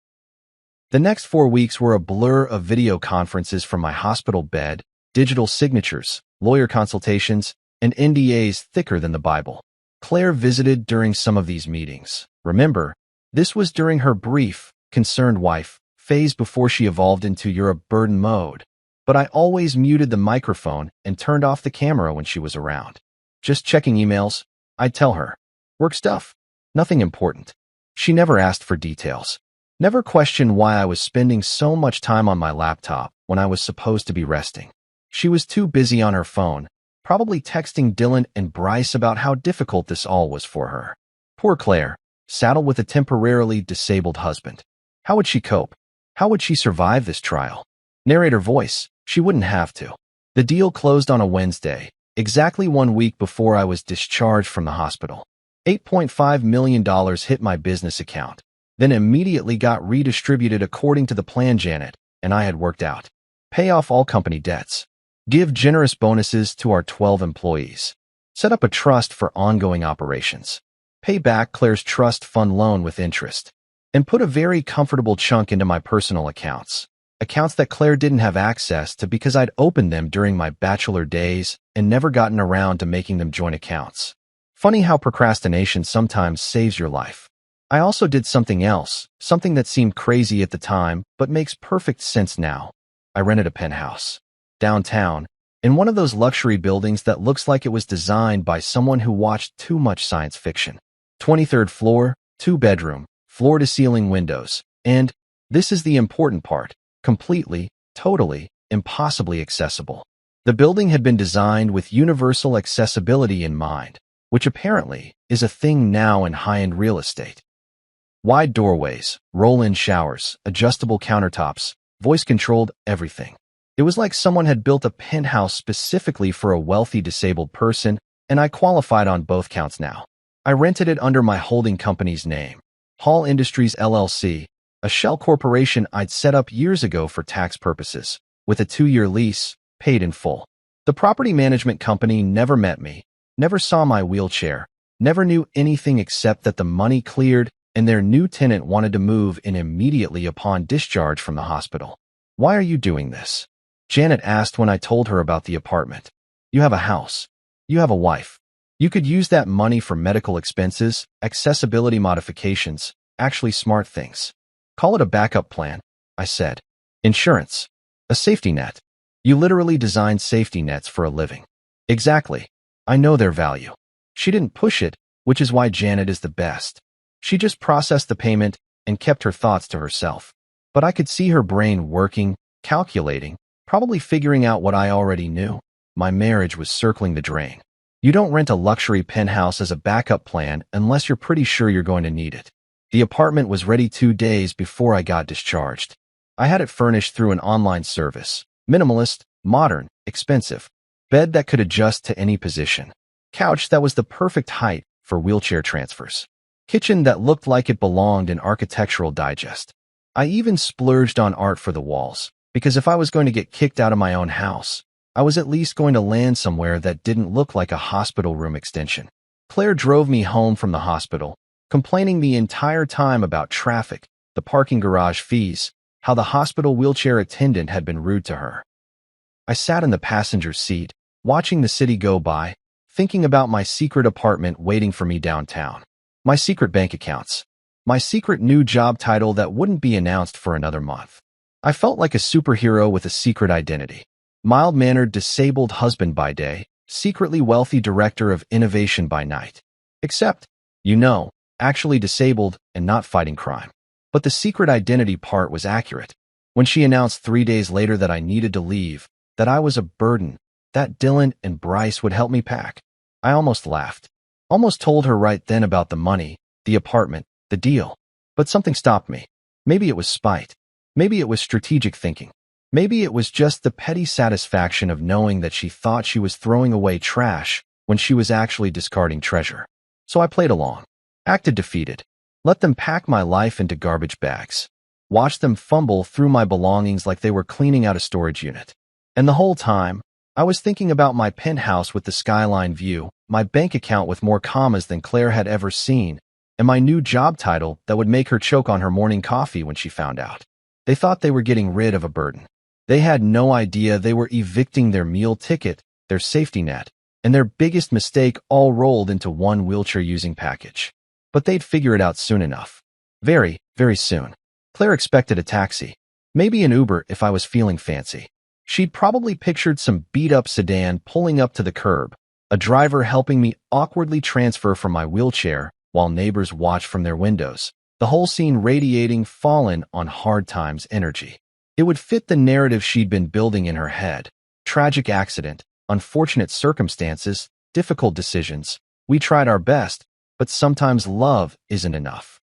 The next 4 weeks were a blur of video conferences from my hospital bed, digital signatures, lawyer consultations, and NDAs thicker than the Bible. Claire visited during some of these meetings. Remember, this was during her brief, concerned wife phase before she evolved into you're a burden mode. But I always muted the microphone and turned off the camera when she was around. Just checking emails, I'd tell her. Work stuff. Nothing important. She never asked for details. Never questioned why I was spending so much time on my laptop when I was supposed to be resting. She was too busy on her phone, probably texting Dylan and Bryce about how difficult this all was for her. Poor Claire, saddled with a temporarily disabled husband. How would she cope? How would she survive this trial? Narrator voice, she wouldn't have to. The deal closed on a Wednesday, exactly 1 week before I was discharged from the hospital. $8.5 million hit my business account, then immediately got redistributed according to the plan Janet and I had worked out. Pay off all company debts. Give generous bonuses to our 12 employees. Set up a trust for ongoing operations. Pay back Claire's trust fund loan with interest. And put a very comfortable chunk into my personal accounts. Accounts that Claire didn't have access to because I'd opened them during my bachelor days and never gotten around to making them joint accounts. Funny how procrastination sometimes saves your life. I also did something else, something that seemed crazy at the time but makes perfect sense now. I rented a penthouse. Downtown, in one of those luxury buildings that looks like it was designed by someone who watched too much science fiction. 23rd floor, 2-bedroom, floor-to-ceiling windows, and, this is the important part, completely, totally, impossibly accessible. The building had been designed with universal accessibility in mind, which apparently is a thing now in high-end real estate. Wide doorways, roll-in showers, adjustable countertops, voice-controlled everything. It was like someone had built a penthouse specifically for a wealthy disabled person, and I qualified on both counts now. I rented it under my holding company's name, Hall Industries LLC, a shell corporation I'd set up years ago for tax purposes, with a 2-year lease, paid in full. The property management company never met me, never saw my wheelchair, never knew anything except that the money cleared and their new tenant wanted to move in immediately upon discharge from the hospital. Why are you doing this? Janet asked when I told her about the apartment. You have a house. You have a wife. You could use that money for medical expenses, accessibility modifications, actually smart things. Call it a backup plan, I said. Insurance. A safety net. You literally design safety nets for a living. Exactly. I know their value. She didn't push it, which is why Janet is the best. She just processed the payment and kept her thoughts to herself. But I could see her brain working, calculating, probably figuring out what I already knew. My marriage was circling the drain. You don't rent a luxury penthouse as a backup plan unless you're pretty sure you're going to need it. The apartment was ready 2 days before I got discharged. I had it furnished through an online service. Minimalist, modern, expensive. Bed that could adjust to any position. Couch that was the perfect height for wheelchair transfers. Kitchen that looked like it belonged in Architectural Digest. I even splurged on art for the walls, because if I was going to get kicked out of my own house, I was at least going to land somewhere that didn't look like a hospital room extension. Claire drove me home from the hospital, complaining the entire time about traffic, the parking garage fees, how the hospital wheelchair attendant had been rude to her. I sat in the passenger seat, watching the city go by, thinking about my secret apartment waiting for me downtown. My secret bank accounts. My secret new job title that wouldn't be announced for another month. I felt like a superhero with a secret identity. Mild-mannered disabled husband by day, secretly wealthy director of innovation by night. Except, actually disabled and not fighting crime. But the secret identity part was accurate. When she announced 3 days later that I needed to leave, that I was a burden, that Dylan and Bryce would help me pack, I almost laughed. Almost told her right then about the money, the apartment, the deal. But something stopped me. Maybe it was spite. Maybe it was strategic thinking. Maybe it was just the petty satisfaction of knowing that she thought she was throwing away trash when she was actually discarding treasure. So I played along. Acted defeated. Let them pack my life into garbage bags. Watched them fumble through my belongings like they were cleaning out a storage unit. And the whole time, I was thinking about my penthouse with the skyline view, my bank account with more commas than Claire had ever seen, and my new job title that would make her choke on her morning coffee when she found out. They thought they were getting rid of a burden. They had no idea they were evicting their meal ticket, their safety net, and their biggest mistake all rolled into one wheelchair-using package. But they'd figure it out soon enough. Very, very soon. Claire expected a taxi. Maybe an Uber if I was feeling fancy. She'd probably pictured some beat-up sedan pulling up to the curb, a driver helping me awkwardly transfer from my wheelchair while neighbors watched from their windows, the whole scene radiating fallen on hard times energy. It would fit the narrative she'd been building in her head. Tragic accident, unfortunate circumstances, difficult decisions. We tried our best, but sometimes love isn't enough.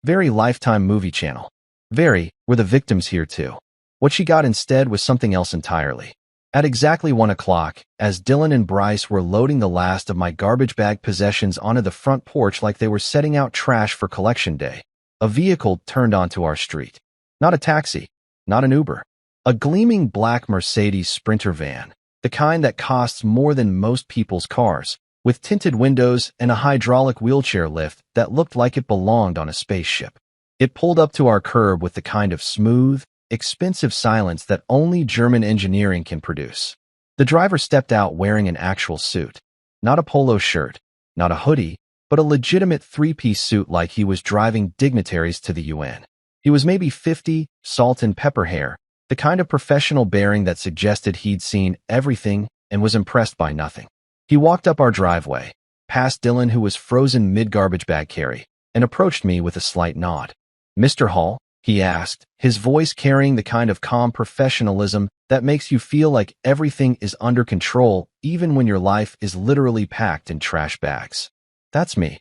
Very Lifetime movie channel. Very, we're the victims here too. What she got instead was something else entirely. At exactly 1 o'clock, as Dylan and Bryce were loading the last of my garbage bag possessions onto the front porch like they were setting out trash for collection day, a vehicle turned onto our street. Not a taxi, not an Uber. A gleaming black Mercedes Sprinter van, the kind that costs more than most people's cars, with tinted windows and a hydraulic wheelchair lift that looked like it belonged on a spaceship. It pulled up to our curb with the kind of smooth, expensive silence that only German engineering can produce. The driver stepped out wearing an actual suit. Not a polo shirt, not a hoodie, but a legitimate three-piece suit like he was driving dignitaries to the UN. He was maybe 50, salt and pepper hair, the kind of professional bearing that suggested he'd seen everything and was impressed by nothing. He walked up our driveway, past Dylan who was frozen mid-garbage bag carry, and approached me with a slight nod. "Mr. Hall?" he asked, his voice carrying the kind of calm professionalism that makes you feel like everything is under control even when your life is literally packed in trash bags. "That's me,"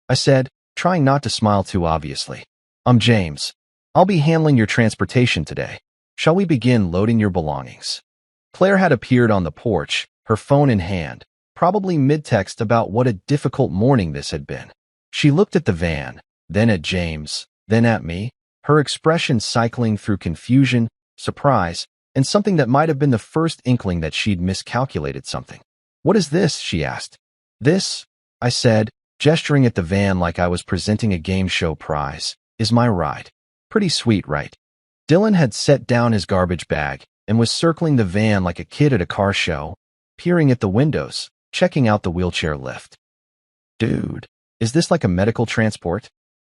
I said, trying not to smile too obviously. "I'm James. I'll be handling your transportation today. Shall we begin loading your belongings?" Claire had appeared on the porch, her phone in hand, probably mid-text about what a difficult morning this had been. She looked at the van, then at James, then at me, her expression cycling through confusion, surprise, and something that might have been the first inkling that she'd miscalculated something. "What is this?" she asked. "This," I said, gesturing at the van like I was presenting a game show prize, "is my ride." Pretty sweet, right? Dylan had set down his garbage bag and was circling the van like a kid at a car show, peering at the windows, checking out the wheelchair lift. "Dude, is this like a medical transport?"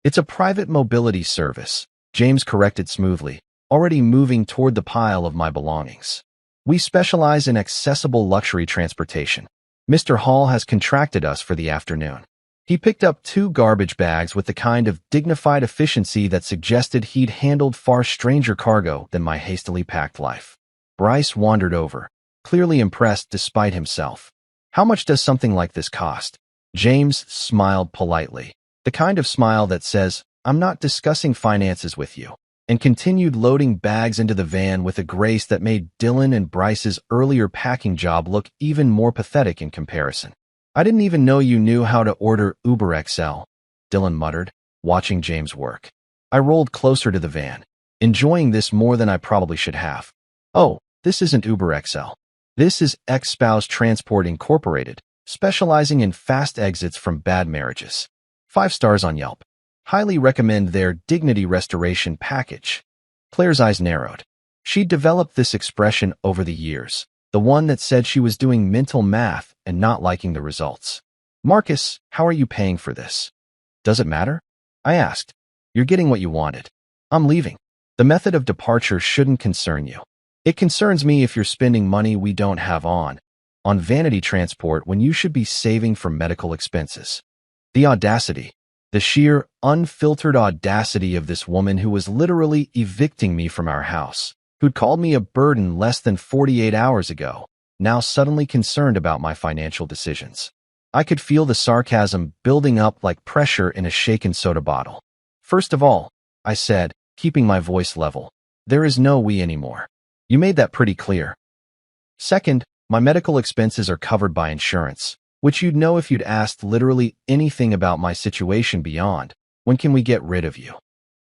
"It's a private mobility service," James corrected smoothly, already moving toward the pile of my belongings. "We specialize in accessible luxury transportation. Mr. Hall has contracted us for the afternoon." He picked up 2 garbage bags with the kind of dignified efficiency that suggested he'd handled far stranger cargo than my hastily packed life. Bryce wandered over, clearly impressed despite himself. "How much does something like this cost?" James smiled politely, the kind of smile that says, I'm not discussing finances with you, and continued loading bags into the van with a grace that made Dylan and Bryce's earlier packing job look even more pathetic in comparison. I didn't even know you knew how to order Uber XL, Dylan muttered, watching James work. I rolled closer to the van, enjoying this more than I probably should have. Oh, this isn't Uber XL. This is Ex-Spouse Transport Incorporated, specializing in fast exits from bad marriages. 5 stars on Yelp. Highly recommend their Dignity Restoration package. Claire's eyes narrowed. She'd developed this expression over the years, the one that said she was doing mental math and not liking the results. Marcus, how are you paying for this? Does it matter? I asked. You're getting what you wanted. I'm leaving. The method of departure shouldn't concern you. It concerns me if you're spending money we don't have on vanity transport when you should be saving for medical expenses. The audacity, the sheer, unfiltered audacity of this woman who was literally evicting me from our house, who'd called me a burden less than 48 hours ago, now suddenly concerned about my financial decisions. I could feel the sarcasm building up like pressure in a shaken soda bottle. First of all, I said, keeping my voice level, there is no we anymore. You made that pretty clear. Second, my medical expenses are covered by insurance, which you'd know if you'd asked literally anything about my situation beyond, when can we get rid of you?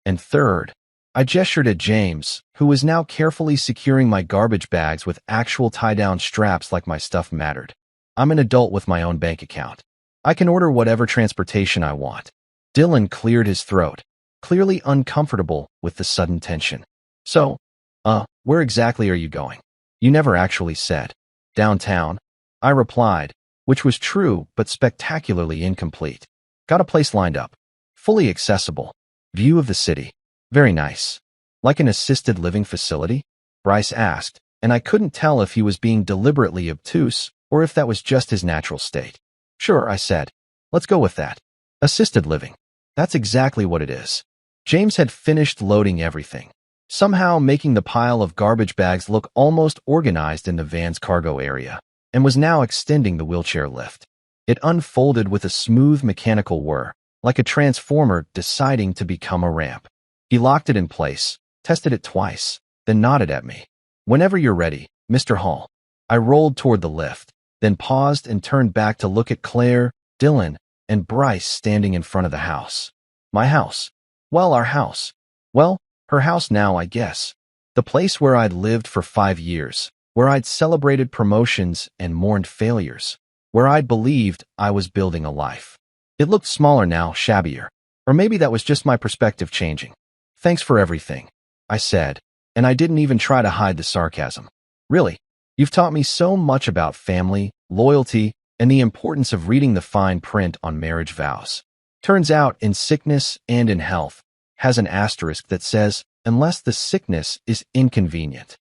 And third, I gestured at James, who was now carefully securing my garbage bags with actual tie-down straps like my stuff mattered. I'm an adult with my own bank account. I can order whatever transportation I want. Dylan cleared his throat, clearly uncomfortable with the sudden tension. So, where exactly are you going? You never actually said. Downtown, I replied, which was true but spectacularly incomplete. Got a place lined up. Fully accessible. View of the city. Very nice. Like an assisted living facility? Bryce asked, and I couldn't tell if he was being deliberately obtuse or if that was just his natural state. Sure, I said. Let's go with that. Assisted living. That's exactly what it is. James had finished loading everything, somehow making the pile of garbage bags look almost organized in the van's cargo area, and was now extending the wheelchair lift. It unfolded with a smooth mechanical whir, like a transformer deciding to become a ramp. He locked it in place, tested it twice, then nodded at me. Whenever you're ready, Mr. Hall. I rolled toward the lift, then paused and turned back to look at Claire, Dylan, and Bryce standing in front of the house. My house. Well, our house. Well, her house now, I guess. The place where I'd lived for 5 years, where I'd celebrated promotions and mourned failures, where I'd believed I was building a life. It looked smaller now, shabbier. Or maybe that was just my perspective changing. Thanks for everything, I said, and I didn't even try to hide the sarcasm. Really, you've taught me so much about family, loyalty, and the importance of reading the fine print on marriage vows. Turns out, in sickness and in health, has an asterisk that says, unless the sickness is inconvenient.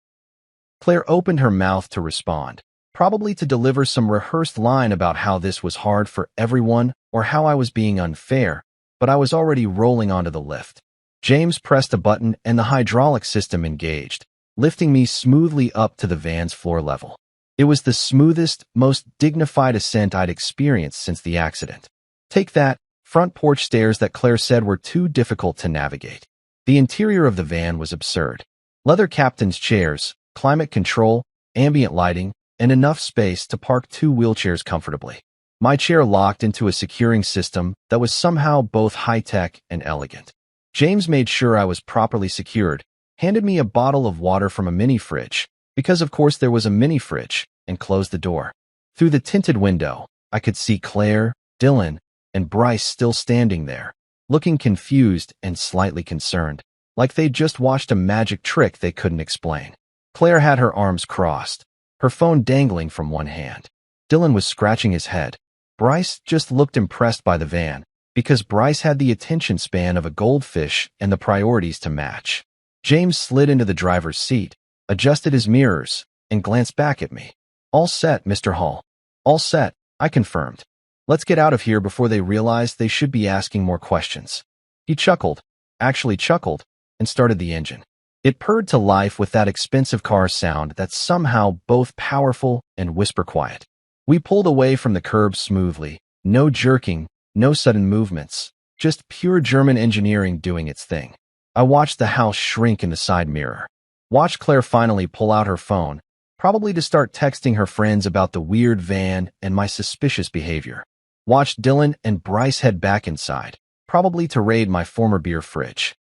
Claire opened her mouth to respond, probably to deliver some rehearsed line about how this was hard for everyone or how I was being unfair, but I was already rolling onto the lift. James pressed a button and the hydraulic system engaged, lifting me smoothly up to the van's floor level. It was the smoothest, most dignified ascent I'd experienced since the accident. Take that, front porch stairs that Claire said were too difficult to navigate. The interior of the van was absurd. Leather captain's chairs, climate control, ambient lighting, and enough space to park 2 wheelchairs comfortably. My chair locked into a securing system that was somehow both high-tech and elegant. James made sure I was properly secured, handed me a bottle of water from a mini fridge, because of course there was a mini fridge, and closed the door. Through the tinted window, I could see Claire, Dylan, and Bryce still standing there, looking confused and slightly concerned, like they'd just watched a magic trick they couldn't explain. Claire had her arms crossed, her phone dangling from one hand. Dylan was scratching his head. Bryce just looked impressed by the van, because Bryce had the attention span of a goldfish and the priorities to match. James slid into the driver's seat, adjusted his mirrors, and glanced back at me. All set, Mr. Hall. All set, I confirmed. Let's get out of here before they realize they should be asking more questions. He chuckled, actually chuckled, and started the engine. It purred to life with that expensive car sound that's somehow both powerful and whisper quiet. We pulled away from the curb smoothly, no jerking, no sudden movements, Just pure German engineering doing its thing. I watched the house shrink in the side mirror. Watched Claire finally pull out her phone, probably to start texting her friends about the weird van and my suspicious behavior. Watched Dylan and Bryce head back inside, probably to raid my former beer fridge.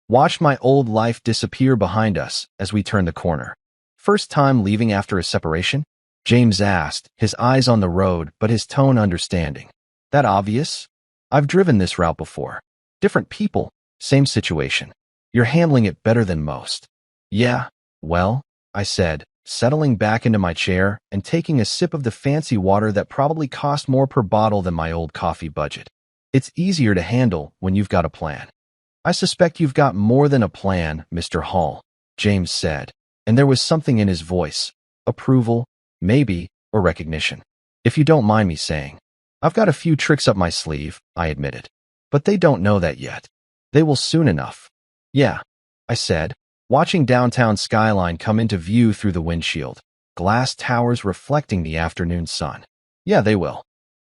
Watched my old life disappear behind us as we turned the corner. First time leaving after a separation? James asked, his eyes on the road but his tone understanding. That obvious? I've driven this route before. Different people, same situation. You're handling it better than most. Yeah, well, I said, settling back into my chair and taking a sip of the fancy water that probably cost more per bottle than my old coffee budget. It's easier to handle when you've got a plan. I suspect you've got more than a plan, Mr. Hall, James said, and there was something in his voice, approval, maybe, or recognition. If you don't mind me saying, I've got a few tricks up my sleeve, I admitted. But they don't know that yet. They will soon enough. Yeah, I said, watching downtown skyline come into view through the windshield, glass towers reflecting the afternoon sun. Yeah, they will.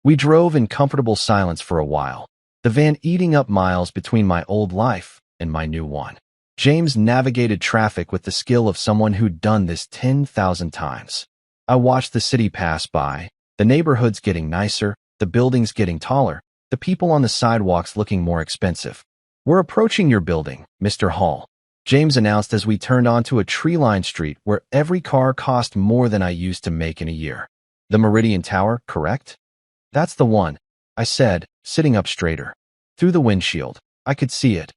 We drove in comfortable silence for a while, the van eating up miles between my old life and my new one. James navigated traffic with the skill of someone who'd done this 10,000 times. I watched the city pass by, the neighborhoods getting nicer, the buildings getting taller, the people on the sidewalks looking more expensive. We're approaching your building, Mr. Hall, James announced as we turned onto a tree-lined street where every car cost more than I used to make in a year. The Meridian Tower, correct? That's the one, I said, sitting up straighter. Through the windshield, I could see it.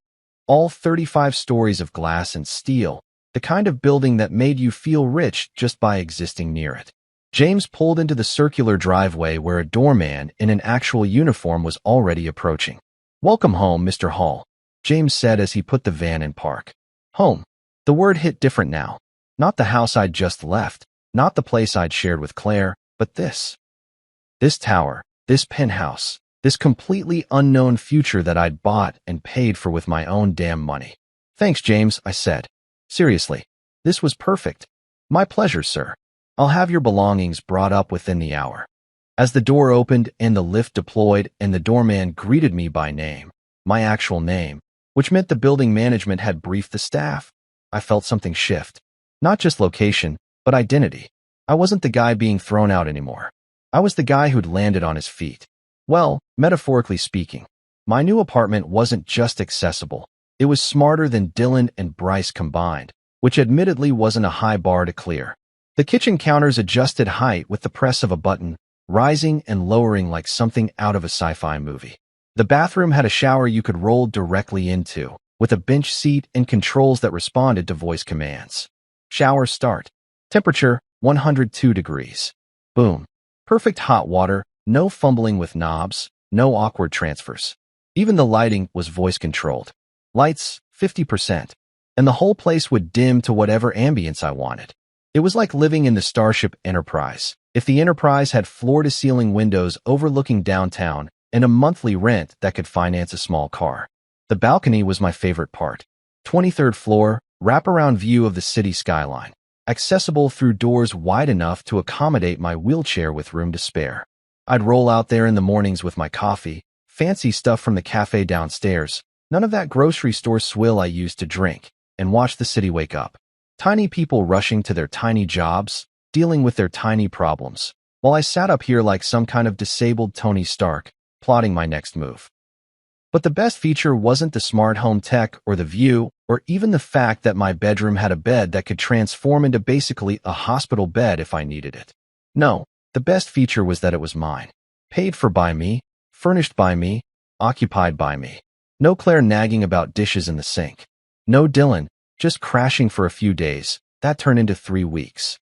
All 35 stories of glass and steel, the kind of building that made you feel rich just by existing near it. James pulled into the circular driveway where a doorman in an actual uniform was already approaching. Welcome home, Mr. Hall, James said as he put the van in park. Home. The word hit different now. Not the house I'd just left, not the place I'd shared with Claire, but this. This tower, this penthouse, this completely unknown future that I'd bought and paid for with my own damn money. Thanks, James, I said. Seriously, this was perfect. My pleasure, sir. I'll have your belongings brought up within the hour. As the door opened and the lift deployed and the doorman greeted me by name, my actual name, which meant the building management had briefed the staff, I felt something shift. Not just location, but identity. I wasn't the guy being thrown out anymore. I was the guy who'd landed on his feet. Well, metaphorically speaking, my new apartment wasn't just accessible. It was smarter than Dylan and Bryce combined, which admittedly wasn't a high bar to clear. The kitchen counters adjusted height with the press of a button, rising and lowering like something out of a sci-fi movie. The bathroom had a shower you could roll directly into, with a bench seat and controls that responded to voice commands. Shower start. Temperature, 102 degrees. Boom. Perfect hot water, no fumbling with knobs, no awkward transfers. Even the lighting was voice-controlled. Lights, 50%. And the whole place would dim to whatever ambience I wanted. It was like living in the Starship Enterprise. If the Enterprise had floor-to-ceiling windows overlooking downtown and a monthly rent that could finance a small car. The balcony was my favorite part. 23rd floor, wraparound view of the city skyline. Accessible through doors wide enough to accommodate my wheelchair with room to spare. I'd roll out there in the mornings with my coffee, fancy stuff from the cafe downstairs, none of that grocery store swill I used to drink, and watch the city wake up. Tiny people rushing to their tiny jobs, dealing with their tiny problems, while I sat up here like some kind of disabled Tony Stark, plotting my next move. But the best feature wasn't the smart home tech or the view, or even the fact that my bedroom had a bed that could transform into basically a hospital bed if I needed it. No, the best feature was that it was mine. Paid for by me, furnished by me, occupied by me. No Claire nagging about dishes in the sink. No Dylan, just crashing for a few days. That turned into 3 weeks.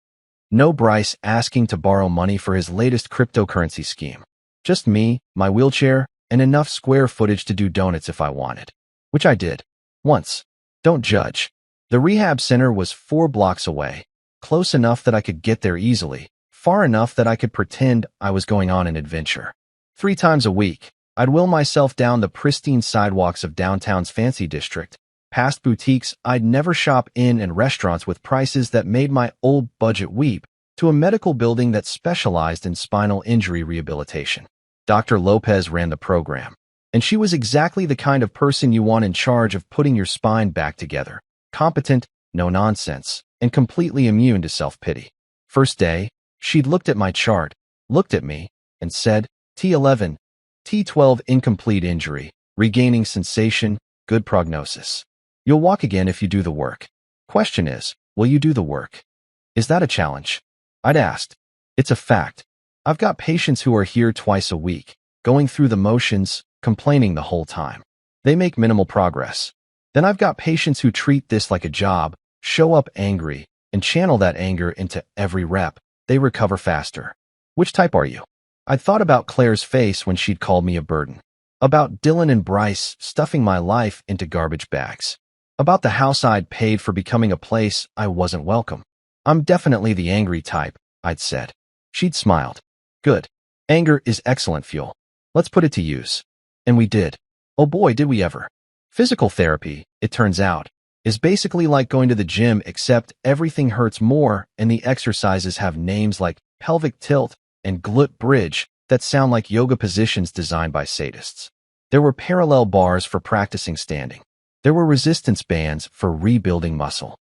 No Bryce asking to borrow money for his latest cryptocurrency scheme. Just me, my wheelchair, and enough square footage to do donuts if I wanted. Which I did. Once. Don't judge. The rehab center was 4 blocks away, close enough that I could get there easily, far enough that I could pretend I was going on an adventure. 3 times a week, I'd will myself down the pristine sidewalks of downtown's fancy district, past boutiques I'd never shop in and restaurants with prices that made my old budget weep, to a medical building that specialized in spinal injury rehabilitation. Dr. Lopez ran the program. And she was exactly the kind of person you want in charge of putting your spine back together. Competent, no nonsense, and completely immune to self-pity. First day, she'd looked at my chart, looked at me, and said, T11, T12 incomplete injury, regaining sensation, good prognosis. You'll walk again if you do the work. Question is, will you do the work? Is that a challenge? I'd asked. It's a fact. I've got patients who are here twice a week, going through the motions, complaining the whole time. They make minimal progress. Then I've got patients who treat this like a job, show up angry, and channel that anger into every rep. They recover faster. Which type are you? I'd thought about Claire's face when she'd called me a burden. About Dylan and Bryce stuffing my life into garbage bags. About the house I'd paid for becoming a place I wasn't welcome. I'm definitely the angry type, I'd said. She'd smiled. Good. Anger is excellent fuel. Let's put it to use. And we did. Oh boy, did we ever. Physical therapy, it turns out, is basically like going to the gym except everything hurts more and the exercises have names like pelvic tilt and glute bridge that sound like yoga positions designed by sadists. There were parallel bars for practicing standing. There were resistance bands for rebuilding muscle.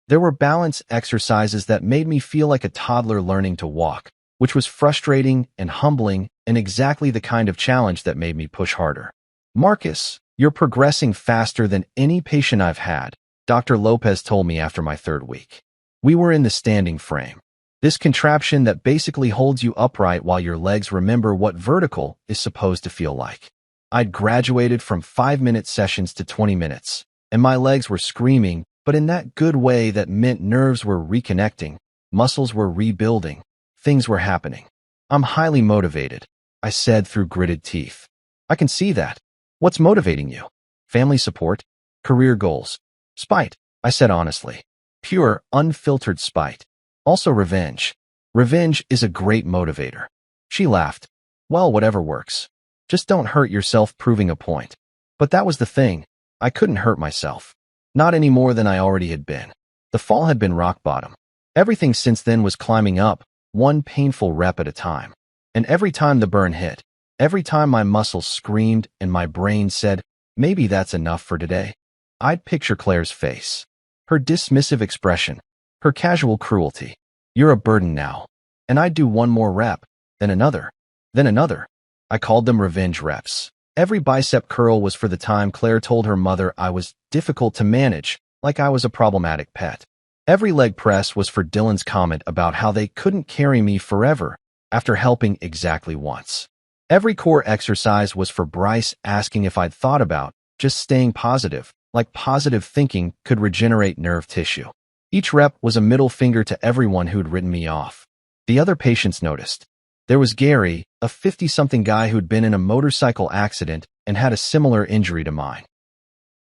There were balance exercises that made me feel like a toddler learning to walk, which was frustrating and humbling and exactly the kind of challenge that made me push harder. Marcus, you're progressing faster than any patient I've had, Dr. Lopez told me after my third week. We were in the standing frame. This contraption that basically holds you upright while your legs remember what vertical is supposed to feel like. I'd graduated from 5-minute sessions to 20 minutes, and my legs were screaming, but in that good way that meant nerves were reconnecting, muscles were rebuilding, things were happening. I'm highly motivated, I said through gritted teeth. I can see that. What's motivating you? Family support? Career goals? Spite, I said honestly. Pure, unfiltered spite. Also revenge. Revenge is a great motivator. She laughed. Well, whatever works. Just don't hurt yourself proving a point. But that was the thing. I couldn't hurt myself. Not any more than I already had been. The fall had been rock bottom. Everything since then was climbing up, one painful rep at a time. And every time the burn hit, every time my muscles screamed and my brain said, maybe that's enough for today, I'd picture Claire's face. Her dismissive expression. Her casual cruelty. You're a burden now. And I'd do one more rep, then another, then another. I called them revenge reps. Every bicep curl was for the time Claire told her mother I was difficult to manage, like I was a problematic pet. Every leg press was for Dylan's comment about how they couldn't carry me forever after helping exactly once. Every core exercise was for Bryce asking if I'd thought about just staying positive, like positive thinking could regenerate nerve tissue. Each rep was a middle finger to everyone who'd written me off. The other patients noticed. There was Gary, a 50-something guy who'd been in a motorcycle accident and had a similar injury to mine.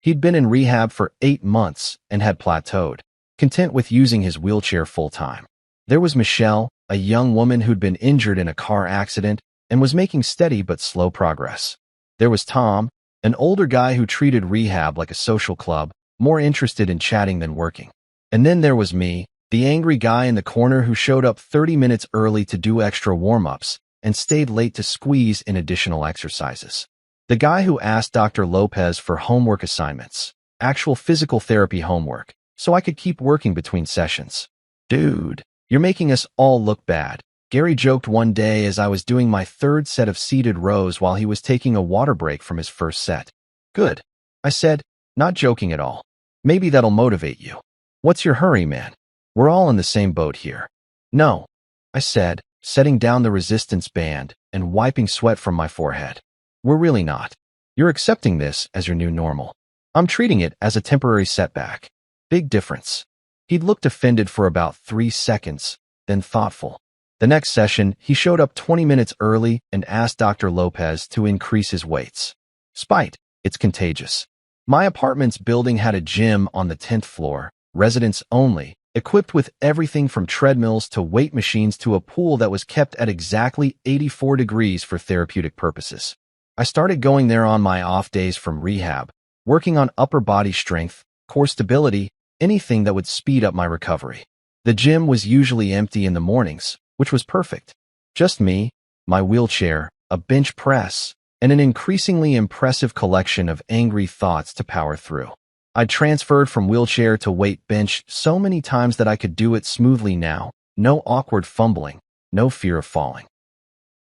He'd been in rehab for 8 months and had plateaued, content with using his wheelchair full-time. There was Michelle, a young woman who'd been injured in a car accident and was making steady but slow progress. There was Tom, an older guy who treated rehab like a social club, more interested in chatting than working. And then there was me, the angry guy in the corner who showed up 30 minutes early to do extra warm-ups and stayed late to squeeze in additional exercises. The guy who asked Dr. Lopez for homework assignments, actual physical therapy homework, so I could keep working between sessions. Dude, you're making us all look bad, Gary joked one day as I was doing my third set of seated rows while he was taking a water break from his first set. Good, I said, not joking at all. Maybe that'll motivate you. What's your hurry, man? We're all in the same boat here. No, I said, setting down the resistance band and wiping sweat from my forehead. We're really not. You're accepting this as your new normal. I'm treating it as a temporary setback. Big difference. He'd looked offended for about 3 seconds, then thoughtful. The next session, he showed up 20 minutes early and asked Dr. Lopez to increase his weights. Spite, it's contagious. My apartment's building had a gym on the 10th floor, residents only, equipped with everything from treadmills to weight machines to a pool that was kept at exactly 84 degrees for therapeutic purposes. I started going there on my off days from rehab, working on upper body strength, core stability, anything that would speed up my recovery. The gym was usually empty in the mornings, which was perfect. Just me, my wheelchair, a bench press, and an increasingly impressive collection of angry thoughts to power through. I'd transferred from wheelchair to weight bench so many times that I could do it smoothly now, no awkward fumbling, no fear of falling.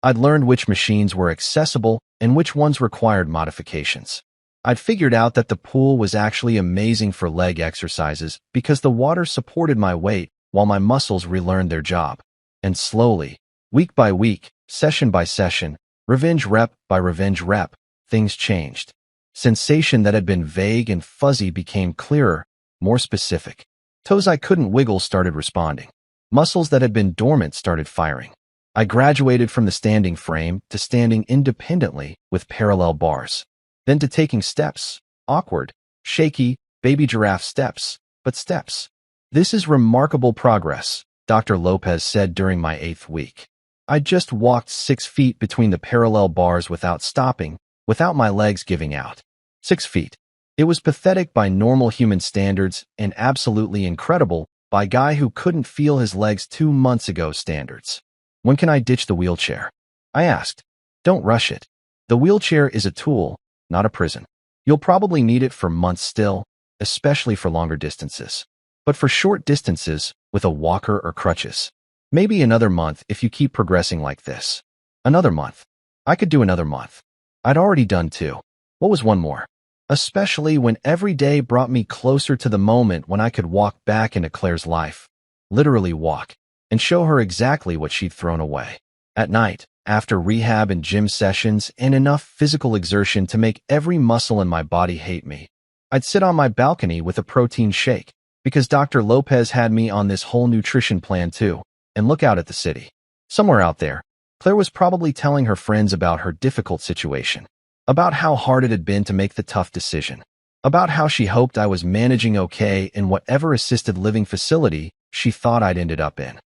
I'd learned which machines were accessible and which ones required modifications. I'd figured out that the pool was actually amazing for leg exercises because the water supported my weight while my muscles relearned their job. And slowly, week by week, session by session, revenge rep by revenge rep, things changed. Sensation that had been vague and fuzzy became clearer, more specific. Toes I couldn't wiggle started responding. Muscles that had been dormant started firing. I graduated from the standing frame to standing independently with parallel bars, then to taking steps, awkward, shaky, baby giraffe steps, but steps. This is remarkable progress, Dr. Lopez said during my 8th week. I just walked 6 feet between the parallel bars without stopping, without my legs giving out. 6 feet. It was pathetic by normal human standards and absolutely incredible by a guy who couldn't feel his legs 2 months ago standards. When can I ditch the wheelchair? I asked. Don't rush it. The wheelchair is a tool, not a prison. You'll probably need it for months still, especially for longer distances. But for short distances, with a walker or crutches, maybe another month if you keep progressing like this. Another month. I could do another month. I'd already done 2. What was one more? Especially when every day brought me closer to the moment when I could walk back into Claire's life. Literally walk. And show her exactly what she'd thrown away. At night, after rehab and gym sessions and enough physical exertion to make every muscle in my body hate me, I'd sit on my balcony with a protein shake, because Dr. Lopez had me on this whole nutrition plan too, and look out at the city. Somewhere out there, Claire was probably telling her friends about her difficult situation, about how hard it had been to make the tough decision, about how she hoped I was managing okay in whatever assisted living facility she thought I'd ended up in.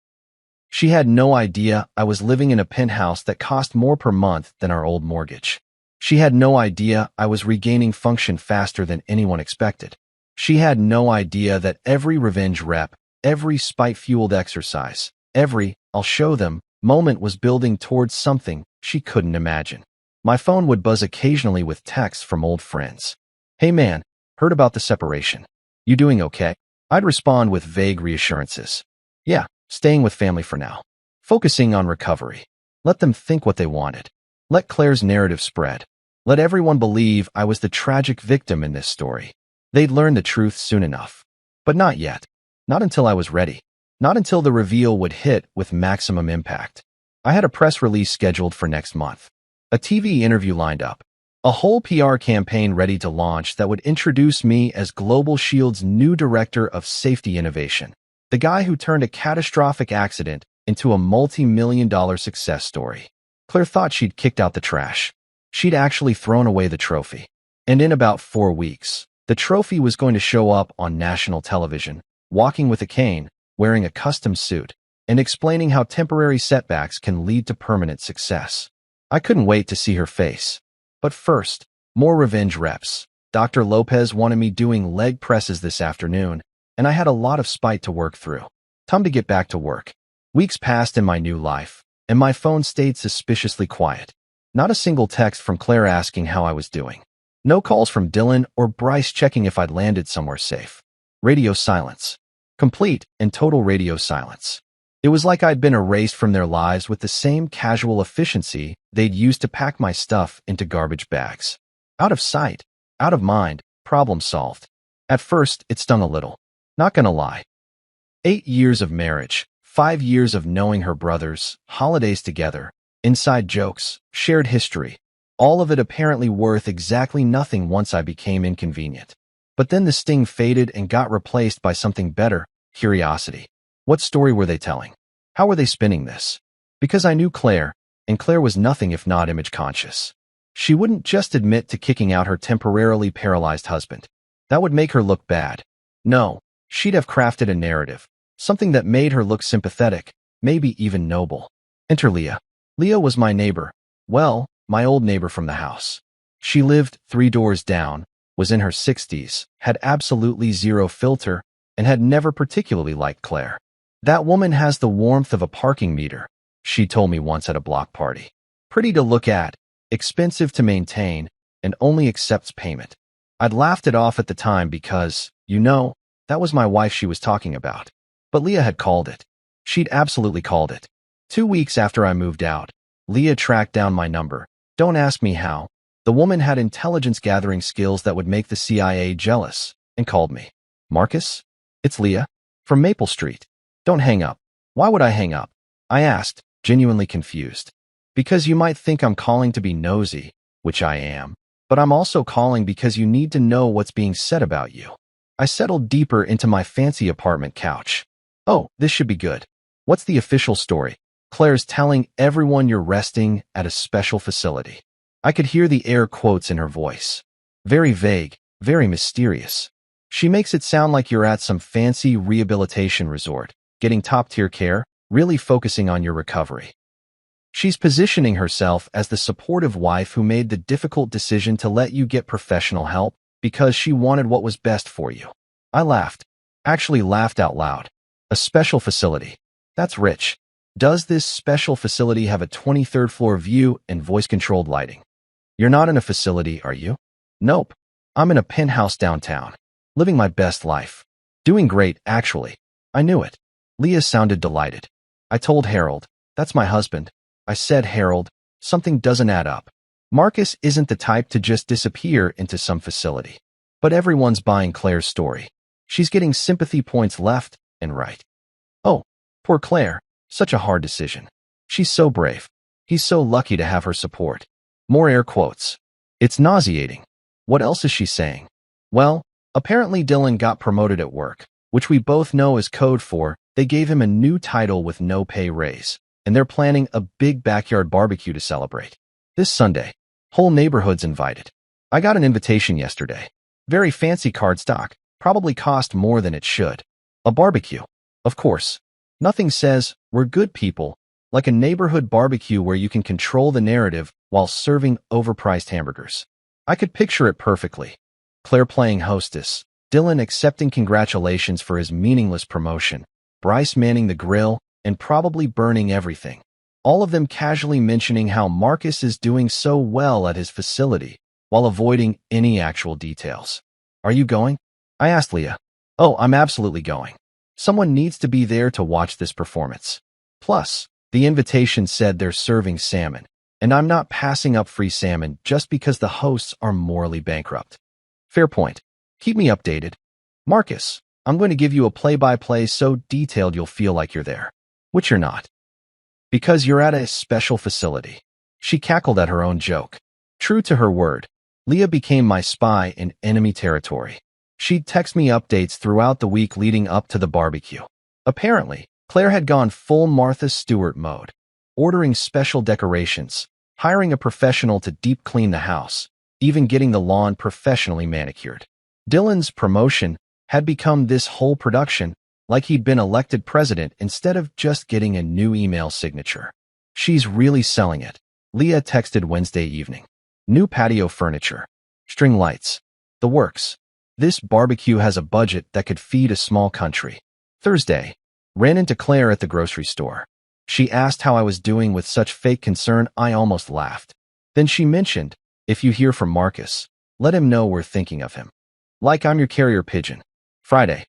She had no idea I was living in a penthouse that cost more per month than our old mortgage. She had no idea I was regaining function faster than anyone expected. She had no idea that every revenge rep, every spite-fueled exercise, every "I'll show them" moment was building towards something she couldn't imagine. My phone would buzz occasionally with texts from old friends. Hey man, heard about the separation. You doing okay? I'd respond with vague reassurances. Yeah. Staying with family for now. Focusing on recovery. Let them think what they wanted. Let Claire's narrative spread. Let everyone believe I was the tragic victim in this story. They'd learn the truth soon enough. But not yet. Not until I was ready. Not until the reveal would hit with maximum impact. I had a press release scheduled for next month. A TV interview lined up. A whole PR campaign ready to launch that would introduce me as Global Shield's new Director of Safety Innovation. The guy who turned a catastrophic accident into a multi-million-dollar success story. Claire thought she'd kicked out the trash. She'd actually thrown away the trophy. And in about 4 weeks, the trophy was going to show up on national television, walking with a cane, wearing a custom suit, and explaining how temporary setbacks can lead to permanent success. I couldn't wait to see her face. But first, more revenge reps. Dr. Lopez wanted me doing leg presses this afternoon, and I had a lot of spite to work through. Time to get back to work. Weeks passed in my new life, and my phone stayed suspiciously quiet. Not a single text from Claire asking how I was doing. No calls from Dylan or Bryce checking if I'd landed somewhere safe. Radio silence. Complete and total radio silence. It was like I'd been erased from their lives with the same casual efficiency they'd used to pack my stuff into garbage bags. Out of sight, out of mind, problem solved. At first, it stung a little. Not gonna lie. 8 years of marriage, 5 years of knowing her brothers, holidays together, inside jokes, shared history, all of it apparently worth exactly nothing once I became inconvenient. But then the sting faded and got replaced by something better, curiosity. What story were they telling? How were they spinning this? Because I knew Claire, and Claire was nothing if not image conscious. She wouldn't just admit to kicking out her temporarily paralyzed husband. That would make her look bad. No. She'd have crafted a narrative, something that made her look sympathetic, maybe even noble. Enter Leah. Leah was my neighbor. Well, my old neighbor from the house. She lived 3 doors down, was in her 60s, had absolutely zero filter, and had never particularly liked Claire. That woman has the warmth of a parking meter, she told me once at a block party. Pretty to look at, expensive to maintain, and only accepts payment. I'd laughed it off at the time because, that was my wife she was talking about. But Leah had called it. She'd absolutely called it. 2 weeks after I moved out, Leah tracked down my number. Don't ask me how. The woman had intelligence-gathering skills that would make the CIA jealous, and called me. Marcus? It's Leah. From Maple Street. Don't hang up. Why would I hang up? I asked, genuinely confused. Because you might think I'm calling to be nosy, which I am, but I'm also calling because you need to know what's being said about you. I settled deeper into my fancy apartment couch. Oh, this should be good. What's the official story? Claire's telling everyone you're resting at a special facility. I could hear the air quotes in her voice. Very vague, very mysterious. She makes it sound like you're at some fancy rehabilitation resort, getting top-tier care, really focusing on your recovery. She's positioning herself as the supportive wife who made the difficult decision to let you get professional help because she wanted what was best for you. I laughed. Actually laughed out loud. A special facility. That's rich. Does this special facility have a 23rd floor view and voice-controlled lighting? You're not in a facility, are you? Nope. I'm in a penthouse downtown. Living my best life. Doing great, actually. I knew it. Leah sounded delighted. I told Harold. That's my husband. I said, Harold, something doesn't add up. Marcus isn't the type to just disappear into some facility. But everyone's buying Claire's story. She's getting sympathy points left and right. Oh, poor Claire. Such a hard decision. She's so brave. He's so lucky to have her support. More air quotes. It's nauseating. What else is she saying? Well, apparently Dylan got promoted at work, which we both know is code for they gave him a new title with no pay raise, and they're planning a big backyard barbecue to celebrate. This Sunday. Whole neighborhood's invited. I got an invitation yesterday. Very fancy cardstock, probably cost more than it should. A barbecue. Of course. Nothing says, we're good people, like a neighborhood barbecue where you can control the narrative while serving overpriced hamburgers. I could picture it perfectly. Claire playing hostess, Dylan accepting congratulations for his meaningless promotion, Bryce manning the grill, and probably burning everything. All of them casually mentioning how Marcus is doing so well at his facility, while avoiding any actual details. Are you going? I asked Leah. Oh, I'm absolutely going. Someone needs to be there to watch this performance. Plus, the invitation said they're serving salmon, and I'm not passing up free salmon just because the hosts are morally bankrupt. Fair point. Keep me updated. Marcus, I'm going to give you a play-by-play so detailed you'll feel like you're there. Which you're not. Because you're at a special facility. She cackled at her own joke. True to her word, Leah became my spy in enemy territory. She'd text me updates throughout the week leading up to the barbecue. Apparently, Claire had gone full Martha Stewart mode, ordering special decorations, hiring a professional to deep clean the house, even getting the lawn professionally manicured. Dylan's promotion had become this whole production, like he'd been elected president instead of just getting a new email signature. She's really selling it. Leah texted Wednesday evening. New patio furniture. String lights. The works. This barbecue has a budget that could feed a small country. Thursday. Ran into Claire at the grocery store. She asked how I was doing with such fake concern I almost laughed. Then she mentioned, if you hear from Marcus, let him know we're thinking of him. Like I'm your carrier pigeon. Friday.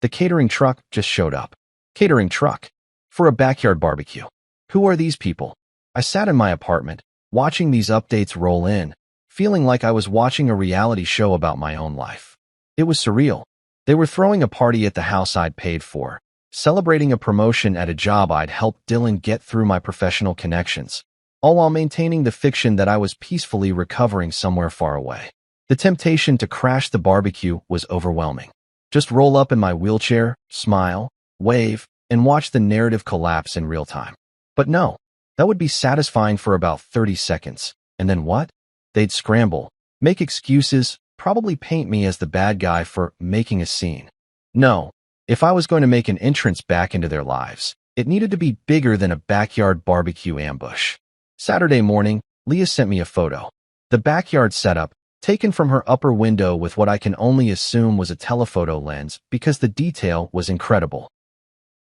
The catering truck just showed up. Catering truck. For a backyard barbecue. Who are these people? I sat in my apartment, watching these updates roll in, feeling like I was watching a reality show about my own life. It was surreal. They were throwing a party at the house I'd paid for, celebrating a promotion at a job I'd helped Dylan get through my professional connections, all while maintaining the fiction that I was peacefully recovering somewhere far away. The temptation to crash the barbecue was overwhelming. Just roll up in my wheelchair, smile, wave, and watch the narrative collapse in real time. But no, that would be satisfying for about 30 seconds. And then what? They'd scramble, make excuses, probably paint me as the bad guy for making a scene. No, if I was going to make an entrance back into their lives, it needed to be bigger than a backyard barbecue ambush. Saturday morning, Leah sent me a photo. The backyard setup, taken from her upper window with what I can only assume was a telephoto lens because the detail was incredible.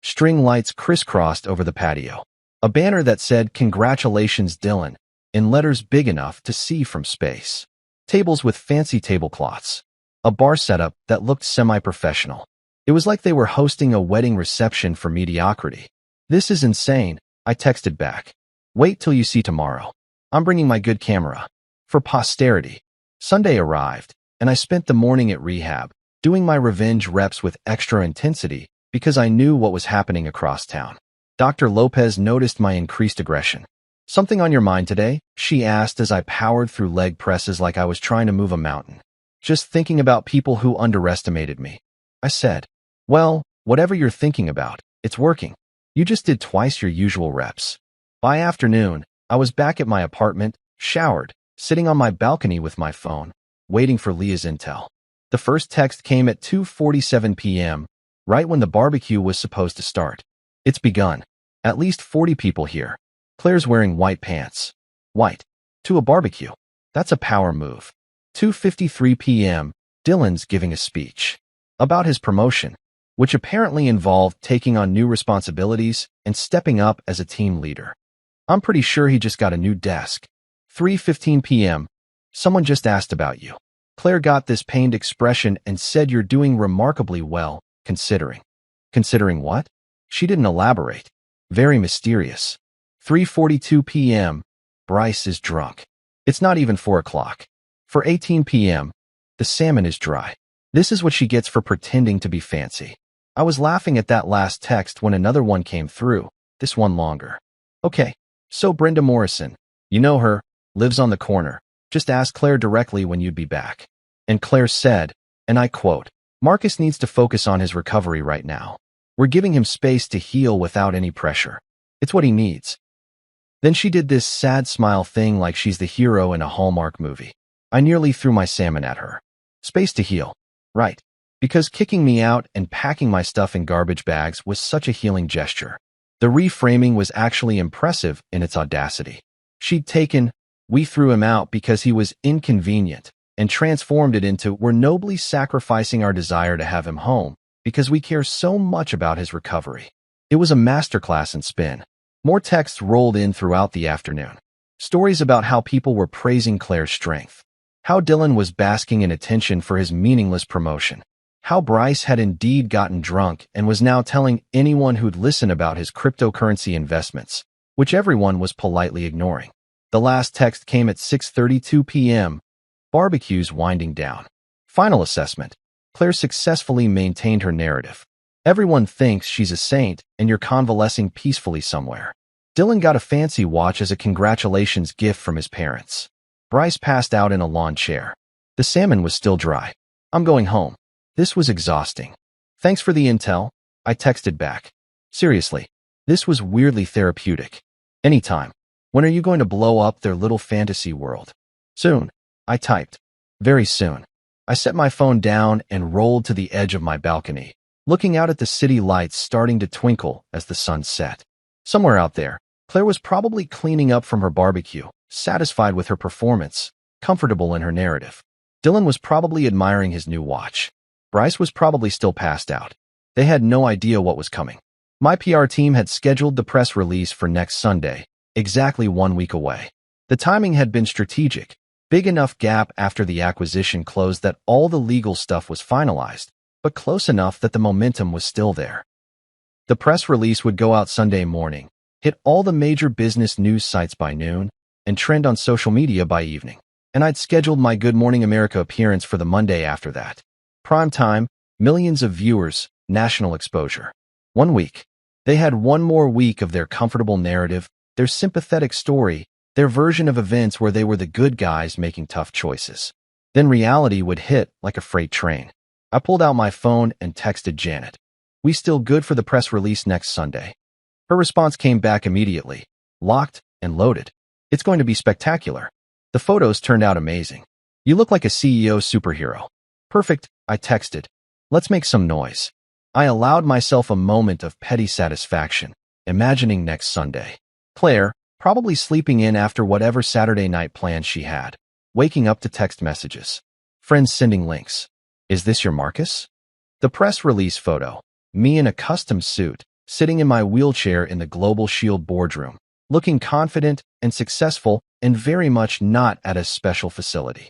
String lights crisscrossed over the patio. A banner that said, "Congratulations, Dylan," in letters big enough to see from space. Tables with fancy tablecloths. A bar setup that looked semi-professional. It was like they were hosting a wedding reception for mediocrity. "This is insane," I texted back. "Wait till you see tomorrow. I'm bringing my good camera. For posterity." Sunday arrived, and I spent the morning at rehab, doing my revenge reps with extra intensity because I knew what was happening across town. Dr. Lopez noticed my increased aggression. "Something on your mind today?" she asked as I powered through leg presses like I was trying to move a mountain. "Just thinking about people who underestimated me," I said. "Well, whatever you're thinking about, it's working. You just did twice your usual reps." By afternoon, I was back at my apartment, showered, sitting on my balcony with my phone, waiting for Leah's intel. The first text came at 2:47 p.m., right when the barbecue was supposed to start. "It's begun. At least 40 people here. Claire's wearing white pants." White. To a barbecue. That's a power move. 2:53 p.m., Dylan's giving a speech. About his promotion, which apparently involved taking on new responsibilities and stepping up as a team leader. I'm pretty sure he just got a new desk. 3:15 p.m., someone just asked about you. Claire got this pained expression and said you're doing remarkably well, considering. Considering what? She didn't elaborate. Very mysterious. 3:42 p.m., Bryce is drunk. It's not even 4 o'clock. 4:18 p.m., the salmon is dry. This is what she gets for pretending to be fancy. I was laughing at that last text when another one came through, this one longer. "Okay, so Brenda Morrison, you know her, lives on the corner. Just ask Claire directly when you'd be back." And Claire said, and I quote, "Marcus needs to focus on his recovery right now. We're giving him space to heal without any pressure. It's what he needs." Then she did this sad smile thing like she's the hero in a Hallmark movie. I nearly threw my salmon at her. Space to heal. Right. Because kicking me out and packing my stuff in garbage bags was such a healing gesture. The reframing was actually impressive in its audacity. She'd taken, "We threw him out because he was inconvenient," and transformed it into, "We're nobly sacrificing our desire to have him home because we care so much about his recovery." It was a masterclass in spin. More texts rolled in throughout the afternoon. Stories about how people were praising Claire's strength. How Dylan was basking in attention for his meaningless promotion. How Bryce had indeed gotten drunk and was now telling anyone who'd listen about his cryptocurrency investments, which everyone was politely ignoring. The last text came at 6:32 p.m. Barbecue's winding down. Final assessment. Claire successfully maintained her narrative. Everyone thinks she's a saint and you're convalescing peacefully somewhere. Dylan got a fancy watch as a congratulations gift from his parents. Bryce passed out in a lawn chair. The salmon was still dry. "I'm going home." This was exhausting. "Thanks for the intel," I texted back. Seriously, this was weirdly therapeutic. "Anytime. When are you going to blow up their little fantasy world?" "Soon," I typed. "Very soon." I set my phone down and rolled to the edge of my balcony, looking out at the city lights starting to twinkle as the sun set. Somewhere out there, Claire was probably cleaning up from her barbecue, satisfied with her performance, comfortable in her narrative. Dylan was probably admiring his new watch. Bryce was probably still passed out. They had no idea what was coming. My PR team had scheduled the press release for next Sunday, exactly 1 week away. The timing had been strategic, big enough gap after the acquisition closed that all the legal stuff was finalized, but close enough that the momentum was still there. The press release would go out Sunday morning, hit all the major business news sites by noon, and trend on social media by evening. And I'd scheduled my Good Morning America appearance for the Monday after that. Prime time, millions of viewers, national exposure. 1 week. They had one more week of their comfortable narrative, their sympathetic story, their version of events where they were the good guys making tough choices. Then reality would hit like a freight train. I pulled out my phone and texted Janet. "We still good for the press release next Sunday?" Her response came back immediately, locked and loaded. "It's going to be spectacular. The photos turned out amazing. You look like a CEO superhero." "Perfect," I texted. "Let's make some noise." I allowed myself a moment of petty satisfaction, imagining next Sunday. Claire, probably sleeping in after whatever Saturday night plans she had, waking up to text messages. Friends sending links. "Is this your Marcus?" The press release photo. Me in a custom suit, sitting in my wheelchair in the Global Shield boardroom, looking confident and successful and very much not at a special facility.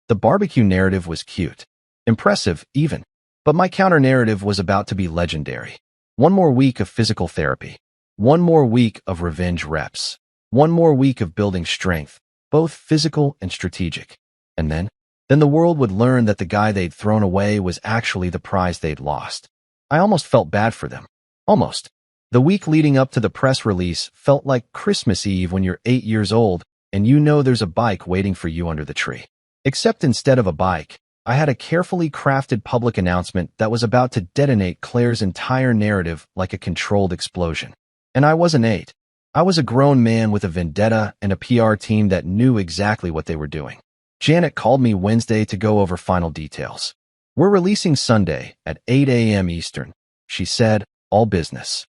The barbecue narrative was cute, impressive even, but my counter-narrative was about to be legendary. One more week of physical therapy. One more week of revenge reps. One more week of building strength, both physical and strategic. And then the world would learn that the guy they'd thrown away was actually the prize they'd lost. I almost felt bad for them. Almost. The week leading up to the press release felt like Christmas Eve when you're 8 years old and you know there's a bike waiting for you under the tree. Except instead of a bike, I had a carefully crafted public announcement that was about to detonate Claire's entire narrative like a controlled explosion. And I wasn't 8. I was a grown man with a vendetta and a PR team that knew exactly what they were doing. Janet called me Wednesday to go over final details. We're releasing Sunday at 8 a.m. Eastern, she said, all business.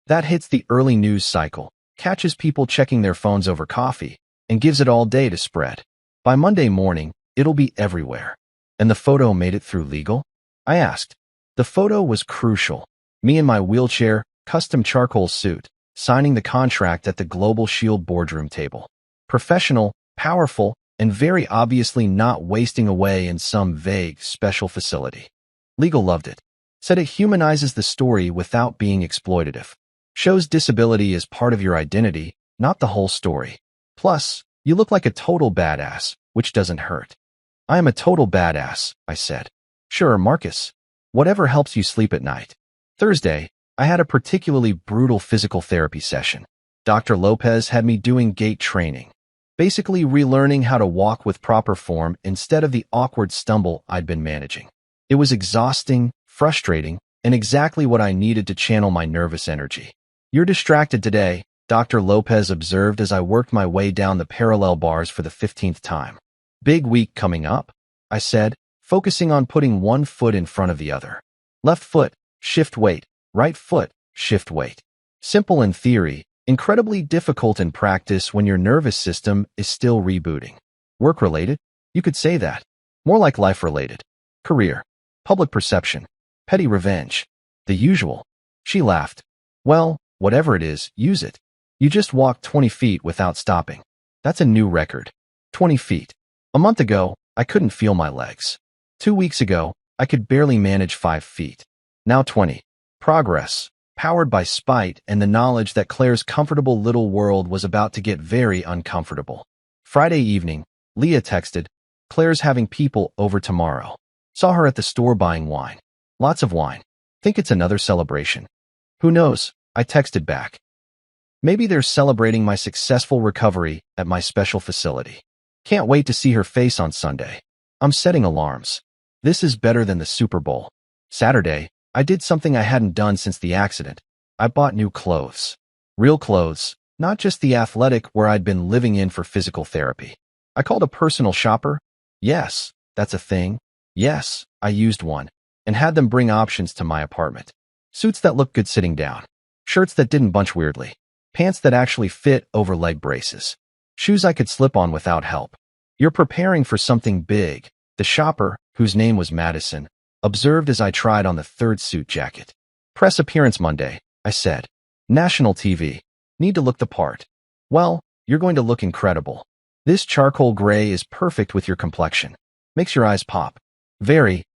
That hits the early news cycle, catches people checking their phones over coffee, and gives it all day to spread. By Monday morning, it'll be everywhere. And the photo made it through legal? I asked. The photo was crucial. Me in my wheelchair, custom charcoal suit, signing the contract at the Global Shield boardroom table. Professional, powerful, and very obviously not wasting away in some vague, special facility. Legal loved it. Said it humanizes the story without being exploitative. Shows disability as part of your identity, not the whole story. Plus, you look like a total badass, which doesn't hurt. I am a total badass, I said. Sure, Marcus. Whatever helps you sleep at night. Thursday, I had a particularly brutal physical therapy session. Dr. Lopez had me doing gait training. Basically relearning how to walk with proper form instead of the awkward stumble I'd been managing. It was exhausting, frustrating, and exactly what I needed to channel my nervous energy. You're distracted today, Dr. Lopez observed as I worked my way down the parallel bars for the 15th time. Big week coming up, I said, focusing on putting one foot in front of the other. Left foot, shift weight, right foot, shift weight. Simple in theory, incredibly difficult in practice when your nervous system is still rebooting. Work-related? You could say that. More like life-related. Career. Public perception. Petty revenge. The usual. She laughed. Well, whatever it is, use it. You just walked 20 feet without stopping. That's a new record. 20 feet. A month ago, I couldn't feel my legs. 2 weeks ago, I could barely manage 5 feet. Now 20. Progress. Powered by spite and the knowledge that Claire's comfortable little world was about to get very uncomfortable. Friday evening, Leah texted, Claire's having people over tomorrow. Saw her at the store buying wine. Lots of wine. Think it's another celebration. Who knows? I texted back. Maybe they're celebrating my successful recovery at my special facility. Can't wait to see her face on Sunday. I'm setting alarms. This is better than the Super Bowl. Saturday, I did something I hadn't done since the accident. I bought new clothes. Real clothes, not just the athletic where I'd been living in for physical therapy. I called a personal shopper. Yes, that's a thing. Yes, I used one, and had them bring options to my apartment. Suits that looked good sitting down. Shirts that didn't bunch weirdly. Pants that actually fit over leg braces. Shoes I could slip on without help. You're preparing for something big. The shopper, whose name was Madison, observed as I tried on the third suit jacket. Press appearance Monday, I said. National TV. Need to look the part. Well, you're going to look incredible. This charcoal gray is perfect with your complexion. Makes your eyes pop.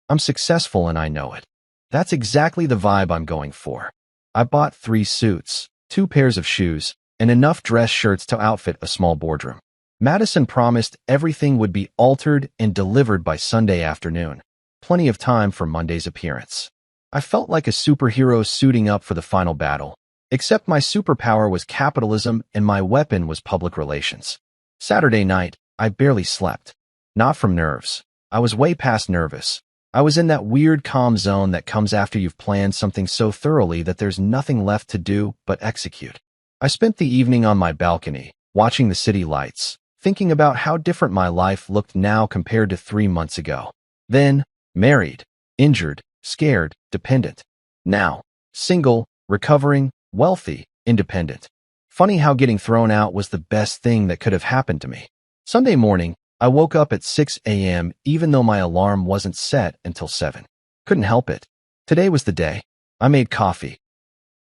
I'm successful and I know it. That's exactly the vibe I'm going for. I bought 3 suits, 2 pairs of shoes, and enough dress shirts to outfit a small boardroom. Madison promised everything would be altered and delivered by Sunday afternoon. Plenty of time for Monday's appearance. I felt like a superhero suiting up for the final battle, except my superpower was capitalism and my weapon was public relations. Saturday night, I barely slept. Not from nerves. I was way past nervous. I was in that weird calm zone that comes after you've planned something so thoroughly that there's nothing left to do but execute. I spent the evening on my balcony, watching the city lights, thinking about how different my life looked now compared to 3 months ago. Then, married, injured, scared, dependent. Now, single, recovering, wealthy, independent. Funny how getting thrown out was the best thing that could have happened to me. Sunday morning, I woke up at 6 a.m. even though my alarm wasn't set until 7. Couldn't help it. Today was the day. I made coffee.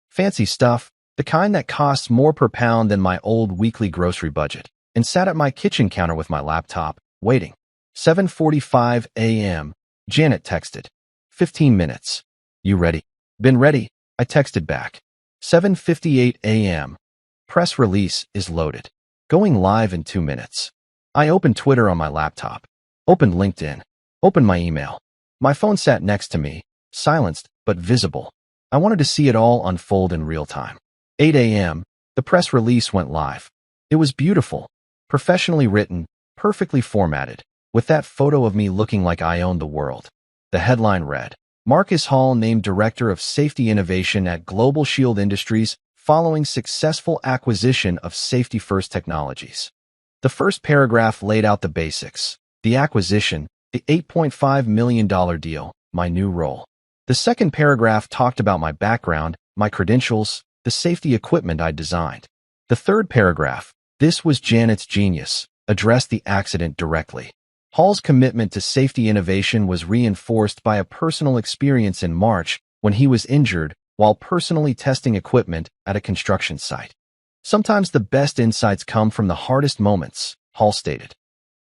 Fancy stuff, the kind that costs more per pound than my old weekly grocery budget. and sat at my kitchen counter with my laptop, waiting. 7:45 a.m. Janet texted. 15 minutes. You ready? Been ready, I texted back. 7:58 a.m. Press release is loaded. Going live in 2 minutes. I opened Twitter on my laptop. Opened LinkedIn. Opened my email. My phone sat next to me, silenced but visible. I wanted to see it all unfold in real time. 8 a.m. The press release went live. It was beautiful, professionally written, perfectly formatted, with that photo of me looking like I owned the world. The headline read, Marcus Hall named Director of Safety Innovation at Global Shield Industries following successful acquisition of Safety First Technologies. The first paragraph laid out the basics, the acquisition, the $8.5 million deal, my new role. The second paragraph talked about my background, my credentials, the safety equipment I designed. The third paragraph, this was Janet's genius, addressed the accident directly. Hall's commitment to safety innovation was reinforced by a personal experience in March when he was injured while personally testing equipment at a construction site. Sometimes the best insights come from the hardest moments, Hall stated.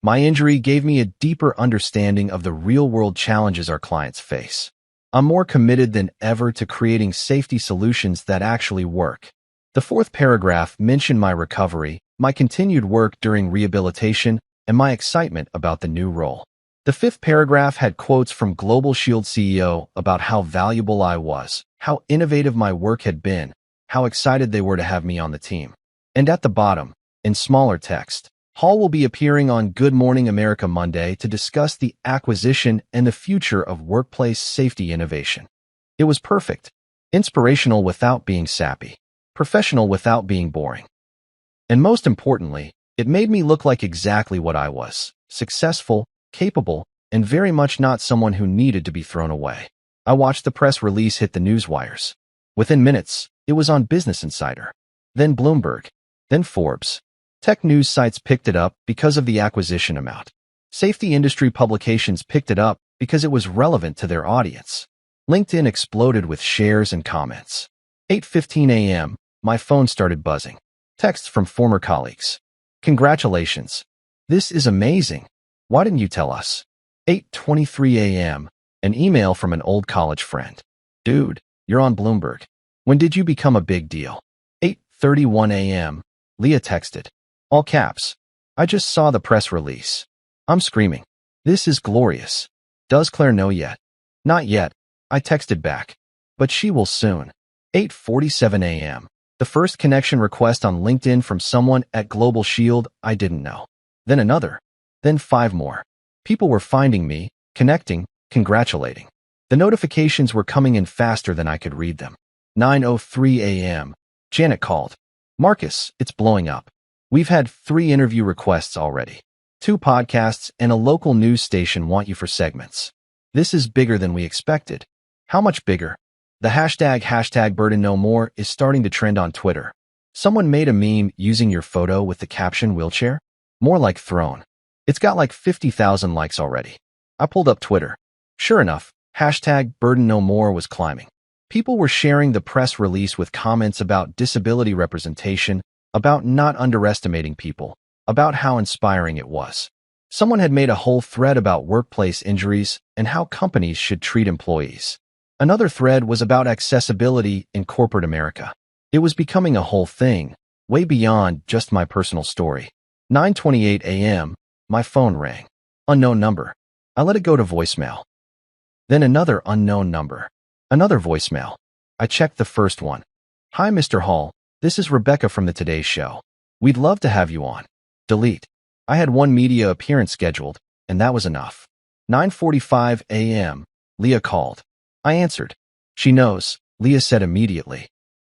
My injury gave me a deeper understanding of the real-world challenges our clients face. I'm more committed than ever to creating safety solutions that actually work. The fourth paragraph mentioned my recovery, my continued work during rehabilitation, and my excitement about the new role. The fifth paragraph had quotes from Global Shield CEO about how valuable I was, how innovative my work had been, how excited they were to have me on the team. And at the bottom, in smaller text, Hall will be appearing on Good Morning America Monday to discuss the acquisition and the future of workplace safety innovation. It was perfect, inspirational without being sappy, professional without being boring. And most importantly, it made me look like exactly what I was, successful, capable, and very much not someone who needed to be thrown away. I watched the press release hit the newswires. Within minutes, it was on Business Insider, then Bloomberg, then Forbes. Tech news sites picked it up because of the acquisition amount. Safety industry publications picked it up because it was relevant to their audience. LinkedIn exploded with shares and comments. 8:15 a.m., my phone started buzzing. Texts from former colleagues. Congratulations. This is amazing. Why didn't you tell us? 8:23 a.m., an email from an old college friend. Dude, you're on Bloomberg. When did you become a big deal? 8:31 a.m., Leah texted. All caps. I just saw the press release. I'm screaming. This is glorious. Does Claire know yet? Not yet, I texted back. But she will soon. 8:47 a.m. The first connection request on LinkedIn from someone at Global Shield I didn't know. Then another. Then 5 more. People were finding me, connecting, congratulating. The notifications were coming in faster than I could read them. 9:03 a.m. Janet called. Marcus, it's blowing up. We've had 3 interview requests already. 2 podcasts and a local news station want you for segments. This is bigger than we expected. How much bigger? The hashtag burden no more is starting to trend on Twitter. Someone made a meme using your photo with the caption wheelchair? More like throne. It's got like 50,000 likes already. I pulled up Twitter. Sure enough, hashtag burden no more was climbing. People were sharing the press release with comments about disability representation, about not underestimating people, about how inspiring it was. Someone had made a whole thread about workplace injuries and how companies should treat employees. Another thread was about accessibility in corporate America. It was becoming a whole thing, way beyond just my personal story. 9:28 a.m., my phone rang. Unknown number. I let it go to voicemail. Then another unknown number. Another voicemail. I checked the first one. Hi, Mr. Hall. This is Rebecca from the Today Show. We'd love to have you on. Delete. I had one media appearance scheduled, and that was enough. 9:45 a.m., Leah called. I answered. She knows, Leah said immediately.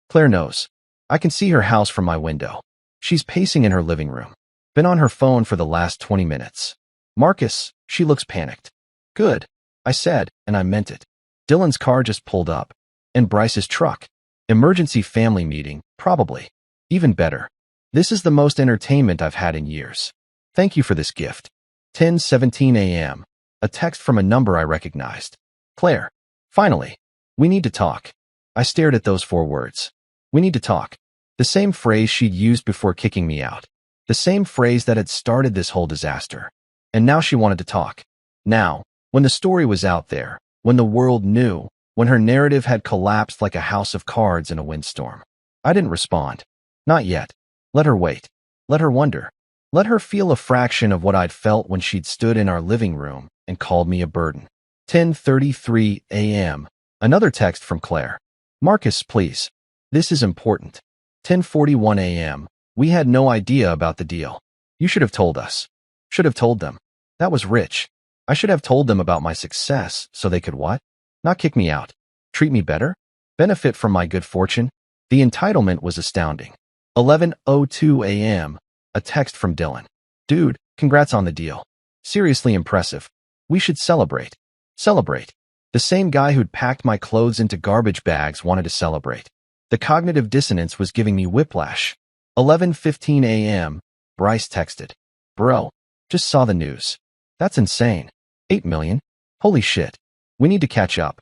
Claire knows. I can see her house from my window. She's pacing in her living room. Been on her phone for the last 20 minutes. Marcus, she looks panicked. Good, I said, and I meant it. Dylan's car just pulled up. And Bryce's truck. Emergency family meeting, probably. Even better. This is the most entertainment I've had in years. Thank you for this gift. 10:17 a.m. A text from a number I recognized. Claire. Finally. We need to talk. I stared at those 4 words. We need to talk. The same phrase she'd used before kicking me out. The same phrase that had started this whole disaster. And now she wanted to talk. Now, when the story was out there, when the world knew, when her narrative had collapsed like a house of cards in a windstorm. I didn't respond. Not yet. Let her wait. Let her wonder. Let her feel a fraction of what I'd felt when she'd stood in our living room and called me a burden. 10:33 a.m. Another text from Claire. Marcus, please. This is important. 10:41 a.m. We had no idea about the deal. You should have told us. Should have told them. That was rich. I should have told them about my success so they could what? Not kick me out. Treat me better? Benefit from my good fortune? The entitlement was astounding. 11:02 a.m. A text from Dylan. Dude, congrats on the deal. Seriously impressive. We should celebrate. Celebrate. The same guy who'd packed my clothes into garbage bags wanted to celebrate. The cognitive dissonance was giving me whiplash. 11:15 a.m. Bryce texted. Bro, just saw the news. That's insane. 8 million? Holy shit. We need to catch up.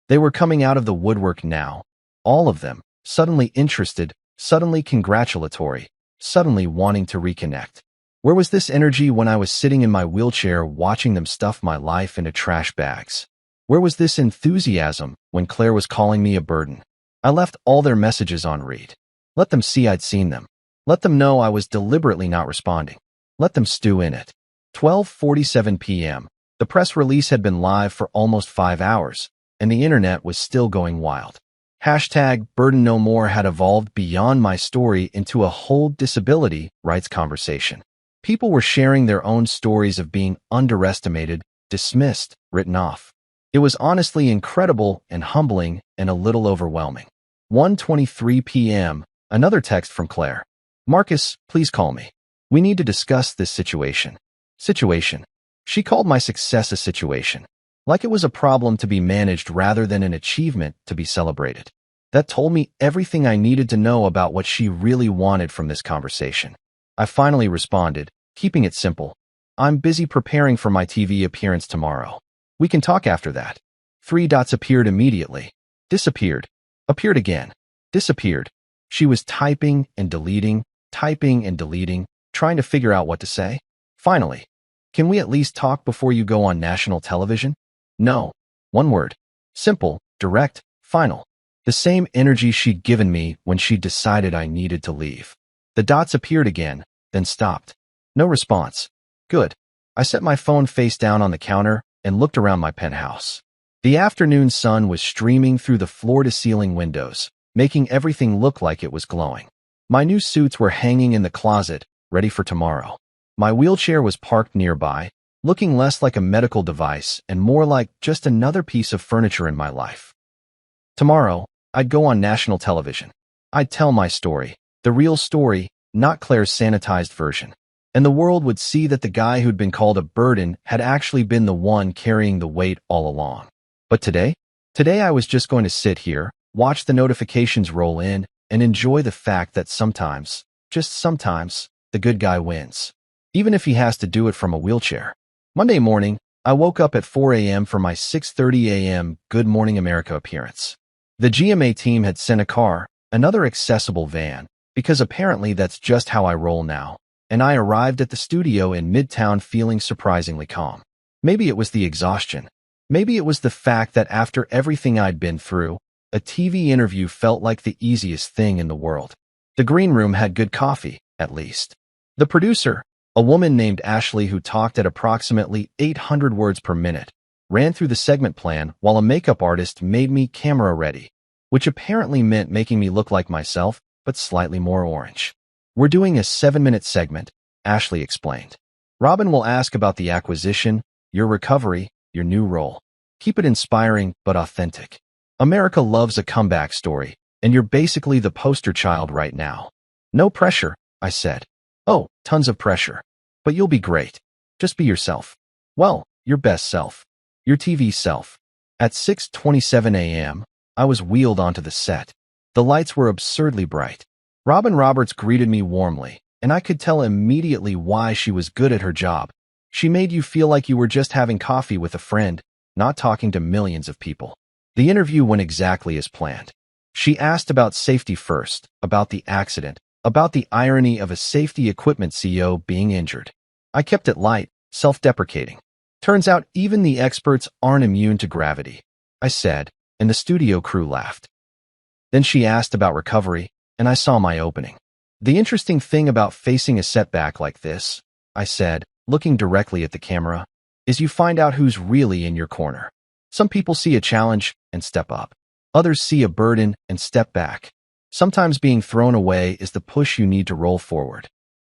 They were coming out of the woodwork now. All of them. Suddenly interested, suddenly congratulatory, suddenly wanting to reconnect. Where was this energy when I was sitting in my wheelchair watching them stuff my life into trash bags? Where was this enthusiasm when Claire was calling me a burden? I left all their messages on read. Let them see I'd seen them. Let them know I was deliberately not responding. Let them stew in it. 12:47 p.m. The press release had been live for almost 5 hours, and the internet was still going wild. Hashtag Burden No More had evolved beyond my story into a whole disability rights conversation. People were sharing their own stories of being underestimated, dismissed, written off. It was honestly incredible and humbling and a little overwhelming. 1:23 p.m. Another text from Claire. Marcus, please call me. We need to discuss this situation. Situation. She called my success a situation. Like it was a problem to be managed rather than an achievement to be celebrated. That told me everything I needed to know about what she really wanted from this conversation. I finally responded, keeping it simple. I'm busy preparing for my TV appearance tomorrow. We can talk after that. 3 dots appeared immediately. Disappeared. Appeared again. Disappeared. She was typing and deleting, trying to figure out what to say. Finally. Can we at least talk before you go on national television? No. One word. Simple, direct, final. The same energy she'd given me when she decided I needed to leave. The dots appeared again, then stopped. No response. Good. I set my phone face down on the counter and looked around my penthouse. The afternoon sun was streaming through the floor-to-ceiling windows, making everything look like it was glowing. My new suits were hanging in the closet, ready for tomorrow. My wheelchair was parked nearby, looking less like a medical device and more like just another piece of furniture in my life. Tomorrow, I'd go on national television. I'd tell my story, the real story, not Claire's sanitized version. And the world would see that the guy who'd been called a burden had actually been the one carrying the weight all along. But today I was just going to sit here, watch the notifications roll in, and enjoy the fact that sometimes, just sometimes, the good guy wins. Even if he has to do it from a wheelchair. Monday morning, I woke up at 4 a.m. for my 6:30 a.m. Good Morning America appearance. The GMA team had sent a car, another accessible van, because apparently that's just how I roll now, and I arrived at the studio in Midtown feeling surprisingly calm. Maybe it was the exhaustion. Maybe it was the fact that after everything I'd been through, a TV interview felt like the easiest thing in the world. The green room had good coffee, at least. The producer, a woman named Ashley who talked at approximately 800 words per minute, ran through the segment plan while a makeup artist made me camera ready, which apparently meant making me look like myself, but slightly more orange. We're doing a 7-minute segment, Ashley explained. Robin will ask about the acquisition, your recovery, your new role. Keep it inspiring but authentic. America loves a comeback story, and you're basically the poster child right now. No pressure, I said. Oh, tons of pressure. But you'll be great. Just be yourself. Well, your best self. Your TV self. At 6:27 a.m., I was wheeled onto the set. The lights were absurdly bright. Robin Roberts greeted me warmly, and I could tell immediately why she was good at her job. She made you feel like you were just having coffee with a friend, not talking to millions of people. The interview went exactly as planned. She asked about safety first, about the accident, about the irony of a safety equipment CEO being injured. I kept it light, self-deprecating. Turns out even the experts aren't immune to gravity, I said, and the studio crew laughed. Then she asked about recovery, and I saw my opening. The interesting thing about facing a setback like this, I said, looking directly at the camera, is you find out who's really in your corner. Some people see a challenge and step up. Others see a burden and step back. Sometimes being thrown away is the push you need to roll forward.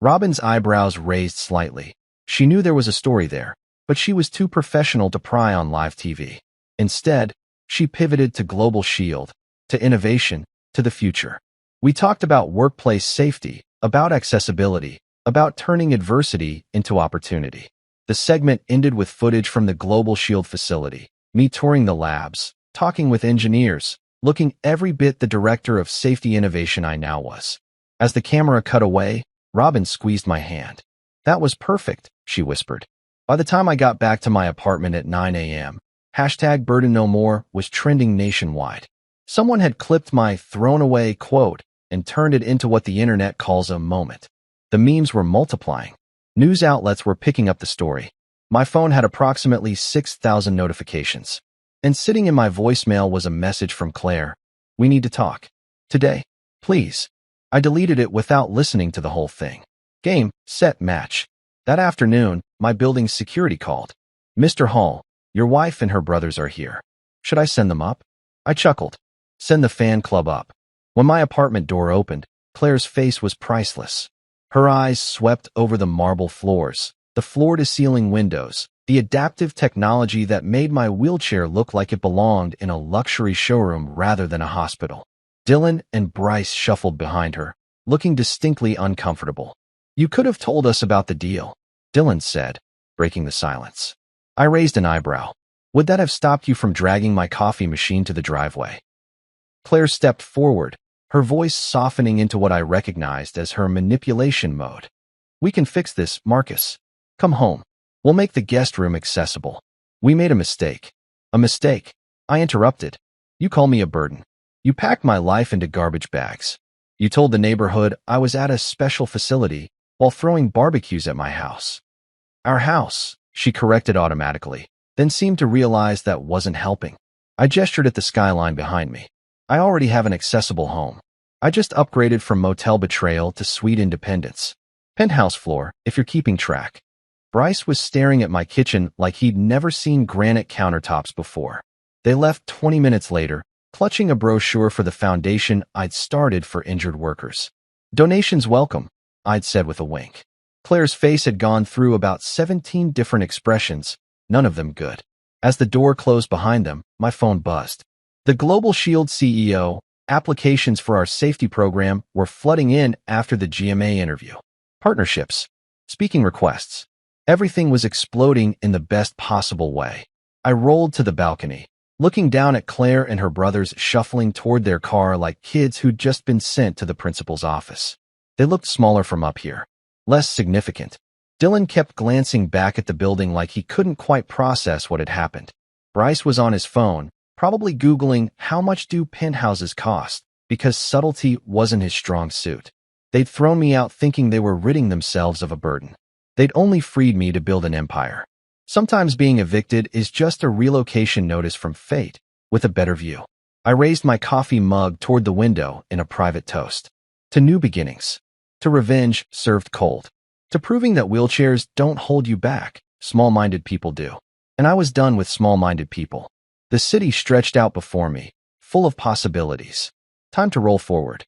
Robin's eyebrows raised slightly. She knew there was a story there, but she was too professional to pry on live TV. Instead, she pivoted to Global Shield, to innovation, to the future. We talked about workplace safety, about accessibility, about turning adversity into opportunity. The segment ended with footage from the Global Shield facility, me touring the labs, talking with engineers, looking every bit the director of safety innovation I now was. As the camera cut away, Robin squeezed my hand. "That was perfect," she whispered. By the time I got back to my apartment at 9 a.m., #BurdenNoMore was trending nationwide. Someone had clipped my thrown away quote and turned it into what the internet calls a moment. The memes were multiplying. News outlets were picking up the story. My phone had approximately 6,000 notifications. And sitting in my voicemail was a message from Claire. "We need to talk. Today. Please." I deleted it without listening to the whole thing. Game, set, match. That afternoon, my building's security called. "Mr. Hall, your wife and her brothers are here. Should I send them up?" I chuckled. "Send the fan club up." When my apartment door opened, Claire's face was priceless. Her eyes swept over the marble floors, the floor-to-ceiling windows, the adaptive technology that made my wheelchair look like it belonged in a luxury showroom rather than a hospital. Dylan and Bryce shuffled behind her, looking distinctly uncomfortable. "You could have told us about the deal," Dylan said, breaking the silence. I raised an eyebrow. "Would that have stopped you from dragging my coffee machine to the driveway?" Claire stepped forward, her voice softening into what I recognized as her manipulation mode. "We can fix this, Marcus. Come home. We'll make the guest room accessible. We made a mistake." "A mistake?" I interrupted. "You call me a burden. You packed my life into garbage bags. You told the neighborhood I was at a special facility while throwing barbecues at my house." "Our house," she corrected automatically, then seemed to realize that wasn't helping. I gestured at the skyline behind me. "I already have an accessible home. I just upgraded from motel betrayal to suite independence. Penthouse floor, if you're keeping track." Bryce was staring at my kitchen like he'd never seen granite countertops before. They left 20 minutes later, clutching a brochure for the foundation I'd started for injured workers. "Donations welcome," I'd said with a wink. Claire's face had gone through about 17 different expressions, none of them good. As the door closed behind them, my phone buzzed. The Global Shield CEO, applications for our safety program were flooding in after the GMA interview. Partnerships, speaking requests. Everything was exploding in the best possible way. I rolled to the balcony, looking down at Claire and her brothers shuffling toward their car like kids who'd just been sent to the principal's office. They looked smaller from up here, less significant. Dylan kept glancing back at the building like he couldn't quite process what had happened. Bryce was on his phone, probably Googling how much do penthouses cost, because subtlety wasn't his strong suit. They'd thrown me out thinking they were ridding themselves of a burden. They'd only freed me to build an empire. Sometimes being evicted is just a relocation notice from fate, with a better view. I raised my coffee mug toward the window in a private toast. To new beginnings. To revenge served cold. To proving that wheelchairs don't hold you back, small-minded people do. And I was done with small-minded people. The city stretched out before me, full of possibilities. Time to roll forward.